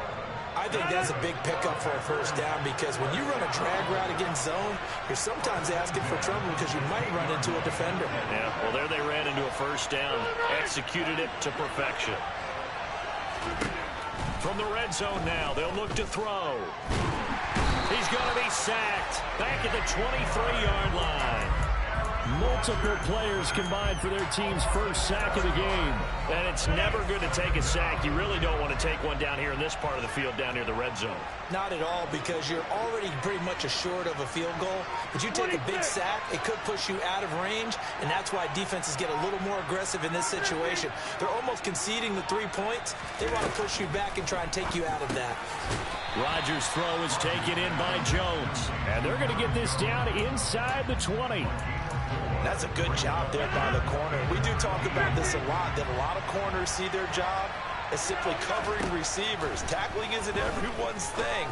B: I think that's a big pickup for a first down because when you run a drag route against zone, you're sometimes asking for trouble because you might run into a defender.
A: Yeah, well, there they ran into a first down. Executed it to perfection. From the red zone now, they'll look to throw. He's going to be sacked back at the 23-yard line.
E: Multiple players combined for their team's first sack of the game.
A: And it's never good to take a sack. You really don't want to take one down here in this part of the field down near the red zone.
B: Not at all, because you're already pretty much assured of a field goal. But you take a big sack, it could push you out of range, and that's why defenses get a little more aggressive in this situation. They're almost conceding the 3 points. They want to push you back and try and take you out of that.
A: Rodgers' throw is taken in by Jones.
E: And they're going to get this down inside the 20.
B: That's a good job there by the corner. We do talk about this a lot, that a lot of corners see their job as simply covering receivers. Tackling isn't everyone's thing.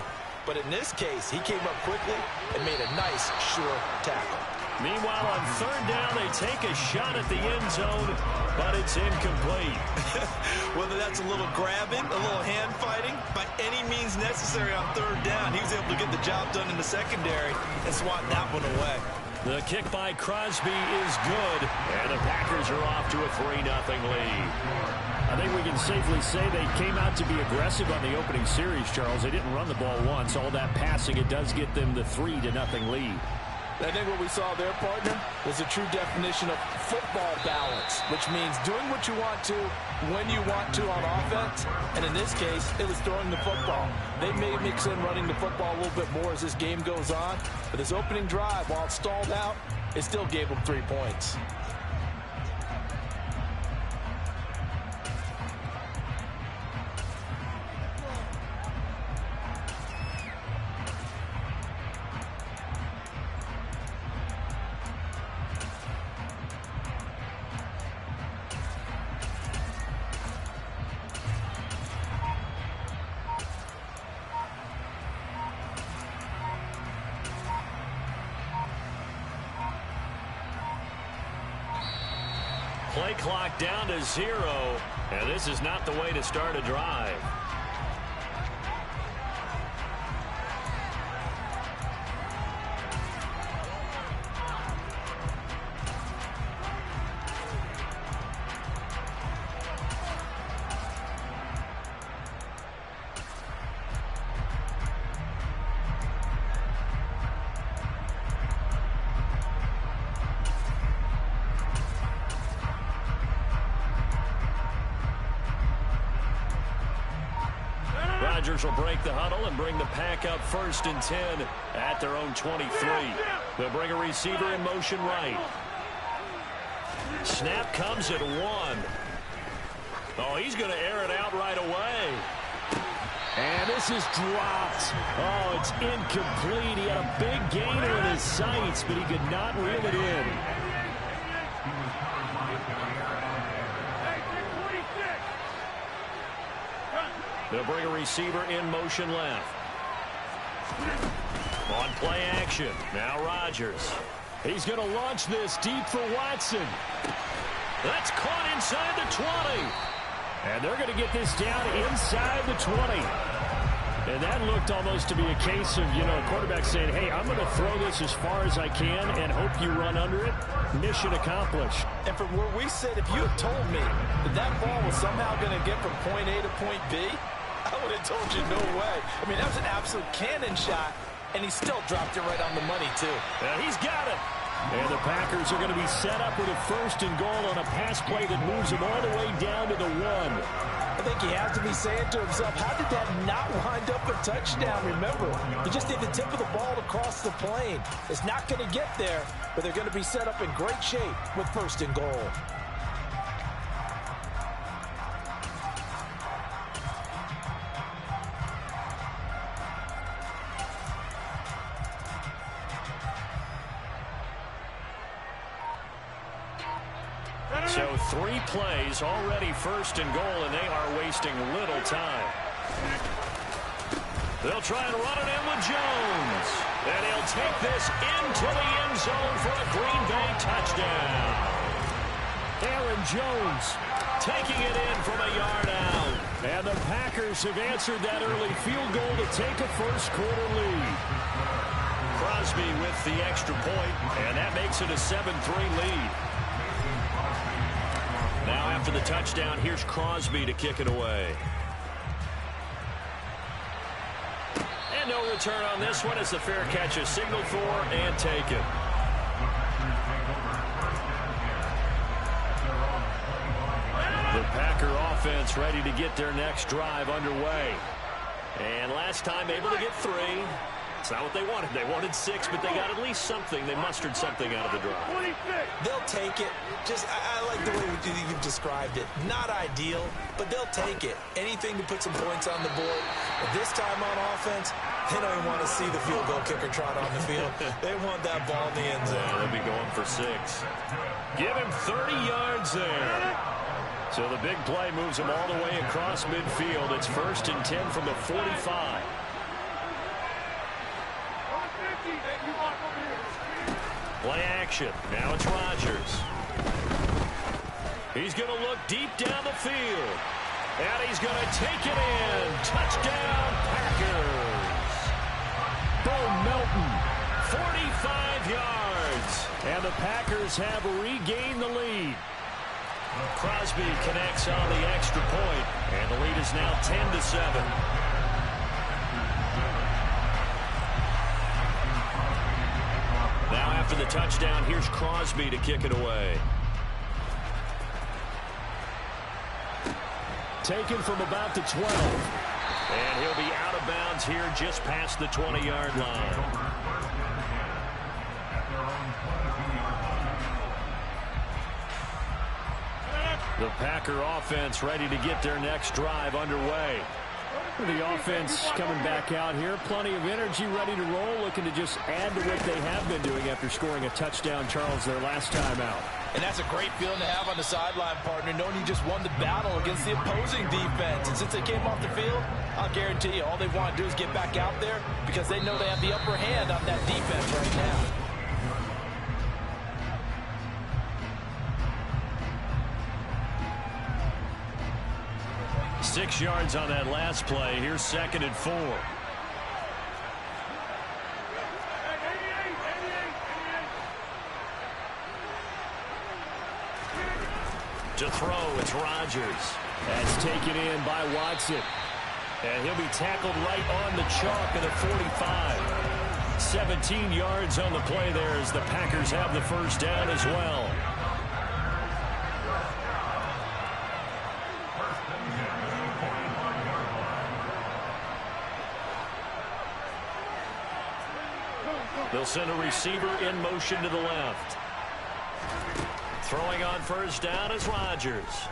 B: But in this case, he came up quickly and made a nice, sure tackle.
A: Meanwhile, on third down, they take a shot at the end zone, but it's incomplete.
G: Whether that's a little grabbing, a little hand fighting, by any means necessary on third down, he was able to get the job done in the secondary and swat that one away.
A: The kick by Crosby is good, and the Packers are off to a 3-0 lead.
E: I think we can safely say they came out to be aggressive on the opening series, Charles. They didn't run the ball once. All that passing, it does get them the 3-0 lead.
B: I think what we saw there, partner, was a true definition of football balance, which means doing what you want to, when you want to on offense. And in this case, it was throwing the football. They may mix in running the football a little bit more as this game goes on. But this opening drive, while it stalled out, it still gave them 3 points.
A: Play clock down to 0, and this is not the way to start a drive. Rodgers will break the huddle and bring the pack up 1st and 10 at their own 23. They'll bring a receiver in motion right. Snap comes at 1. Oh, he's going to air it out right away.
E: And this is dropped. Oh, it's incomplete. He had a big gainer in his sights, but he could not reel it in.
A: They'll bring a receiver in motion left. On play action. Now Rodgers.
E: He's going to launch this deep for Watson.
A: That's caught inside the 20.
E: And they're going to get this down inside the 20. And that looked almost to be a case of, a quarterback saying, hey, I'm going to throw this as far as I can and hope you run under it. Mission accomplished.
B: And from where we sit, if you had told me that ball was somehow going to get from point A to point B, I would have told you no way. I mean, that was an absolute cannon shot, and he still dropped it right on the money, too.
A: Yeah, he's got it.
E: And the Packers are going to be set up with a 1st and goal on a pass play that moves them all the way down to the 1.
B: I think he has to be saying to himself, how did that not wind up a touchdown? Remember, he just did the tip of the ball across the plane. It's not going to get there, but they're going to be set up in great shape with 1st and goal.
A: So 3 plays, already 1st and goal, and they are wasting little time. They'll try and run it in with Jones. And he'll take this into the end zone for a Green Bay touchdown. Aaron Jones taking it in from a yard out. And the Packers have answered that early field goal to take a first-quarter lead. Crosby with the extra point, and that makes it a 7-3 lead. Now after the touchdown, here's Crosby to kick it away. And no return on this one as the fair catch is signaled for and taken. The Packer offense ready to get their next drive underway. And last time able to get 3. It's not what they wanted. They wanted 6, but they got at least something. They mustered something out of the drive.
B: They'll take it. I like the way you've described it. Not ideal, but they'll take it. Anything to put some points on the board. But this time on offense, they don't even want to see the field goal kicker trot on the field. They want that ball in the end zone.
A: Yeah, they'll be going for 6. Give him 30 yards there. So the big play moves him all the way across midfield. It's 1st and 10 from the 45. Play action. Now it's Rodgers. He's going to look deep down the field. And he's going to take it in. Touchdown, Packers. Bo Melton, 45 yards. And the Packers have regained the lead. Crosby connects on the extra point. And the lead is now 10-7. Now after the touchdown, here's Crosby to kick it away. Taken from about the 12. And he'll be out of bounds here just past the 20-yard line. The Packer offense ready to get their next drive underway. The offense coming back out here. Plenty of energy, ready to roll, looking to just add to what they have been doing after scoring a touchdown, Charles, their last time out.
B: And that's a great feeling to have on the sideline, partner, knowing you just won the battle against the opposing defense. And since they came off the field, I'll guarantee you all they want to do is get back out there because they know they have the upper hand on that defense right now.
A: 6 yards on that last play. Here's 2nd and 4. To throw, it's Rodgers. That's taken in by Watson. And he'll be tackled right on the chalk of the 45. 17 yards on the play there as the Packers have the first down as well. They'll send a receiver in motion to the left. Throwing on first down is Rodgers.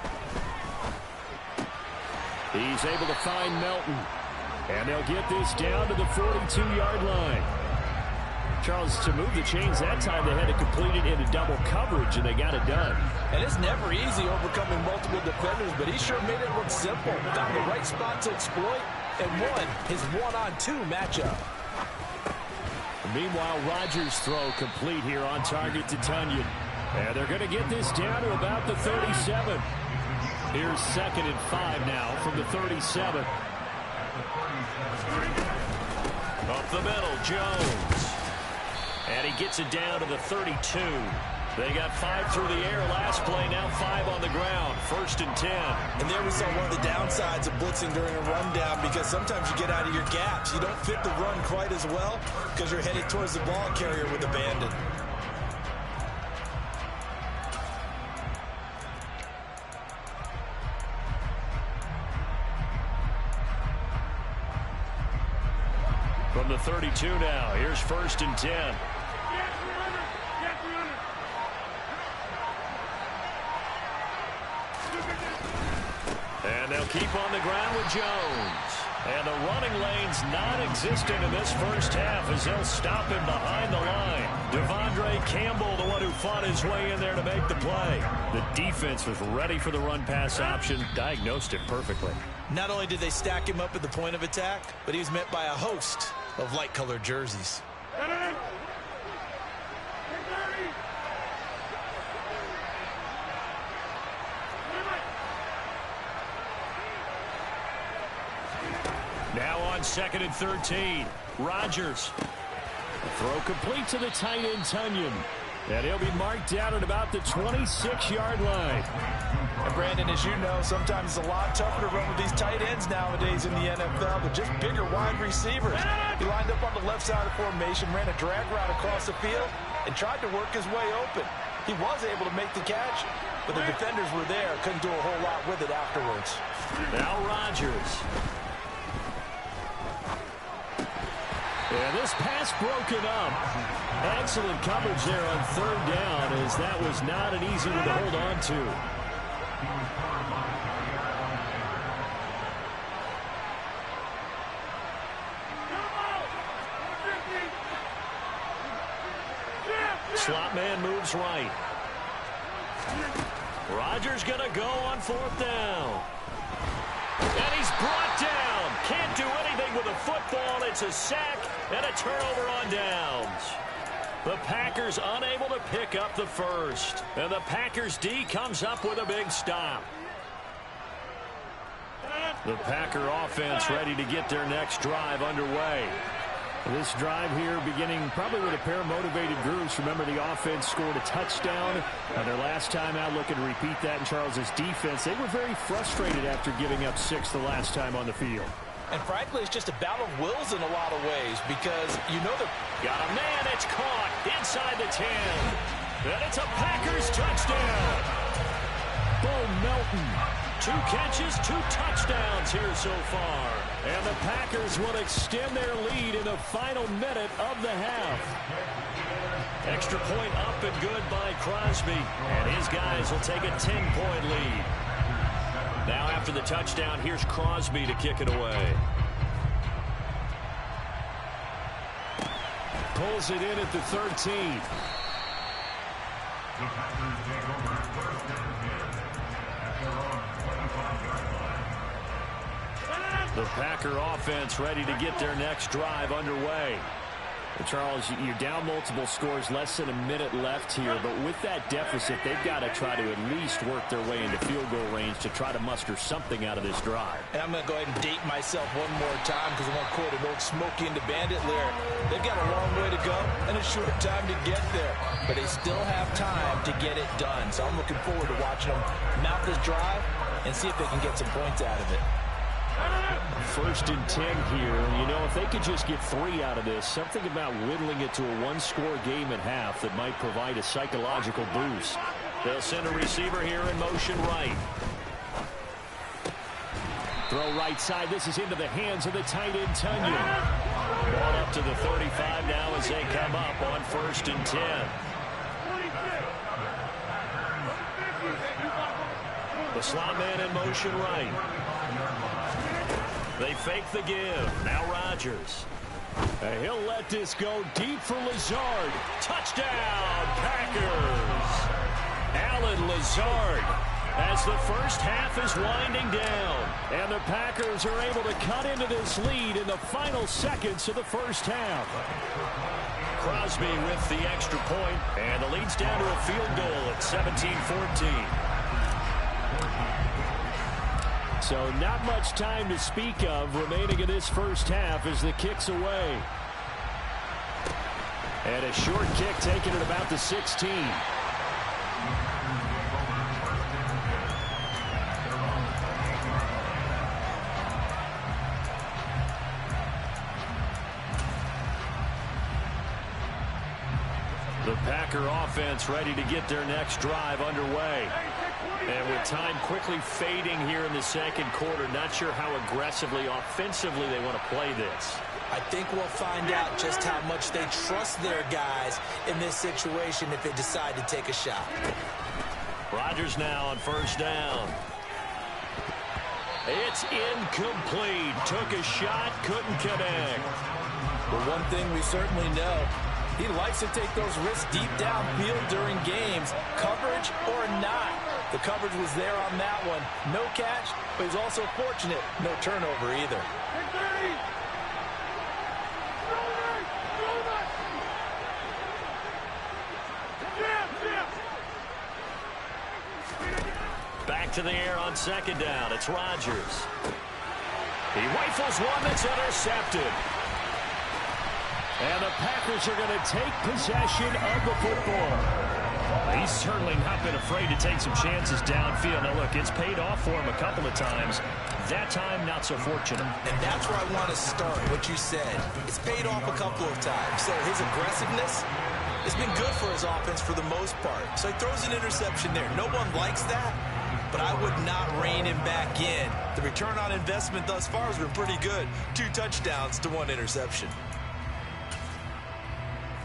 A: He's able to find Melton. And they'll get this down to the 42-yard line. Charles, to move the chains that time, they had to complete it into double coverage, and they got it done.
B: And it's never easy overcoming multiple defenders, but he sure made it look simple. Found the right spot to exploit and won his one-on-2 matchup.
A: Meanwhile, Rodgers' throw complete here on target to Tunyon. And they're going to get this down to about the 37. Here's 2nd and 5 now from the 37. Up the middle, Jones. And he gets it down to the 32. They got 5 through the air last play, now 5 on the ground. 1st and 10.
B: And there we saw one of the downsides of blitzing during a rundown because sometimes you get out of your gaps. You don't fit the run quite as well because you're headed towards the ball carrier with abandon.
A: From the 32 now, here's 1st and 10. And they'll keep on the ground with Jones. And the running lane's non-existent in this first half as they'll stop him behind the line. Devondre Campbell, the one who fought his way in there to make the play. The defense was ready for the run-pass option, diagnosed it perfectly.
B: Not only did they stack him up at the point of attack, but he was met by a host of light-colored jerseys.
A: Now on 2nd and 13. Rodgers. Throw complete to the tight end, Tonyan. And he'll be marked down at about the 26-yard line.
B: And Brandon, as you know, sometimes it's a lot tougher to run with these tight ends nowadays in the NFL. They're just bigger wide receivers. He lined up on the left side of formation, ran a drag route across the field, and tried to work his way open. He was able to make the catch, but the defenders were there. Couldn't do a whole lot with it afterwards.
A: Now Rodgers. And this pass broken up. Excellent coverage there on 3rd down, as that was not an easy one to hold on to. Slot man moves right. Rodgers going to go on 4th down. And he's brought down. Can't do anything with a football. It's a sack and a turnover on downs. The Packers unable to pick up the first. And the Packers D comes up with a big stop. The Packer offense ready to get their next drive underway. This drive here beginning probably with a pair of motivated groups. Remember, the offense scored a touchdown. Their last time out, looking to repeat that in Charles's defense. They were very frustrated after giving up 6 the last time on the field.
B: And frankly, it's just a battle of wills in a lot of ways, because you know the...
A: Got a man, it's caught inside the 10. And it's a Packers touchdown. Bo Melton. 2 catches, 2 touchdowns here so far. And the Packers will extend their lead in the final minute of the half. Extra point up and good by Crosby. And his guys will take a 10-point lead. Now after the touchdown, here's Crosby to kick it away. Pulls it in at the 13.
C: The Packers take over 1st and 10 at their own 25-yard line.
A: The Packer offense ready to get their next drive underway. Well, Charles, you're down multiple scores, less than a minute left here, but with that deficit, they've got to try to at least work their way into field goal range to try to muster something out of this drive.
B: And I'm going to go ahead and date myself one more time, because I'm going to quote an old Smokey and the Bandit lyric. They've got a long way to go and a short time to get there, but they still have time to get it done. So I'm looking forward to watching them mount this drive and see if they can get some points out of it.
A: 1st and 10 here. You know, if they could just get 3 out of this, something about whittling it to a 1-score game at half that might provide a psychological boost. They'll send a receiver here in motion right. Throw right side. This is into the hands of the tight end, Tonyan. Ball up to the 35 now as they come up on 1st and 10. The slot man in motion right. They fake the give. Now Rodgers. He'll let this go deep for Lazard. Touchdown, Packers. Allen Lazard, as the first half is winding down. And the Packers are able to cut into this lead in the final seconds of the first half. Crosby with the extra point, and the lead's down to a field goal at 17-14. So not much time to speak of remaining in this first half as the kick's away. And a short kick taken at about the 16. The Packer offense ready to get their next drive underway. And with time quickly fading here in the second quarter, not sure how aggressively, offensively they want to play this.
B: I think we'll find out just how much they trust their guys in this situation if they decide to take a shot.
A: Rodgers now on 1st down. It's incomplete. Took a shot, couldn't connect.
B: But one thing we certainly know, he likes to take those risks deep downfield during games, coverage or not. The coverage was there on that one. No catch, but he's also fortunate. No turnover either.
A: to the air on second down. It's Rodgers. He rifles one that's intercepted. And the Packers are going to take possession of the football. He's certainly not been afraid to take some chances downfield. Now, look, it's paid off for him a couple of times. That time, not so fortunate.
B: And that's where I want to start, what you said. It's paid off a couple of times. So his aggressiveness has been good for his offense for the most part. So he throws an interception there. No one likes that, but I would not rein him back in. The return on investment thus far has been pretty good. 2 touchdowns to 1 interception.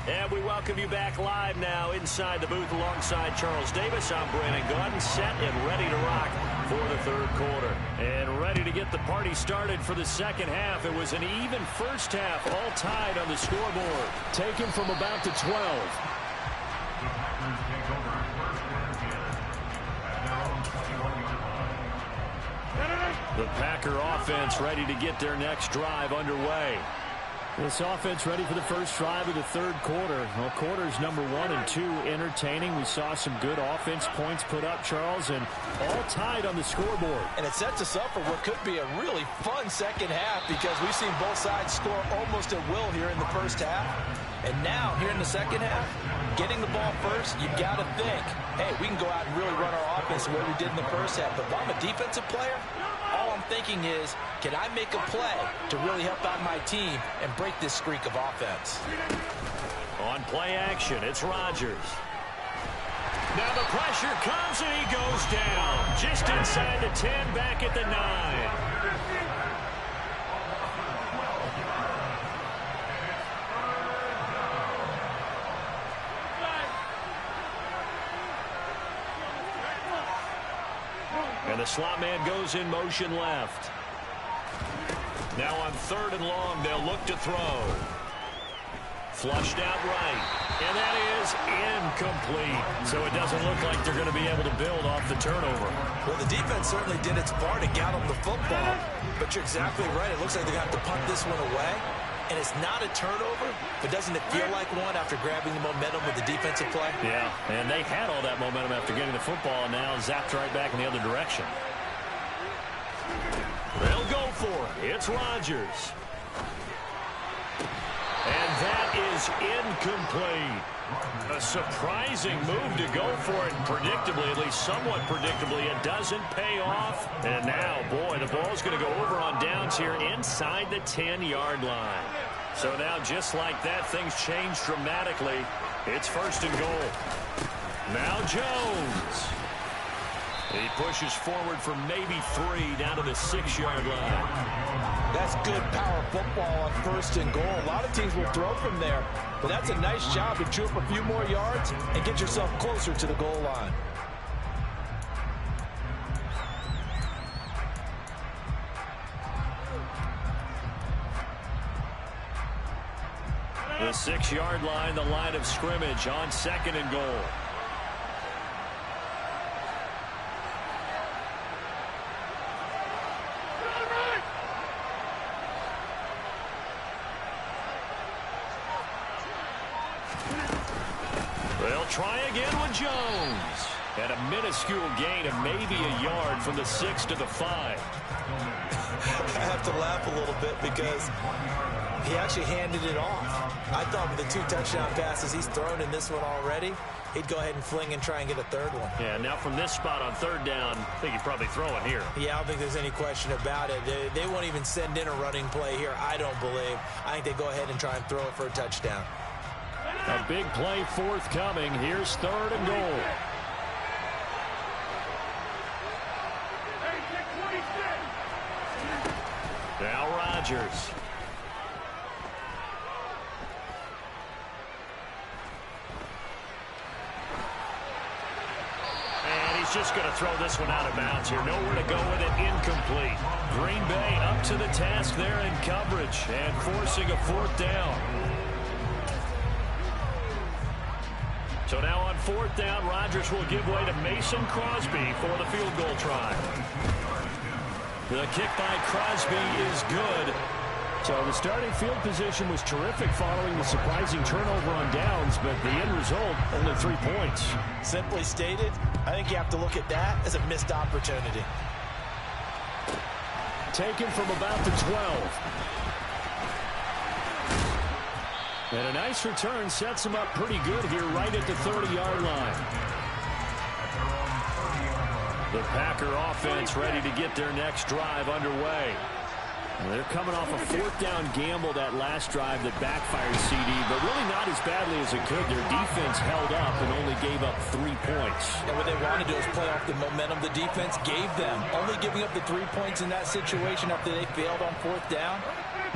A: And we welcome you back live now inside the booth alongside Charles Davis. I'm Brandon Gaudin, set and ready to rock for the third quarter. And ready to get the party started for the second half. It was an even first half, all tied on the scoreboard. Taken from about the 12.
C: The Packers take over first and 10 at their own 21-yard line.
A: The Packer offense ready to get their next drive underway.
E: This offense ready for the first drive of the third quarter. Well, quarters number 1 and 2 entertaining. We saw some good offense points put up, Charles, and all tied on the scoreboard.
B: And it sets us up for what could be a really fun second half because we've seen both sides score almost at will here in the first half. And now, here in the second half, getting the ball first, you've got to think, hey, we can go out and really run our offense the way we did in the first half. But if I'm a defensive player, all I'm thinking is, can I make a play to really help out my team and break this streak of offense?
A: On play action, it's Rodgers. Now the pressure comes and he goes down. Just inside the 10, back at the 9. And the slot man goes in motion left. Now on 3rd and long, they'll look to throw. Flushed out right. And that is incomplete. So it doesn't look like they're going to be able to build off the turnover.
B: Well, the defense certainly did its part to get them the football. But you're exactly right. It looks like they're going to have to punt this one away. And it's not a turnover, but doesn't it feel like one after grabbing the momentum with the defensive play?
A: Yeah, and they had all that momentum after getting the football, and now zapped right back in the other direction. They'll go for it. It's Rodgers. And that is incomplete. A surprising move to go for it, and predictably, at least somewhat predictably, it doesn't pay off. And now, boy, the ball's going to go over on downs here inside the 10-yard line. So now, just like that, things change dramatically. It's 1st and goal. Now Jones. He pushes forward for maybe 3 down to the 6-yard line.
B: That's good power football on 1st and goal. A lot of teams will throw from there, but that's a nice job to chew up a few more yards and get yourself closer to the goal line.
A: The 6-yard line, the line of scrimmage on 2nd and goal. They'll try again with Jones. And a minuscule gain of maybe a yard from the 6 to the 5.
B: I have to laugh a little bit because he actually handed it off. I thought with the 2 touchdown passes he's thrown in this one already, he'd go ahead and fling and try and get a 3rd one.
A: Yeah, now from this spot on 3rd down, I think he'd probably throw it here.
B: Yeah, I don't think there's any question about it. They won't even send in a running play here, I don't believe. I think they go ahead and try and throw it for a touchdown.
E: A big play forthcoming. Here's 3rd and goal.
A: Now Rodgers. And he's just going to throw this one out of bounds here. Nowhere to go with it. Incomplete. Green Bay up to the task there in coverage and forcing a 4th down. So now on 4th down, Rodgers will give way to Mason Crosby for the field goal try. The kick by Crosby is good.
E: So the starting field position was terrific following the surprising turnover on downs, but the end result, only 3 points.
B: Simply stated, I think you have to look at that as a missed opportunity.
E: Taken from about the 12. And a nice return sets him up pretty good here right at the 30-yard line. The Packer offense ready to get their next drive underway. They're coming off a 4th down gamble that last drive that backfired CD, but really not as badly as it could. Their defense held up and only gave up 3 points.
B: And what they want to do is play off the momentum the defense gave them. Only giving up the 3 points in that situation after they failed on 4th down.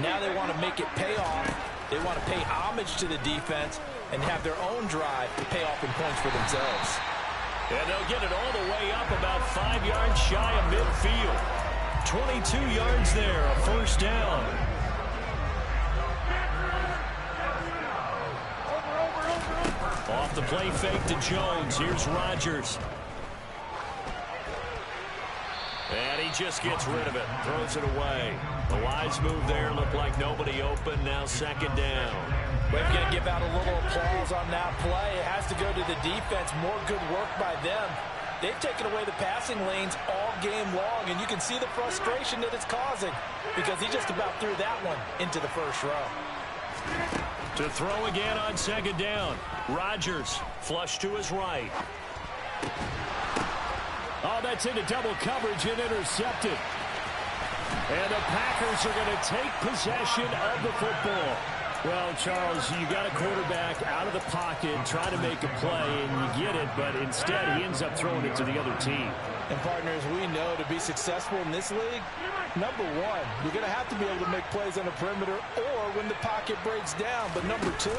B: Now they want to make it pay off. They want to pay homage to the defense and have their own drive to pay off in points for themselves.
A: And they'll get it all the way up about 5 yards shy of midfield. 22 yards there, a first down. Off the play fake to Jones. Here's Rodgers. And he just gets rid of it. Throws it away. The wise move there. Looked like nobody open. Now 2nd down.
B: We're going to give out a little applause on that play. It has to go to the defense. More good work by them. They've taken away the passing lanes all game long, and you can see the frustration that it's causing because he just about threw that one into the first row.
A: To throw again on 2nd down. Rodgers flush to his right.
E: Oh, that's into double coverage and intercepted. And the Packers are going to take possession of the football. Well, Charles, you got a quarterback out of the pocket trying to make a play, and you get it, but instead he ends up throwing it to the other team.
B: And, partners, we know to be successful in this league, number one, you're going to have to be able to make plays on the perimeter or when the pocket breaks down. But number two,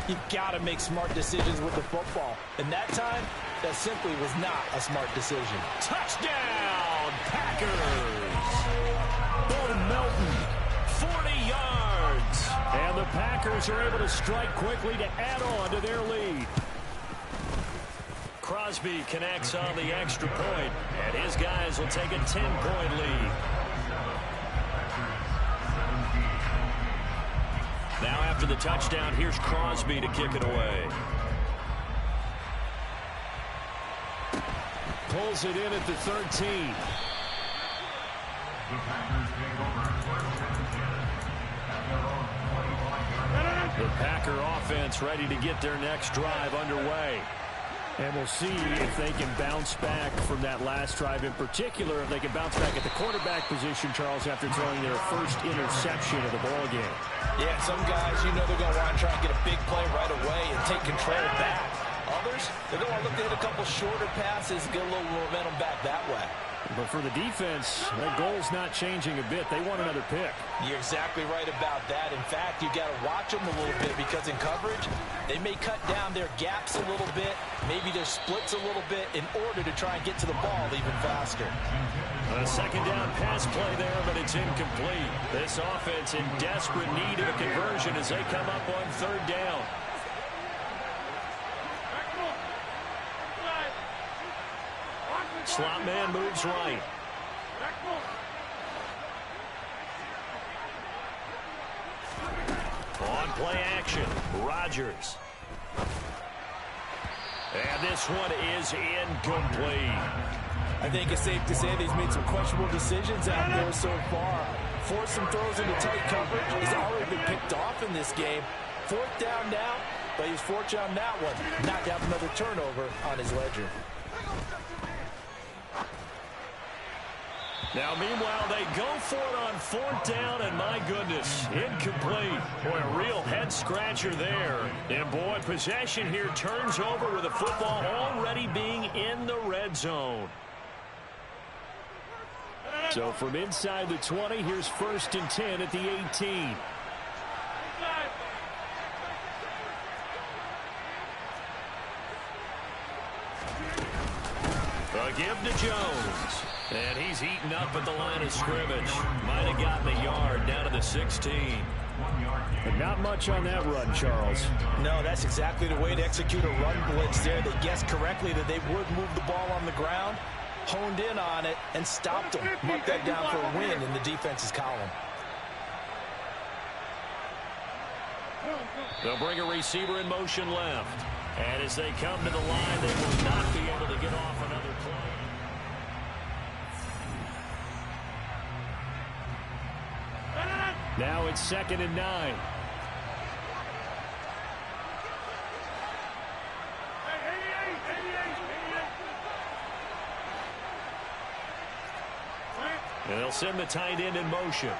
B: you've got to make smart decisions with the football. And that time, that simply was not a smart decision.
A: Touchdown, Packers! Bo Melton, 40 yards.
E: And the Packers are able to strike quickly to add on to their lead.
A: Crosby connects on the extra point, and his guys will take a 10-point lead. Now after the touchdown, here's Crosby to kick it away.
E: Pulls it in at the 13.
A: The Packer offense ready to get their next drive underway.
E: And we'll see if they can bounce back from that last drive. In particular, if they can bounce back at the quarterback position, Charles, after throwing their first interception of the ball game.
B: Yeah, some guys, you know they're going to want to try and get a big play right away and take control back. Others, they're going to look to hit a couple shorter passes, get a little momentum back that way.
E: But for the defense, that goal's not changing a bit. They want another pick.
B: You're exactly right about that. In fact, you got to watch them a little bit because in coverage, they may cut down their gaps a little bit, maybe their splits a little bit in order to try and get to the ball even faster.
A: A 2nd down pass play there, but it's incomplete. This offense in desperate need of a conversion as they come up on 3rd down. Slot man moves right. On play action, Rodgers. And this one is incomplete.
B: I think it's safe to say that he's made some questionable decisions out there so far. Forced some throws into tight coverage. He's already been picked off in this game. 4th down now, but he's fortunate on that one. Not to have another turnover on his ledger.
A: Now, meanwhile, they go for it on 4th down, and my goodness, incomplete. Boy, a real head-scratcher there. And, boy, possession here turns over with the football already being in the red zone.
E: So from inside the 20, here's 1st and 10 at the 18.
A: A give to Jones. And he's eaten up at the line of scrimmage. Might have gotten a yard down to the 16.
E: But not much on that run, Charles.
B: No, that's exactly the way to execute a run blitz there. They guessed correctly that they would move the ball on the ground, honed in on it, and stopped them. Mark that down for a win in the defense's column.
A: They'll bring a receiver in motion left. And as they come to the line, they will not be able to get off another play.
E: Now it's 2nd and 9.
A: And they'll send the tight end in motion.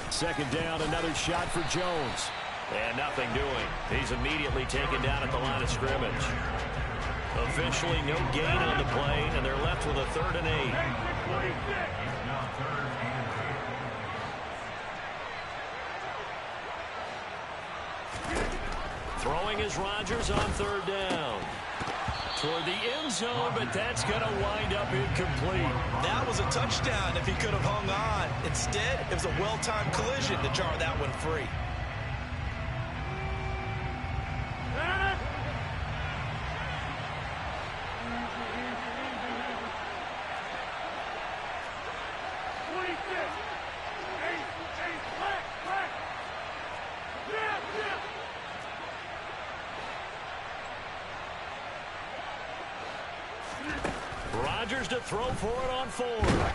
E: 2nd down, another shot for Jones.
A: And nothing doing. He's immediately taken down at the line of scrimmage. Officially no gain on the play, and they're left with a 3rd and 8. Throwing is Rodgers on 3rd down. Toward the end zone, but that's going to wind up incomplete.
B: That was a touchdown if he could have hung on. Instead, it was a well-timed collision to jar that one free.
A: Rodgers to throw for it on 4th.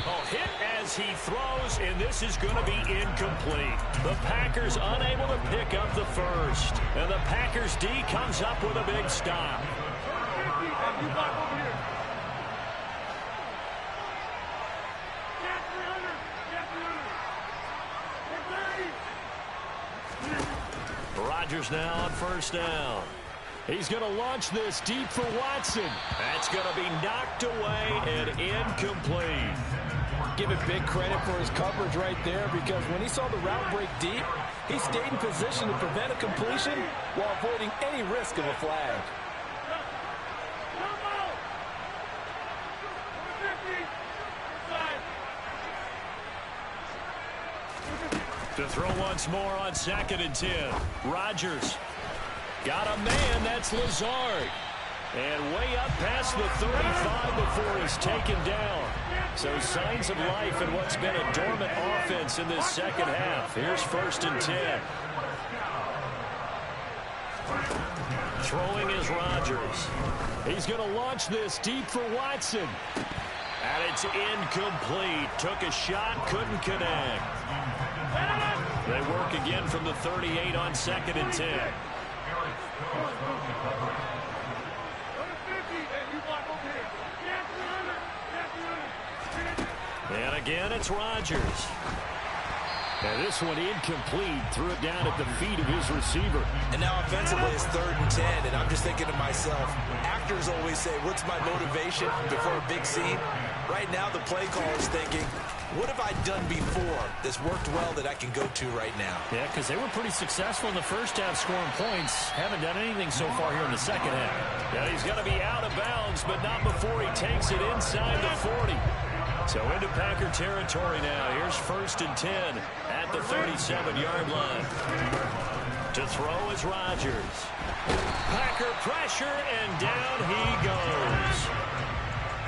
A: Oh, hit as he throws, and this is going to be incomplete. The Packers unable to pick up the first. And the Packers D comes up with a big stop. Rodgers now on 1st down.
E: He's going to launch this deep for Watson.
A: That's going to be knocked away and incomplete.
B: Give it big credit for his coverage right there, because when he saw the route break deep, he stayed in position to prevent a completion while avoiding any risk of a flag.
A: To throw once more on 2nd and 10. Rodgers got a man, that's Lazard. And way up past the 35 before he's taken down. So signs of life in what's been a dormant offense in this 2nd half. Here's 1st and 10. Throwing is Rodgers.
E: He's going to launch this deep for Watson.
A: And it's incomplete. Took a shot, couldn't connect. They work again from the 38 on 2nd and 10. And again, it's Rodgers.
E: And this one incomplete. Threw it down at the feet of his receiver.
B: And now offensively it's 3rd and 10, and I'm just thinking to myself, actors always say, what's my motivation before a big scene? Right now the play caller's thinking, what have I done before that's worked well that I can go to right now?
E: Yeah, because they were pretty successful in the first half scoring points. Haven't done anything so far here in the 2nd half.
A: Yeah, he's going to be out of bounds, but not before he takes it inside the 40. So into Packer territory now. Here's 1st and 10 at the 37-yard line. To throw is Rodgers. Packer pressure, and down he goes.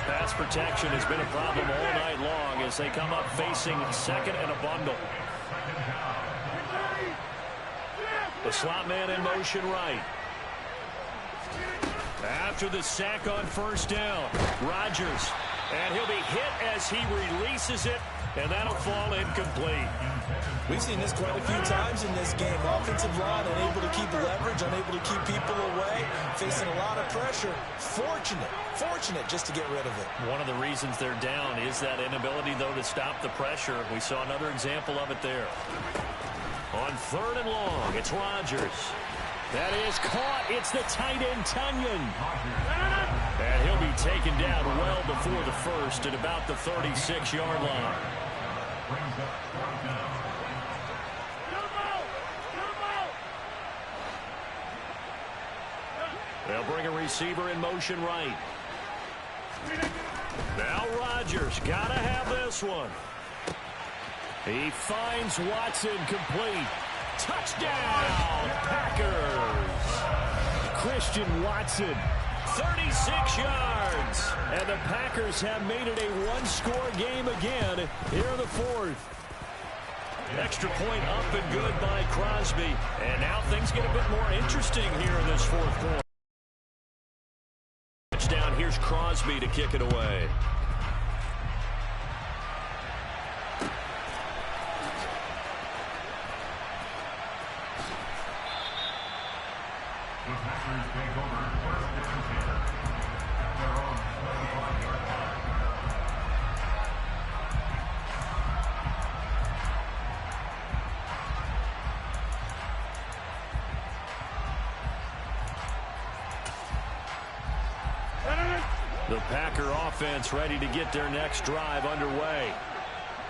A: Pass protection has been a problem all night long as they come up facing 2nd and a bundle. The slot man in motion right. After the sack on 1st down, Rodgers. And he'll be hit as he releases it, and that'll fall incomplete.
B: We've seen this quite a few times in this game. Offensive line unable to keep leverage, unable to keep people away, facing a lot of pressure. Fortunate just to get rid of it.
A: One of the reasons they're down is that inability, though, to stop the pressure. We saw another example of it there. On 3rd and long, it's Rodgers.
E: That is caught. It's the tight end, Tunyon.
A: And he'll be taken down well before the first at about the 36-yard line. They'll bring a receiver in motion right. Now Rodgers, gotta have this one.
E: He finds Watson, complete. Touchdown, Packers. Christian Watson.
A: 36 yards.
E: And the Packers have made it a one-score game again here in the 4th.
A: Extra point up and good by Crosby. And now things get a bit more interesting here in this fourth quarter. Touchdown, here's Crosby to kick it away.
C: The Packers take over first down here at their own 25-yard line.
A: The Packer offense ready to get their next drive underway.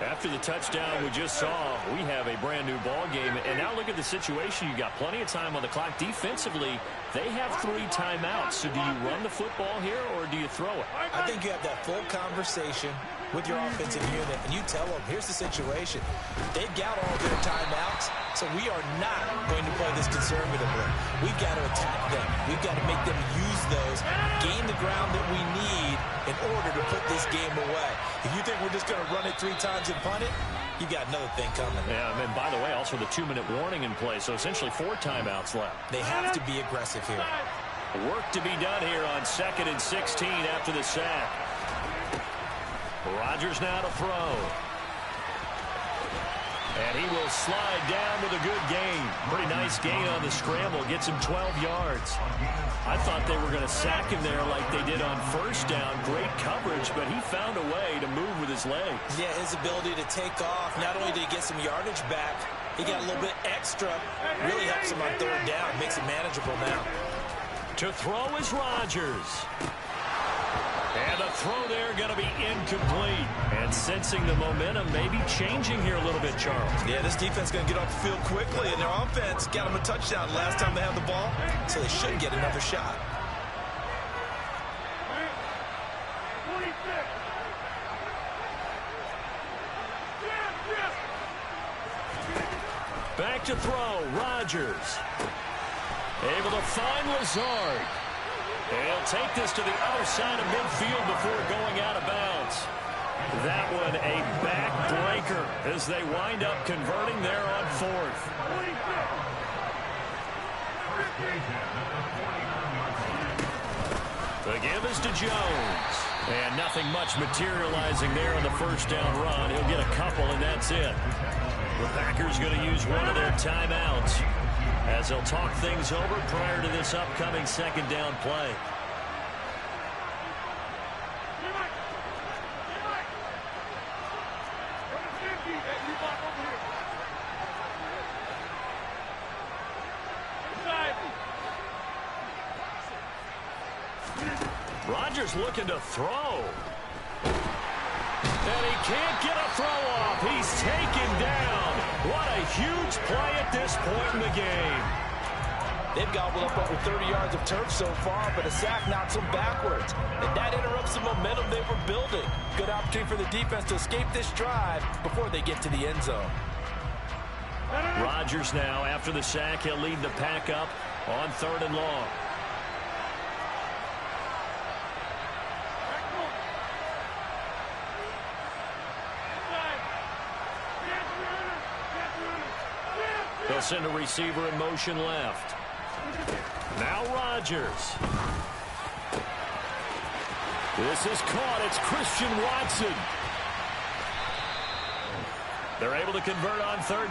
A: After the touchdown we just saw, we have a brand new ball game. And now look at the situation. You got plenty of time on the clock. Defensively, they have 3 timeouts. So do you run the football here or do you throw it?
B: I think you have that full conversation with your offensive unit, and you tell them, here's the situation. They've got all their timeouts, so we are not going to play this conservatively. We've got to attack them. We've got to make them use those, gain the ground that we need in order to put this game away. If you think we're just going to run it 3 times and punt it, you got another thing coming.
A: Yeah, and by the way, also the 2-minute warning in play, so essentially 4 timeouts left.
B: They have to be aggressive here.
A: Work to be done here on 2nd and 16 after the sack. Rodgers now to throw. And he will slide down with a good gain. Pretty nice gain on the scramble. Gets him 12 yards. I thought they were going to sack him there like they did on first down. Great coverage, but he found a way to move with his legs.
B: Yeah, his ability to take off. Not only did he get some yardage back, he got a little bit extra. Really helps him on 3rd down. Makes it manageable now.
A: To throw is Rodgers. And the throw there going to be incomplete. And sensing the momentum maybe changing here a little bit, Charles.
B: Yeah, this defense going to get off the field quickly, and their offense got them a touchdown last time they had the ball, so they should get another shot.
A: Back to throw, Rodgers. Able to find Lazard. He'll take this to the other side of midfield before going out of bounds. That one a backbreaker as they wind up converting there on 4th. The give is to Jones. And nothing much materializing there on the first down run. He'll get a couple, and that's it. The Packers going to use one of their timeouts as they'll talk things over prior to this upcoming 2nd down play. Rodgers looking to throw. And he can't get a throw off. He's taken down. What a huge play at this point in the game.
B: They've gobbled up over 30 yards of turf so far, but a sack knocks them backwards. And that interrupts the momentum they were building. Good opportunity for the defense to escape this drive before they get to the end zone.
A: Rodgers now, after the sack, he'll lead the pack up on 3rd and long. They'll send a receiver in motion left. Now Rodgers. This is caught. It's Christian Watson. They're able to convert on 3rd.